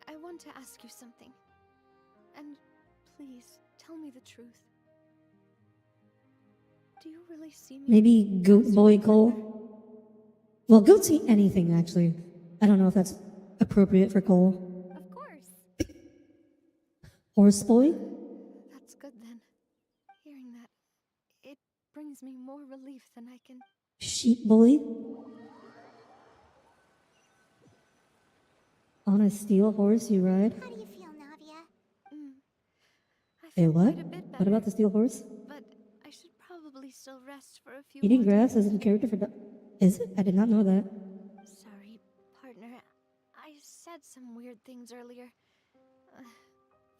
[SPEAKER 6] I want to ask you something. And please, tell me the truth. Do you really see me?
[SPEAKER 1] Maybe goat boy Cole? Well, goats eat anything, actually. I don't know if that's appropriate for Cole.
[SPEAKER 6] Of course.
[SPEAKER 1] Horse boy?
[SPEAKER 6] That's good then. Hearing that, it brings me more relief than I can.
[SPEAKER 1] Sheep boy? On a steel horse you ride?
[SPEAKER 3] How do you feel, Navia?
[SPEAKER 6] I
[SPEAKER 1] Hey,
[SPEAKER 6] feel
[SPEAKER 1] what?
[SPEAKER 6] quite a bit better.
[SPEAKER 1] What about the steel horse?
[SPEAKER 6] But I should probably still rest for a few
[SPEAKER 1] Eating
[SPEAKER 6] more
[SPEAKER 1] grass
[SPEAKER 6] days.
[SPEAKER 1] isn't character for. Is it? I did not know that.
[SPEAKER 6] Sorry, partner. I said some weird things earlier.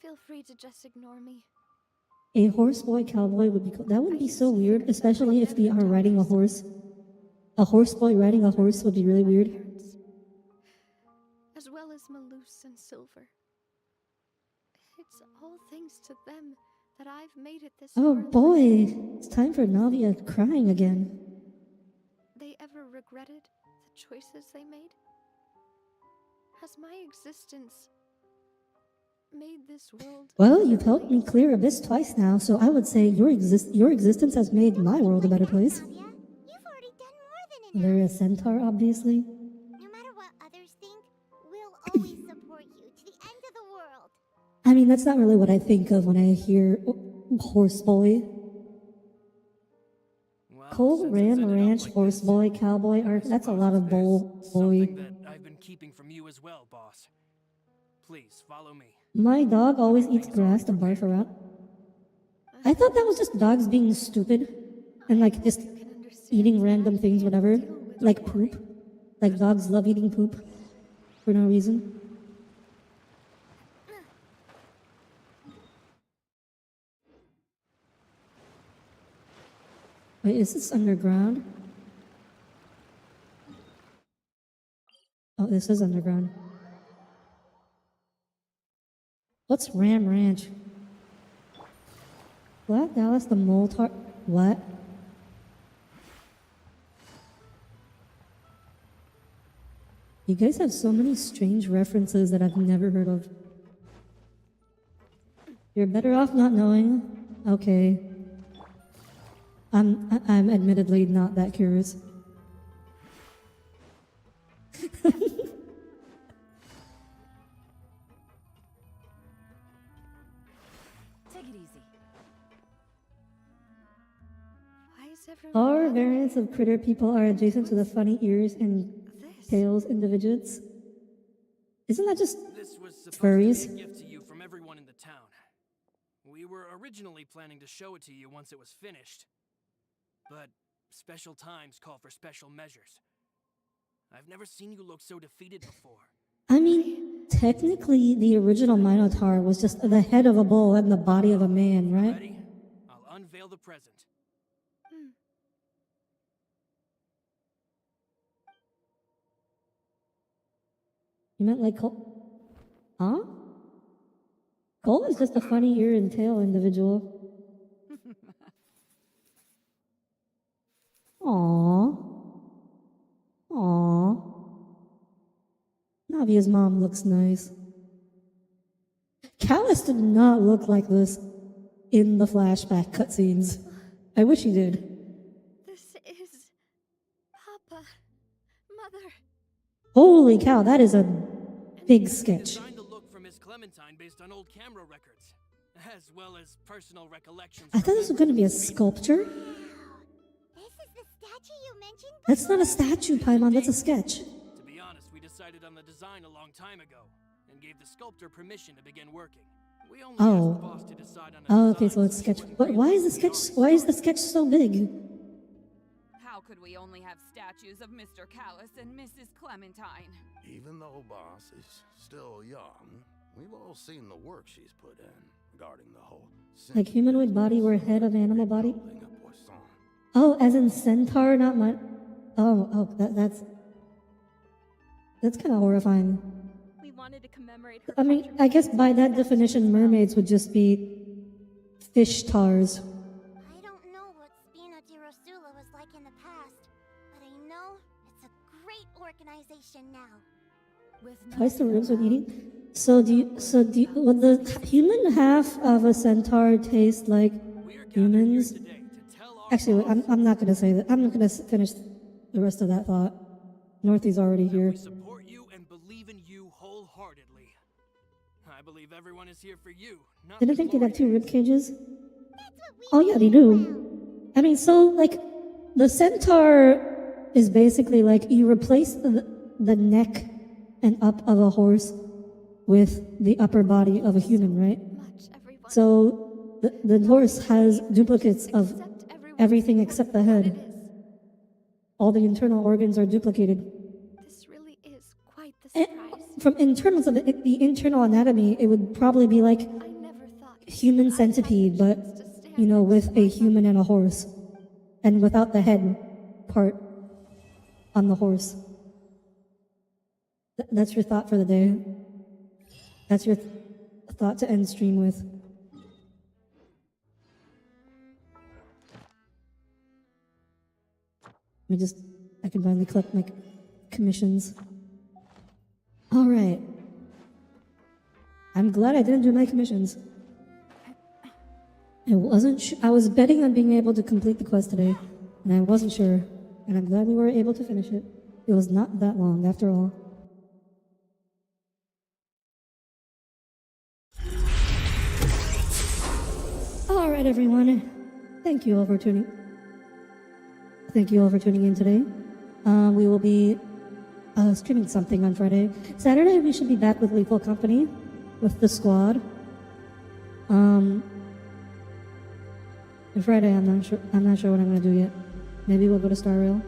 [SPEAKER 6] Feel free to just ignore me.
[SPEAKER 1] A horse boy cowboy would be cool. That would be so weird, especially if we are riding a horse. A horse boy riding a horse would be really weird.
[SPEAKER 6] Parents, as well as Malus and Silver. It's all thanks to them that I've made it this
[SPEAKER 1] Oh
[SPEAKER 6] far.
[SPEAKER 1] boy, it's time for Navia crying again.
[SPEAKER 6] They ever regretted the choices they made? Has my existence made this world?
[SPEAKER 1] Well, you've helped me clear Abyss twice now, so I would say your existence has made my world a better place.
[SPEAKER 3] Navia, you've already done more than enough.
[SPEAKER 1] They're a centaur, obviously.
[SPEAKER 3] No matter what others think, we'll always support you to the end of the world.
[SPEAKER 1] I mean, that's not really what I think of when I hear horse boy.
[SPEAKER 4] Well,
[SPEAKER 1] Cole
[SPEAKER 4] since it's
[SPEAKER 1] ran
[SPEAKER 4] ended up
[SPEAKER 1] ranch,
[SPEAKER 4] like
[SPEAKER 1] horse
[SPEAKER 4] this,
[SPEAKER 1] boy, cowboy, or that's a lot of bull boy.
[SPEAKER 4] something that I've been keeping from you as well, boss. Please follow me.
[SPEAKER 1] My dog always eats grass to barf around. I thought that was just dogs being stupid and like just
[SPEAKER 6] You can understand
[SPEAKER 1] eating
[SPEAKER 6] that
[SPEAKER 1] random
[SPEAKER 6] I
[SPEAKER 1] things,
[SPEAKER 6] can't
[SPEAKER 1] whatever.
[SPEAKER 6] deal with
[SPEAKER 1] Like
[SPEAKER 6] war.
[SPEAKER 1] poop. Like dogs love eating poop for no reason. Wait, is this underground? Oh, this is underground. What's Ram Ranch? Black Dallas, the Mole Tar. What? You guys have so many strange references that I've never heard of. You're better off not knowing. Okay. I'm admittedly not that curious.
[SPEAKER 8] Take it easy.
[SPEAKER 6] Why is everyone
[SPEAKER 1] Our
[SPEAKER 6] gathering
[SPEAKER 1] variants of critter people are adjacent to the funny ears and
[SPEAKER 6] this?
[SPEAKER 1] tails individuals. Isn't that just
[SPEAKER 4] This was supposed
[SPEAKER 1] furries?
[SPEAKER 4] to be a gift to you from everyone in the town. We were originally planning to show it to you once it was finished. But special times call for special measures. I've never seen you look so defeated before.
[SPEAKER 1] I mean, technically, the original Minotaur was just the head of a bull and the body of a man, right?
[SPEAKER 4] Ready? I'll unveil the present.
[SPEAKER 1] You meant like Cole? Huh? Cole is just a funny ear and tail individual. Aww. Aww. Navia's mom looks nice. Callus did not look like this in the flashback cutscenes. I wish he did.
[SPEAKER 6] This is Papa, Mother.
[SPEAKER 1] Holy cow, that is a big sketch.
[SPEAKER 4] Designed the look for Miss Clementine based on old camera records, as well as personal recollections.
[SPEAKER 1] I thought this was going to be a sculpture.
[SPEAKER 3] This is the statue you mentioned?
[SPEAKER 1] That's not a statue, Paimon, that's a sketch.
[SPEAKER 4] To be honest, we decided on the design a long time ago and gave the sculptor permission to begin working. We only asked the boss to decide on a
[SPEAKER 1] Oh, okay,
[SPEAKER 4] design,
[SPEAKER 1] so it's sketch.
[SPEAKER 4] wouldn't
[SPEAKER 1] But
[SPEAKER 4] really
[SPEAKER 1] why is the
[SPEAKER 4] be
[SPEAKER 1] sketch?
[SPEAKER 4] ours.
[SPEAKER 1] Why is the sketch so big?
[SPEAKER 8] How could we only have statues of Mr. Callus and Mrs. Clementine?
[SPEAKER 9] Even though Boss is still young, we've all seen the work she's put in regarding the whole
[SPEAKER 1] Like humanoid body or head of animal body?
[SPEAKER 9] rebuilding of Poisson.
[SPEAKER 1] Oh, as in centaur, not my. That's kind of horrifying.
[SPEAKER 10] We wanted to commemorate her.
[SPEAKER 1] I mean, I guess by that definition, mermaids would just be fish tars.
[SPEAKER 3] I don't know what Spina di Rosula was like in the past, but I know it's a great organization now.
[SPEAKER 1] Twice the ribs when eating. So do you? Would the human half of a centaur taste like
[SPEAKER 4] We are gathered here
[SPEAKER 1] humans?
[SPEAKER 4] today to tell our
[SPEAKER 1] Actually,
[SPEAKER 4] boss
[SPEAKER 1] I'm not going to say that. I'm not going to finish the rest of that thought. Northie's already here.
[SPEAKER 4] we support you and believe in you wholeheartedly. I believe everyone is here for you, not
[SPEAKER 1] Didn't
[SPEAKER 4] the
[SPEAKER 1] think they'd have two
[SPEAKER 4] glory
[SPEAKER 1] rib cages?
[SPEAKER 3] That's what we
[SPEAKER 1] Oh yeah, they do. I mean, so like the centaur is basically like you replace the neck and up of a horse with the upper body of a human, right?
[SPEAKER 6] Much, everyone.
[SPEAKER 1] So the horse has duplicates of
[SPEAKER 6] Accept everyone's
[SPEAKER 1] everything except the
[SPEAKER 6] for what
[SPEAKER 1] head.
[SPEAKER 6] it is.
[SPEAKER 1] All the internal organs are duplicated.
[SPEAKER 6] This really is quite the
[SPEAKER 1] And
[SPEAKER 6] surprise.
[SPEAKER 1] from in terms of the internal anatomy, it would probably be like
[SPEAKER 6] I never thought
[SPEAKER 1] human
[SPEAKER 6] I'd have
[SPEAKER 1] centipede,
[SPEAKER 6] the
[SPEAKER 1] but
[SPEAKER 6] chance to stand
[SPEAKER 1] you know,
[SPEAKER 6] next
[SPEAKER 1] with
[SPEAKER 6] to
[SPEAKER 1] a
[SPEAKER 6] my
[SPEAKER 1] human and a horse, and without the head part on the horse. That's your thought for the day. That's your thought to end stream with. I can finally collect my commissions. All right. I'm glad I didn't do my commissions. I was betting on being able to complete the quest today, and I wasn't sure. And I'm glad we were able to finish it. It was not that long, after all. All right, everyone. Thank you all for tuning. Thank you all for tuning in today. We will be streaming something on Friday. Saturday, we should be back with Lethal Company, with the squad. And Friday, I'm not sure what I'm gonna do yet. Maybe we'll go to Star Rail.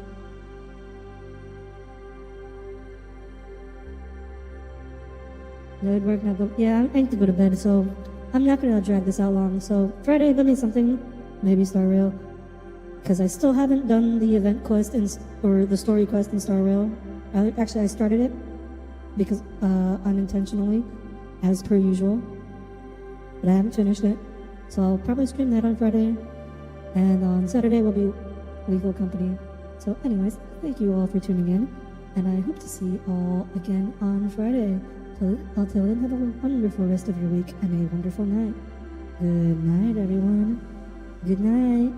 [SPEAKER 1] That would work now. Yeah, I need to go to bed, so I'm not gonna drag this out long. So Friday, there'll be something, maybe Star Rail, because I still haven't done the event quest or the story quest in Star Rail. Actually, I started it because unintentionally, as per usual, but I haven't finished it. So I'll probably stream that on Friday, and on Saturday will be Lethal Company. So anyways, thank you all for tuning in, and I hope to see you all again on Friday. Until then, have a wonderful rest of your week and a wonderful night. Good night, everyone. Good night.